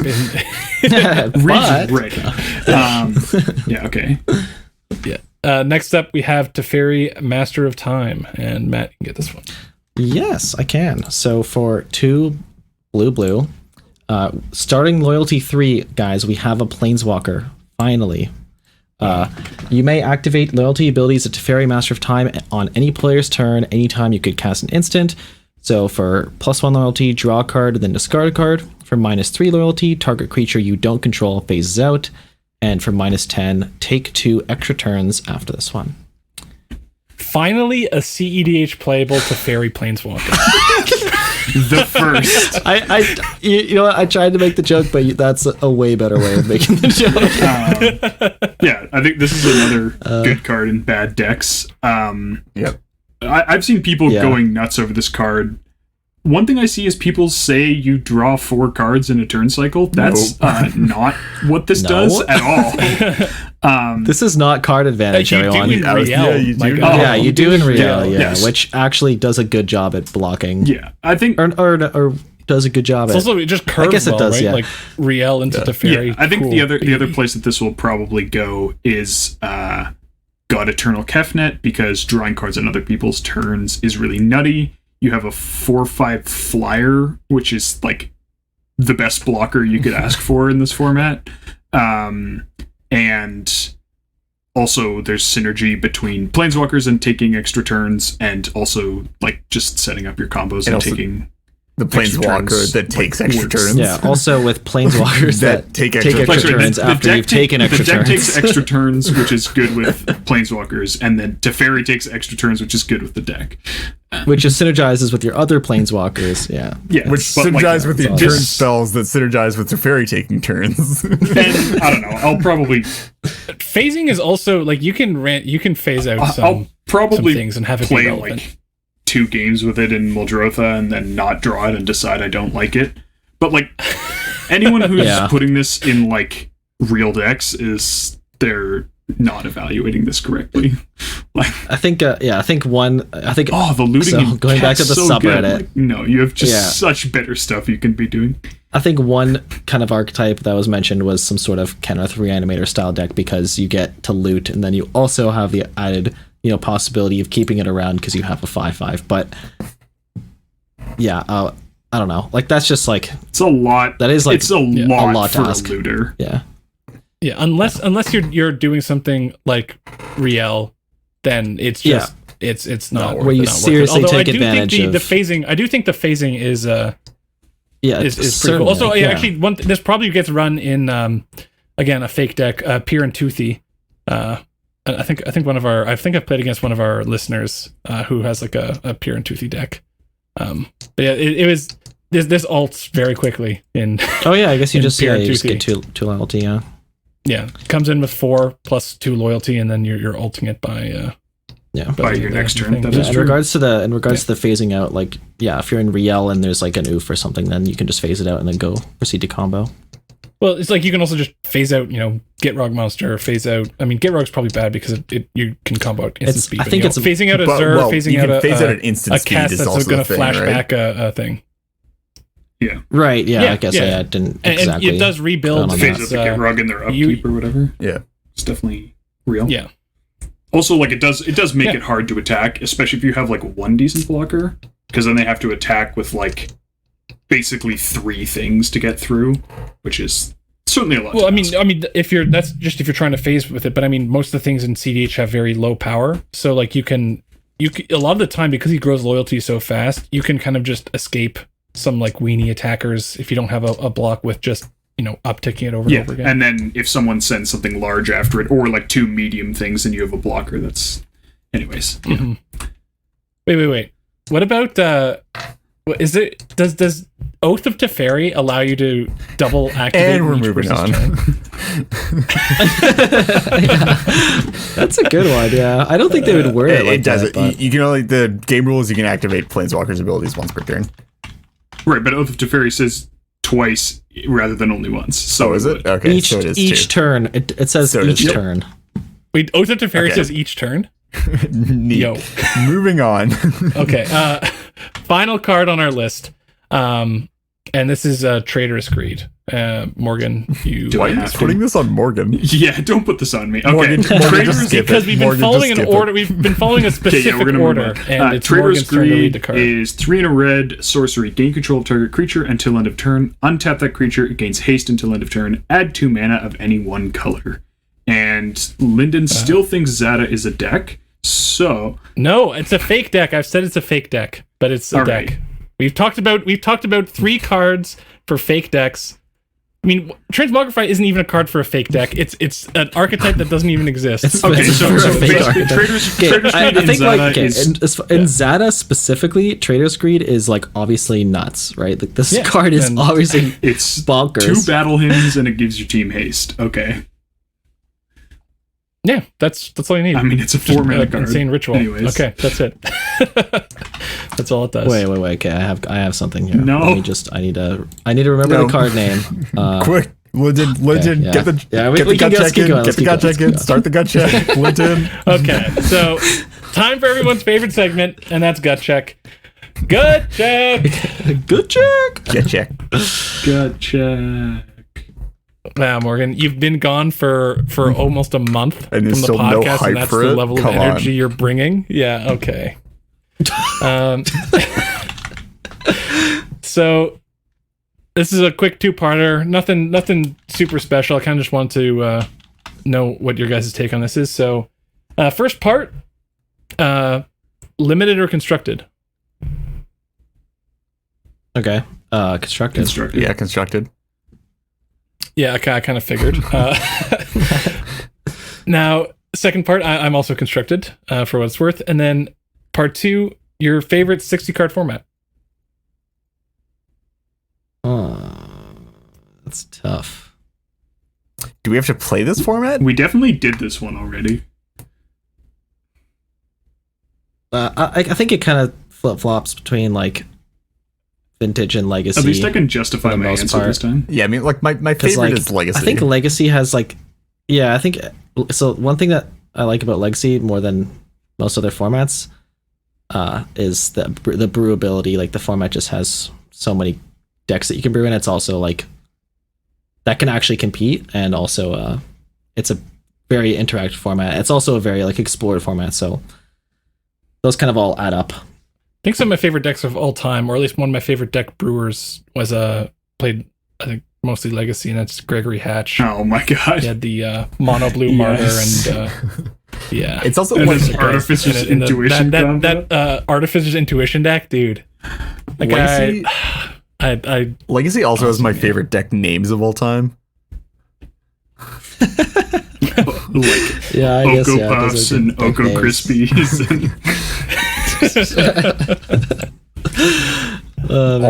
[SPEAKER 1] next up we have Teferi, Master of Time, and Matt, you can get this one.
[SPEAKER 2] Yes, I can. So for 2 blue, starting loyalty 3, guys, we have a Planeswalker finally. You may activate loyalty abilities of Teferi, Master of Time, on any player's turn anytime you could cast an instant. So for +1 loyalty, draw a card, then discard a card. For -3 loyalty, target creature you don't control phases out. And for -10, take 2 extra turns after this one.
[SPEAKER 1] Finally, a CEDH playable Teferi Planeswalker.
[SPEAKER 4] The first.
[SPEAKER 2] You know what? I tried to make the joke, but that's a way better way of making the joke.
[SPEAKER 4] Yeah, I think this is another good card in bad decks.
[SPEAKER 3] Yep.
[SPEAKER 4] I've seen people going nuts over this card. One thing I see is people say you draw 4 cards in a turn cycle. That's not what this does at all.
[SPEAKER 2] This is not card advantage,
[SPEAKER 1] You
[SPEAKER 2] everyone.
[SPEAKER 1] do in Riel.
[SPEAKER 3] you do.
[SPEAKER 2] You do in Riel,
[SPEAKER 4] Yes.
[SPEAKER 2] which actually does a good job at blocking.
[SPEAKER 4] Yeah, I think...
[SPEAKER 2] Or does a good job
[SPEAKER 1] It's
[SPEAKER 2] at...
[SPEAKER 1] also, it just curves
[SPEAKER 2] I guess it
[SPEAKER 1] well,
[SPEAKER 2] does,
[SPEAKER 1] right?
[SPEAKER 2] yeah.
[SPEAKER 1] Like Riel into Teferi.
[SPEAKER 4] Yeah, I think
[SPEAKER 1] Cool.
[SPEAKER 4] the other place that this will probably go is God Eternal Kefnet, because drawing cards on other people's turns is really nutty. You have a 4/5 flyer, which is like the best blocker you could ask for in this format. And also there's synergy between Planeswalkers and taking extra turns, and also like just setting up your combos and
[SPEAKER 3] also
[SPEAKER 4] taking
[SPEAKER 3] The
[SPEAKER 4] extra
[SPEAKER 3] Planeswalker
[SPEAKER 4] turns,
[SPEAKER 3] that takes
[SPEAKER 4] like,
[SPEAKER 3] extra
[SPEAKER 4] works.
[SPEAKER 3] turns.
[SPEAKER 2] Yeah, also with Planeswalkers that
[SPEAKER 3] take
[SPEAKER 2] take
[SPEAKER 3] extra
[SPEAKER 2] extra turns after you've taken extra
[SPEAKER 4] The deck
[SPEAKER 2] turns.
[SPEAKER 4] takes extra turns, which is good with Planeswalkers, and then Teferi takes extra turns, which is good with the deck.
[SPEAKER 2] Which just synergizes with your other Planeswalkers, yeah.
[SPEAKER 4] Yeah,
[SPEAKER 3] Which
[SPEAKER 4] but, like,
[SPEAKER 3] synergize with the
[SPEAKER 2] that's
[SPEAKER 3] turn
[SPEAKER 4] this-
[SPEAKER 3] spells that synergize with Teferi taking turns.
[SPEAKER 4] And I don't know. I'll probably
[SPEAKER 1] Phasing is also like you can phase out
[SPEAKER 4] I'll
[SPEAKER 1] some
[SPEAKER 4] probably
[SPEAKER 1] things and have it be
[SPEAKER 4] play
[SPEAKER 1] relevant.
[SPEAKER 4] like 2 games with it in Muldrotha and then not draw it and decide I don't like it. But like anyone who's
[SPEAKER 2] Yeah.
[SPEAKER 4] putting this in like real decks they're not evaluating this correctly. Like,
[SPEAKER 2] I think
[SPEAKER 4] the looting
[SPEAKER 2] So,
[SPEAKER 4] in
[SPEAKER 2] going back to
[SPEAKER 4] cat's
[SPEAKER 2] the
[SPEAKER 4] so good.
[SPEAKER 2] subreddit.
[SPEAKER 4] Like, no, you have just
[SPEAKER 2] Yeah.
[SPEAKER 4] such better stuff you can be doing.
[SPEAKER 2] I think one kind of archetype that was mentioned was some sort of Kenneth Reanimator style deck, because you get to loot and then you also have the added, possibility of keeping it around because you have a 5/5. But yeah, I don't know. Like that's just like
[SPEAKER 4] It's a lot.
[SPEAKER 2] that is like
[SPEAKER 4] it's a lot
[SPEAKER 2] to
[SPEAKER 4] for
[SPEAKER 2] ask.
[SPEAKER 4] a looter.
[SPEAKER 2] Yeah.
[SPEAKER 1] Yeah, unless you're doing something like Riel, then it's just it's not
[SPEAKER 2] Where you
[SPEAKER 1] not worth it.
[SPEAKER 2] seriously
[SPEAKER 1] Although
[SPEAKER 2] take
[SPEAKER 1] I do
[SPEAKER 2] advantage
[SPEAKER 1] think the
[SPEAKER 2] of-
[SPEAKER 1] phasing. I do think the phasing is
[SPEAKER 2] It's
[SPEAKER 1] pretty cool.
[SPEAKER 2] certainly,
[SPEAKER 1] Also,
[SPEAKER 2] yeah.
[SPEAKER 1] actually, this probably gets run in again a fake deck, Peer and Toothy. I think I've played against one of our listeners who has like a Peer and Toothy deck. But yeah, it was this ults very quickly in.
[SPEAKER 2] Oh yeah, I guess you
[SPEAKER 1] in
[SPEAKER 2] just
[SPEAKER 1] Peer
[SPEAKER 2] you
[SPEAKER 1] and
[SPEAKER 2] just get
[SPEAKER 1] Toothy.
[SPEAKER 2] two loyalty, yeah.
[SPEAKER 1] Yeah, comes in with 4 + 2 loyalty, and then you're ulting it by
[SPEAKER 4] By your next turn, that
[SPEAKER 2] Yeah,
[SPEAKER 4] is
[SPEAKER 2] in
[SPEAKER 4] true.
[SPEAKER 2] regards to the phasing out, like if you're in Riel and there's like an oof or something, then you can just phase it out and then go proceed to combo.
[SPEAKER 1] Well, it's like you can also just phase out, Gitrog monster, phase out. I mean, Gitrog's probably bad because you can combo out instant
[SPEAKER 2] It's-
[SPEAKER 1] speed.
[SPEAKER 2] I
[SPEAKER 1] but,
[SPEAKER 2] think it's-
[SPEAKER 1] phasing out a
[SPEAKER 3] But,
[SPEAKER 1] Zer,
[SPEAKER 3] well,
[SPEAKER 1] phasing
[SPEAKER 3] you
[SPEAKER 1] out
[SPEAKER 3] can phase out
[SPEAKER 1] a
[SPEAKER 3] an instant speed
[SPEAKER 1] cast
[SPEAKER 3] is
[SPEAKER 1] that's
[SPEAKER 3] also
[SPEAKER 1] going
[SPEAKER 3] the
[SPEAKER 1] to
[SPEAKER 3] thing,
[SPEAKER 1] flash
[SPEAKER 3] right?
[SPEAKER 1] back a thing.
[SPEAKER 2] Right, yeah,
[SPEAKER 1] Yeah,
[SPEAKER 2] I guess
[SPEAKER 1] yeah.
[SPEAKER 2] I didn't
[SPEAKER 1] And
[SPEAKER 2] exactly.
[SPEAKER 1] it does rebuild.
[SPEAKER 2] on
[SPEAKER 4] Phase
[SPEAKER 2] that.
[SPEAKER 4] up the get rug in their upkeep or whatever.
[SPEAKER 3] Yeah.
[SPEAKER 4] It's definitely real.
[SPEAKER 1] Yeah.
[SPEAKER 4] Also, like it does make
[SPEAKER 1] Yeah.
[SPEAKER 4] it hard to attack, especially if you have like one decent blocker, because then they have to attack with like basically 3 things to get through, which is certainly a lot.
[SPEAKER 1] Well,
[SPEAKER 4] to
[SPEAKER 1] I
[SPEAKER 4] ask.
[SPEAKER 1] mean, if you're trying to phase with it, but I mean, most of the things in CDH have very low power, so like you can a lot of the time, because he grows loyalty so fast, you can kind of just escape some like weenie attackers if you don't have a block with just upticking it over and over again.
[SPEAKER 4] And then if someone sends something large after it, or like 2 medium things, and you have a blocker. That's, anyways. Yeah.
[SPEAKER 1] Mhm. Wait. What about what is it? Does Oath of Teferi allow you to double activate?
[SPEAKER 3] And we're
[SPEAKER 1] each
[SPEAKER 3] moving
[SPEAKER 1] person's
[SPEAKER 3] on.
[SPEAKER 1] turn?
[SPEAKER 2] That's a good one. Yeah, I don't think they would word it like
[SPEAKER 3] It does
[SPEAKER 2] that.
[SPEAKER 3] it.
[SPEAKER 2] But
[SPEAKER 3] You can only the game rules. You can activate Planeswalker's abilities once per turn.
[SPEAKER 4] Right, but Oath of Teferi says twice rather than only once. So
[SPEAKER 3] So is it? Okay,
[SPEAKER 2] each
[SPEAKER 3] so it is
[SPEAKER 2] each
[SPEAKER 3] too.
[SPEAKER 2] turn, it says
[SPEAKER 3] So it is
[SPEAKER 2] each
[SPEAKER 3] too.
[SPEAKER 2] turn.
[SPEAKER 1] Wait, Oath of Teferi
[SPEAKER 3] Okay.
[SPEAKER 1] says each turn.
[SPEAKER 3] Neat.
[SPEAKER 1] Yo.
[SPEAKER 3] Moving on.
[SPEAKER 1] Okay. Final card on our list. And this is Traitorous Greed. Morgan, you
[SPEAKER 4] Do
[SPEAKER 3] Why
[SPEAKER 4] I
[SPEAKER 3] are you
[SPEAKER 4] have to?
[SPEAKER 3] putting this on Morgan?
[SPEAKER 4] Yeah, don't put this on me. Okay,
[SPEAKER 3] Morgan, just
[SPEAKER 4] Traitorous
[SPEAKER 3] skip it.
[SPEAKER 1] because we've been
[SPEAKER 3] Morgan,
[SPEAKER 1] following
[SPEAKER 3] just
[SPEAKER 1] an
[SPEAKER 3] skip it.
[SPEAKER 1] order. We've been following a
[SPEAKER 4] Okay,
[SPEAKER 1] specific
[SPEAKER 4] yeah, we're gonna
[SPEAKER 1] order,
[SPEAKER 4] move on.
[SPEAKER 1] and it's
[SPEAKER 4] Traitorous
[SPEAKER 1] Morgan's turn to lead the
[SPEAKER 4] Greed
[SPEAKER 1] card.
[SPEAKER 4] is 3 and a red sorcery. Gain control of target creature until end of turn. Untap that creature. It gains haste until end of turn. Add 2 mana of any one color. and Lyndon still thinks Zada is a deck. So
[SPEAKER 1] No, it's a fake deck. I've said it's a fake deck, but it's a
[SPEAKER 4] All
[SPEAKER 1] deck.
[SPEAKER 4] right.
[SPEAKER 1] We've talked about 3 cards for fake decks. I mean, Transmogrify isn't even a card for a fake deck. It's an archetype that doesn't even exist.
[SPEAKER 4] okay,
[SPEAKER 2] It's
[SPEAKER 4] so
[SPEAKER 2] a fake
[SPEAKER 4] basically,
[SPEAKER 2] archetype.
[SPEAKER 4] Traitorous
[SPEAKER 2] Okay,
[SPEAKER 4] Greed
[SPEAKER 2] I
[SPEAKER 4] and
[SPEAKER 2] think
[SPEAKER 4] Zada
[SPEAKER 2] like okay,
[SPEAKER 4] is
[SPEAKER 2] in Zada specifically, Traitorous Greed is like obviously nuts, right? Like this
[SPEAKER 1] Yeah,
[SPEAKER 2] card is
[SPEAKER 1] and
[SPEAKER 2] obviously
[SPEAKER 4] it's
[SPEAKER 2] bonkers.
[SPEAKER 4] 2 battle hymns and it gives your team haste. Okay,
[SPEAKER 1] Yeah, that's all you need.
[SPEAKER 4] I mean it's a 4-mana card.
[SPEAKER 1] Insane ritual.
[SPEAKER 4] Anyways.
[SPEAKER 1] Okay, that's it. That's all it does.
[SPEAKER 2] Wait. Okay, I have something here.
[SPEAKER 4] No.
[SPEAKER 2] Let me just. I need to remember
[SPEAKER 3] No.
[SPEAKER 2] the card name.
[SPEAKER 3] Quick, Linton,
[SPEAKER 2] yeah.
[SPEAKER 3] get the
[SPEAKER 2] Yeah,
[SPEAKER 3] get
[SPEAKER 2] we
[SPEAKER 3] the
[SPEAKER 2] can
[SPEAKER 3] gut
[SPEAKER 2] go-
[SPEAKER 3] check
[SPEAKER 2] keep
[SPEAKER 3] in.
[SPEAKER 2] going,
[SPEAKER 3] Get
[SPEAKER 2] let's
[SPEAKER 3] the
[SPEAKER 2] keep
[SPEAKER 3] gut
[SPEAKER 2] going,
[SPEAKER 3] check
[SPEAKER 2] let's
[SPEAKER 3] in.
[SPEAKER 2] keep
[SPEAKER 3] Start the gut check, Linton.
[SPEAKER 1] Okay, so time for everyone's favorite segment, and that's gut check. Gut check.
[SPEAKER 2] Good check.
[SPEAKER 3] Gut check.
[SPEAKER 4] Gotcha.
[SPEAKER 1] Wow, Morgan, you've been gone for almost a month
[SPEAKER 3] And
[SPEAKER 1] from
[SPEAKER 3] there's
[SPEAKER 1] the
[SPEAKER 3] still no
[SPEAKER 1] podcast,
[SPEAKER 3] hype
[SPEAKER 1] and that's
[SPEAKER 3] for
[SPEAKER 1] the
[SPEAKER 3] it?
[SPEAKER 1] level
[SPEAKER 3] Come
[SPEAKER 1] of
[SPEAKER 3] on.
[SPEAKER 1] energy you're bringing. Yeah, okay. So this is a quick 2-parter. Nothing super special. I kind of just want to know what your guys' take on this is. So, first part, limited or constructed?
[SPEAKER 2] Okay. Constructed.
[SPEAKER 4] Constructed.
[SPEAKER 3] Yeah, constructed.
[SPEAKER 1] Yeah, okay, I kind of figured. Now, second part, I'm also constructed for what it's worth. And then part 2, your favorite 60-card format.
[SPEAKER 2] That's tough.
[SPEAKER 3] Do we have to play this format?
[SPEAKER 4] We definitely did this one already.
[SPEAKER 2] I think it kind of flip flops between like vintage and legacy.
[SPEAKER 4] At least I can justify
[SPEAKER 2] for the
[SPEAKER 4] my
[SPEAKER 2] most
[SPEAKER 4] answer
[SPEAKER 2] part.
[SPEAKER 4] this time.
[SPEAKER 3] Yeah, I mean, like my
[SPEAKER 2] 'Cause,
[SPEAKER 3] favorite
[SPEAKER 2] like,
[SPEAKER 3] is Legacy.
[SPEAKER 2] I think legacy has like, yeah, I think so. One thing that I like about legacy more than most other formats is the brewability. Like the format just has so many decks that you can brew, and it's also like that can actually compete, and also it's a very interactive format. It's also a very like explored format, so those kind of all add up.
[SPEAKER 1] I think some of my favorite decks of all time, or at least one of my favorite deck brewers, was played, I think, mostly Legacy, and that's Gregory Hatch.
[SPEAKER 4] Oh my god.
[SPEAKER 1] He had the mono blue
[SPEAKER 4] Yes.
[SPEAKER 1] martyr, and yeah.
[SPEAKER 3] it's also
[SPEAKER 4] And
[SPEAKER 3] one
[SPEAKER 4] his
[SPEAKER 3] of
[SPEAKER 4] Artificer's
[SPEAKER 1] And the-
[SPEAKER 4] Intuition
[SPEAKER 1] that Artificer's Intuition deck, dude. Like
[SPEAKER 3] Legacy.
[SPEAKER 1] I
[SPEAKER 3] Legacy also has my favorite deck names of all time.
[SPEAKER 4] like
[SPEAKER 2] Yeah, I guess
[SPEAKER 4] Oko
[SPEAKER 2] yeah.
[SPEAKER 4] Puffs
[SPEAKER 2] those are
[SPEAKER 4] and
[SPEAKER 2] good
[SPEAKER 4] Oko
[SPEAKER 2] names.
[SPEAKER 4] Crispies. And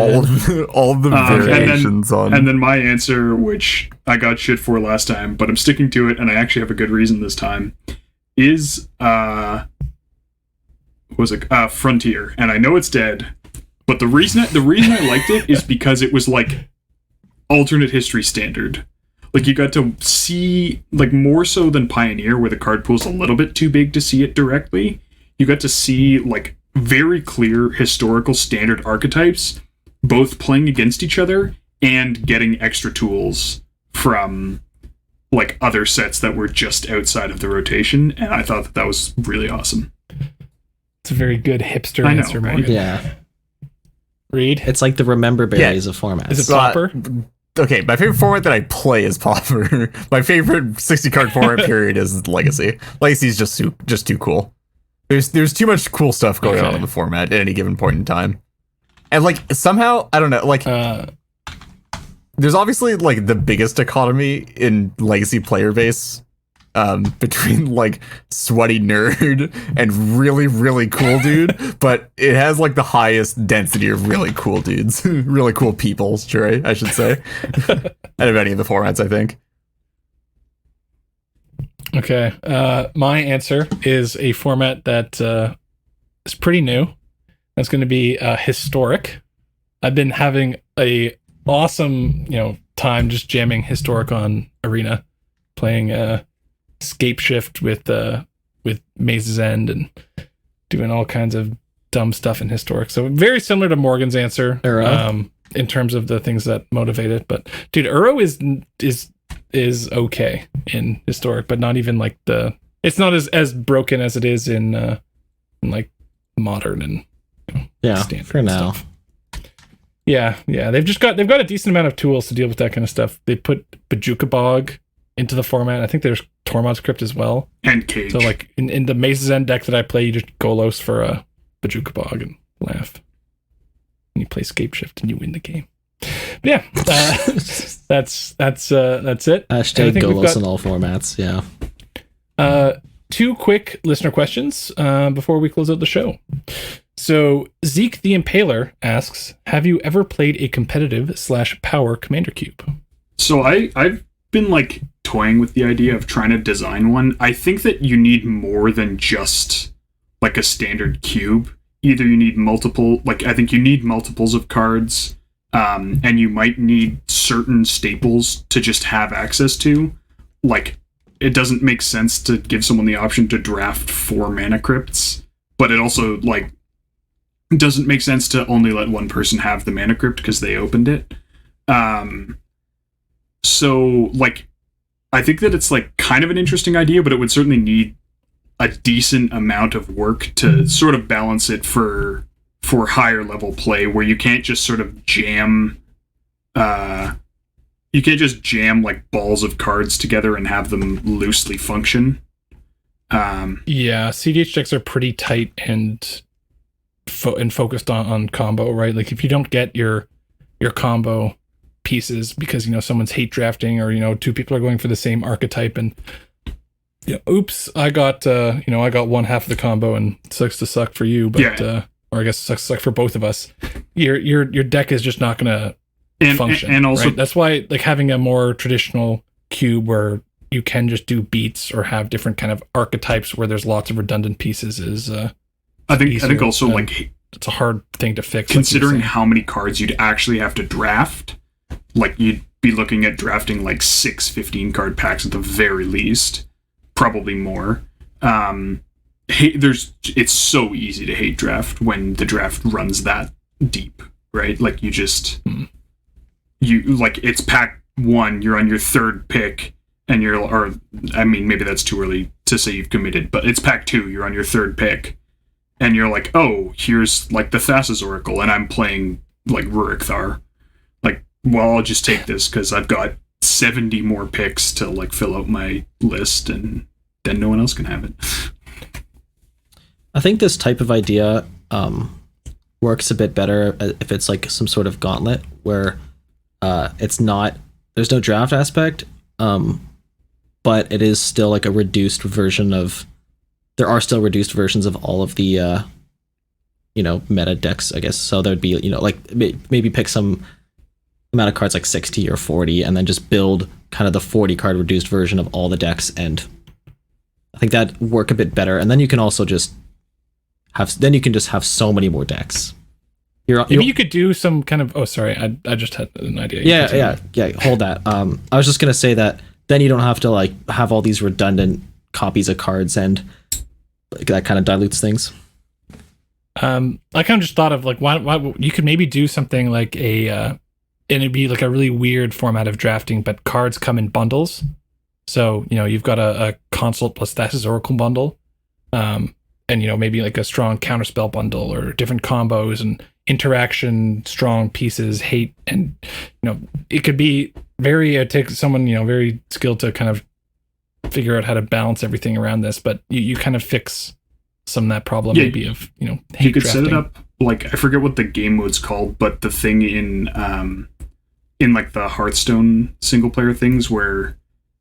[SPEAKER 3] All of the variations on.
[SPEAKER 4] and then my answer, which I got shit for last time, but I'm sticking to it, and I actually have a good reason this time, is Frontier. And I know it's dead, but the reason I liked it is because it was like alternate history standard. Like you got to see, like more so than Pioneer, where the card pool's a little bit too big to see it directly. You got to see like very clear historical standard archetypes, both playing against each other and getting extra tools from like other sets that were just outside of the rotation. And I thought that was really awesome.
[SPEAKER 1] it's a very good hipster
[SPEAKER 4] I know,
[SPEAKER 1] answer,
[SPEAKER 4] right?
[SPEAKER 1] Morgan.
[SPEAKER 2] Yeah,
[SPEAKER 1] Reed,
[SPEAKER 2] it's like the remember berries of formats.
[SPEAKER 1] is it Popper?
[SPEAKER 3] Okay, my favorite format that I play is Pauper. My favorite 60 card format period is Legacy. Legacy is just too cool. There's too much cool stuff going on in the format at any given point in time. And like somehow, I don't know, like there's obviously like the biggest dichotomy in Legacy player base between like sweaty nerd and really, really cool dude, but it has like the highest density of really cool dudes, really cool people, sure, I should say, out of any of the formats, I think.
[SPEAKER 1] Okay. My answer is a format that is pretty new. That's going to be historic. I've been having a awesome, time just jamming historic on Arena, playing Scape Shift with Maze's End and doing all kinds of dumb stuff in historic. So very similar to Morgan's answer in terms of the things that motivate it. But dude, Uro is okay in historic, but not even like it's not as broken as it is in like modern and standard
[SPEAKER 2] for now.
[SPEAKER 1] stuff. Yeah, they've got a decent amount of tools to deal with that kind of stuff. They put Bajuka Bog into the format. I think there's Tormod's Crypt as well.
[SPEAKER 4] And Cage.
[SPEAKER 1] So like in the Maze's End deck that I play, you just Golos for a Bajuka Bog and laugh. And you play Scape Shift and you win the game. But yeah, that's it.
[SPEAKER 2] Hashtag Golos in all formats. Yeah.
[SPEAKER 1] 2 quick listener questions before we close out the show. So Zeke the Impaler asks, have you ever played a competitive / power commander cube?
[SPEAKER 4] So I've been like toying with the idea of trying to design one. I think that you need more than just like a standard cube. Either you need multiple, like I think you need multiples of cards, and you might need certain staples to just have access to. Like, it doesn't make sense to give someone the option to draft 4 mana crypts, but it also like doesn't make sense to only let one person have the mana crypt because they opened it. So like, I think that it's like kind of an interesting idea, but it would certainly need a decent amount of work to sort of balance it for higher level play, where you can't just sort of jam like balls of cards together and have them loosely function.
[SPEAKER 1] Yeah, CDH decks are pretty tight and focused on combo, right? Like if you don't get your combo pieces because someone's hate drafting, or 2 people are going for the same archetype, and oops, I got one half of the combo and sucks to suck for you, but or I guess sucks to suck for both of us. Your deck is just not gonna function. And also, right? That's why like having a more traditional cube where you can just do beats or have different kind of archetypes where there's lots of redundant pieces is
[SPEAKER 4] I think also like
[SPEAKER 1] it's a hard thing to fix.
[SPEAKER 4] Considering how many cards you'd actually have to draft, like you'd be looking at drafting like 6 15-card packs at the very least, probably more. It's so easy to hate draft when the draft runs that deep, right? Like you just you like it's pack 1, you're on your 3rd pick, and maybe that's too early to say you've committed, but it's pack 2, you're on your 3rd pick, and you're like, oh, here's like the Thassa's Oracle, and I'm playing like Rurik Thar. Like, well, I'll just take this because I've got 70 more picks to like fill out my list, and then no one else can have it.
[SPEAKER 2] I think this type of idea works a bit better if it's like some sort of gauntlet where there's no draft aspect, but it is still like a reduced version of. There are still reduced versions of all of the meta decks, I guess. So there'd be like maybe pick some amount of cards like 60 or 40, and then just build kind of the 40 card reduced version of all the decks, and I think that'd work a bit better. And then you can also just have so many more decks.
[SPEAKER 1] Maybe you could do some kind of. Oh, sorry, I just had an idea.
[SPEAKER 2] Yeah. Hold that. I was just gonna say that then you don't have to like have all these redundant copies of cards, and like, that kind of dilutes things.
[SPEAKER 1] I kind of just thought of like why you could maybe do something like and it'd be like a really weird format of drafting, but cards come in bundles. So you've got a Consult plus Thassa's Oracle bundle, and maybe like a strong counterspell bundle or different combos and interaction, strong pieces, hate, and it could be very take someone very skilled to kind of figure out how to balance everything around this, but you kind of fix some of that problem maybe of hate
[SPEAKER 4] you could
[SPEAKER 1] drafting.
[SPEAKER 4] set it up like, I forget what the game mode's called, but the thing in like the Hearthstone single player things where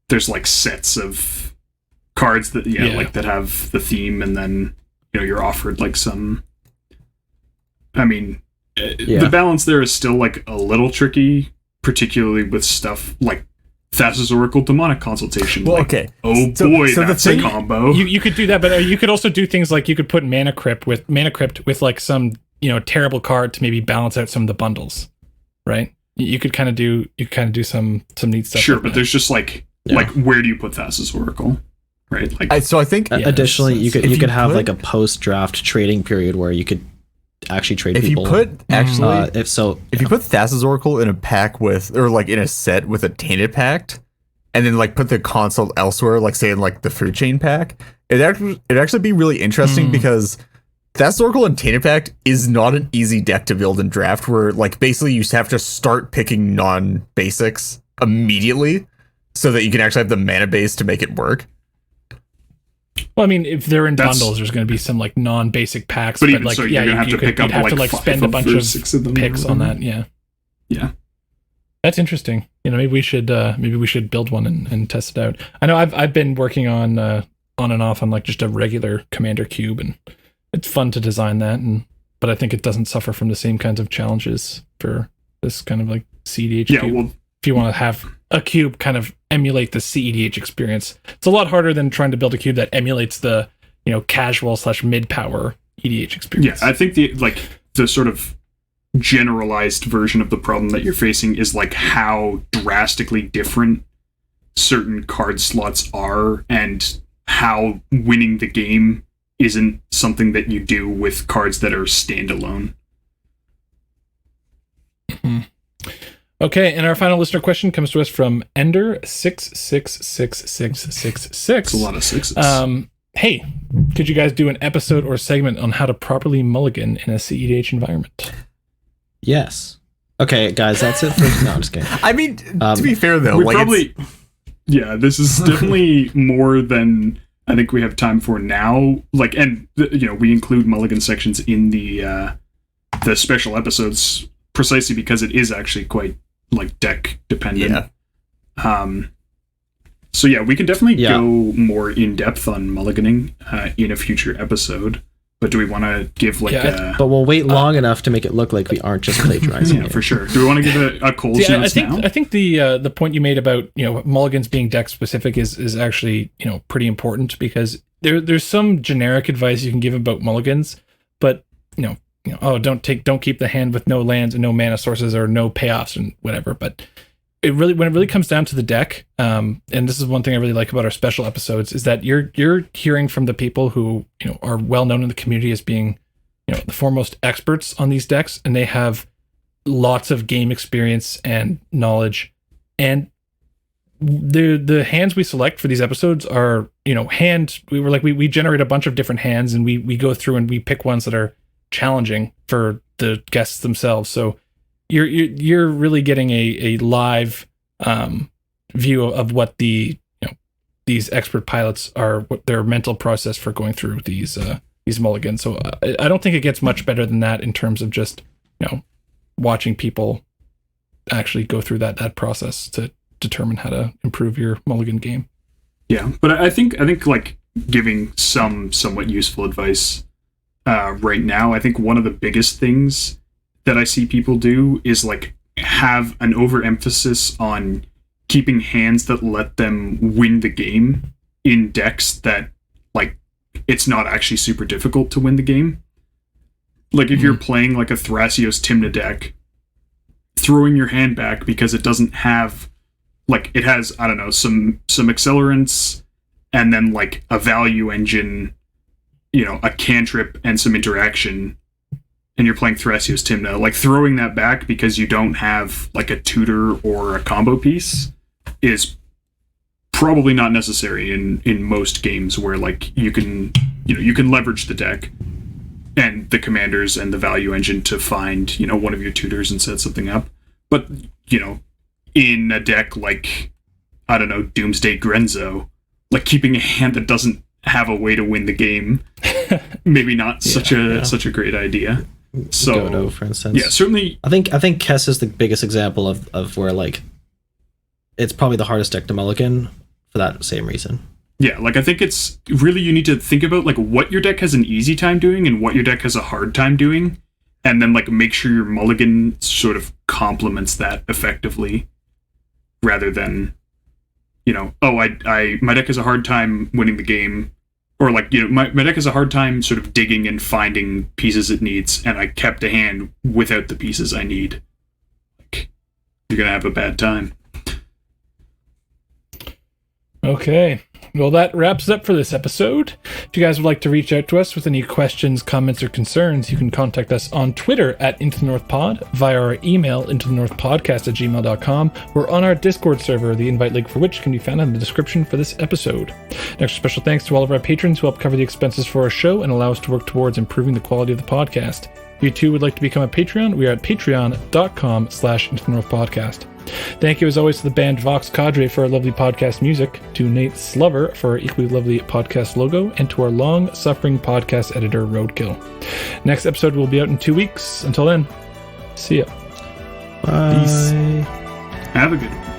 [SPEAKER 4] there's like sets of cards that like that have the theme, and then you're offered like some. The balance there is still like a little tricky, particularly with stuff like Thassa's Oracle Demonic Consultation.
[SPEAKER 3] Well,
[SPEAKER 4] like,
[SPEAKER 3] okay.
[SPEAKER 4] So that's a combo.
[SPEAKER 1] You could do that, but you could also do things like you could put Mana Crypt with like some terrible card to maybe balance out some of the bundles, right? You could kind of do some neat stuff.
[SPEAKER 4] Sure,
[SPEAKER 1] like
[SPEAKER 4] but
[SPEAKER 1] that.
[SPEAKER 4] there's just like where do you put Thassa's Oracle, right? Like
[SPEAKER 3] I think
[SPEAKER 2] additionally you could have like a post draft trading period where you could actually trade people.
[SPEAKER 3] If you put Thassa's Oracle in a pack or like in a set with a Tainted Pact, and then like put the consult elsewhere, like say in like the Food Chain pack, it'd actually be really interesting because Thassa's Oracle and Tainted Pact is not an easy deck to build and draft, where like basically you have to start picking non-basics immediately. so that you can actually have the mana base to make it work.
[SPEAKER 1] Well, I mean, if they're in bundles, there's going to be some like non-basic packs, but
[SPEAKER 4] even
[SPEAKER 1] like,
[SPEAKER 4] so,
[SPEAKER 1] yeah,
[SPEAKER 4] you're gonna have to pick up
[SPEAKER 1] you'd have to like spend a bunch of picks on that. Yeah,
[SPEAKER 4] yeah,
[SPEAKER 1] that's interesting. You know, maybe we should build one and test it out. I know I've been working on and off on like just a regular commander cube, and it's fun to design that, but I think it doesn't suffer from the same kinds of challenges for this kind of like CEDH cube.
[SPEAKER 4] Well,
[SPEAKER 1] if you want to have a cube kind of emulate the CEDH experience, it's a lot harder than trying to build a cube that emulates the, you know, casual / mid power EDH experience.
[SPEAKER 4] Yeah, I think the sort of generalized version of the problem that you're facing is like how drastically different certain card slots are, and how winning the game isn't something that you do with cards that are standalone.
[SPEAKER 1] Mm-hmm. Okay, and our final listener question comes to us from Ender666666.
[SPEAKER 4] It's a lot of sixes.
[SPEAKER 1] Hey, could you guys do an episode or segment on how to properly mulligan in a CEDH environment?
[SPEAKER 2] Yes. Okay, guys, that's it for... No, I'm just kidding.
[SPEAKER 3] I mean, to be fair, though,
[SPEAKER 4] this is definitely more than I think we have time for now. Like, and, you know, we include mulligan sections in the special episodes precisely because it is actually quite, like, deck dependent.
[SPEAKER 3] Yeah.
[SPEAKER 4] So yeah, we can definitely go more in depth on mulliganing in a future episode. But do we want to give
[SPEAKER 2] But we'll wait long enough to make it look like we aren't just plagiarizing.
[SPEAKER 4] Yeah, for sure. Do we want to give a Cole's notes now?
[SPEAKER 1] I think the point you made about, you know, mulligans being deck specific is actually, you know, pretty important, because there's some generic advice you can give about mulligans, but you know, don't keep the hand with no lands and no mana sources or no payoffs and whatever. But when it really comes down to the deck, and this is one thing I really like about our special episodes, is that you're hearing from the people who, you know, are well known in the community as being, you know, the foremost experts on these decks, and they have lots of game experience and knowledge. And the hands we select for these episodes are, you know, we generate a bunch of different hands, and we go through and we pick ones that are challenging for the guests themselves. So you're really getting a live view of what these expert pilots are, what their mental process for going through these mulligans. So I don't think it gets much better than that in terms of just, you know, watching people actually go through that process to determine how to improve your mulligan game.
[SPEAKER 4] Yeah, but I think like giving some somewhat useful advice right now, I think one of the biggest things that I see people do is like have an overemphasis on keeping hands that let them win the game in decks that, like, it's not actually super difficult to win the game. Like if you're playing like a Thrasios Tymna deck, throwing your hand back because it doesn't have, like, it has, I don't know, some accelerants and then like a value engine, you know, a cantrip and some interaction, and you're playing Thrasios Tymna, like throwing that back because you don't have like a tutor or a combo piece is probably not necessary in most games where like you can leverage the deck and the commanders and the value engine to find, you know, one of your tutors and set something up. But, you know, in a deck like, I don't know, Doomsday Grenzo, like keeping a hand that doesn't have a way to win the game, maybe not such a great idea. So
[SPEAKER 2] Dodo, for instance.
[SPEAKER 4] Yeah, certainly.
[SPEAKER 2] I think Kess is the biggest example of where like it's probably the hardest deck to mulligan for that same reason.
[SPEAKER 4] Yeah, like I think it's really, you need to think about like what your deck has an easy time doing and what your deck has a hard time doing, and then like make sure your mulligan sort of complements that effectively, rather than, you know, my deck has a hard time winning the game, or like, you know, my deck has a hard time sort of digging and finding pieces it needs, and I kept a hand without the pieces I need. Like, you're gonna have a bad time.
[SPEAKER 1] Okay. Well, that wraps it up for this episode. If you guys would like to reach out to us with any questions, comments, or concerns, you can contact us on Twitter at Into the North Pod, via our email, intothenorthpodcast@gmail.com, or on our Discord server, the invite link for which can be found in the description for this episode. Next, special thanks to all of our patrons who help cover the expenses for our show and allow us to work towards improving the quality of the podcast. If you too would like to become a Patreon, we are at patreon.com/Into the North Podcast. Thank you as always to the band Vox Cadre for our lovely podcast music, to Nate Slover for our equally lovely podcast logo, and to our long-suffering podcast editor, Roadkill. Next episode will be out in 2 weeks. Until then, see ya.
[SPEAKER 2] Bye.
[SPEAKER 4] Have a good one.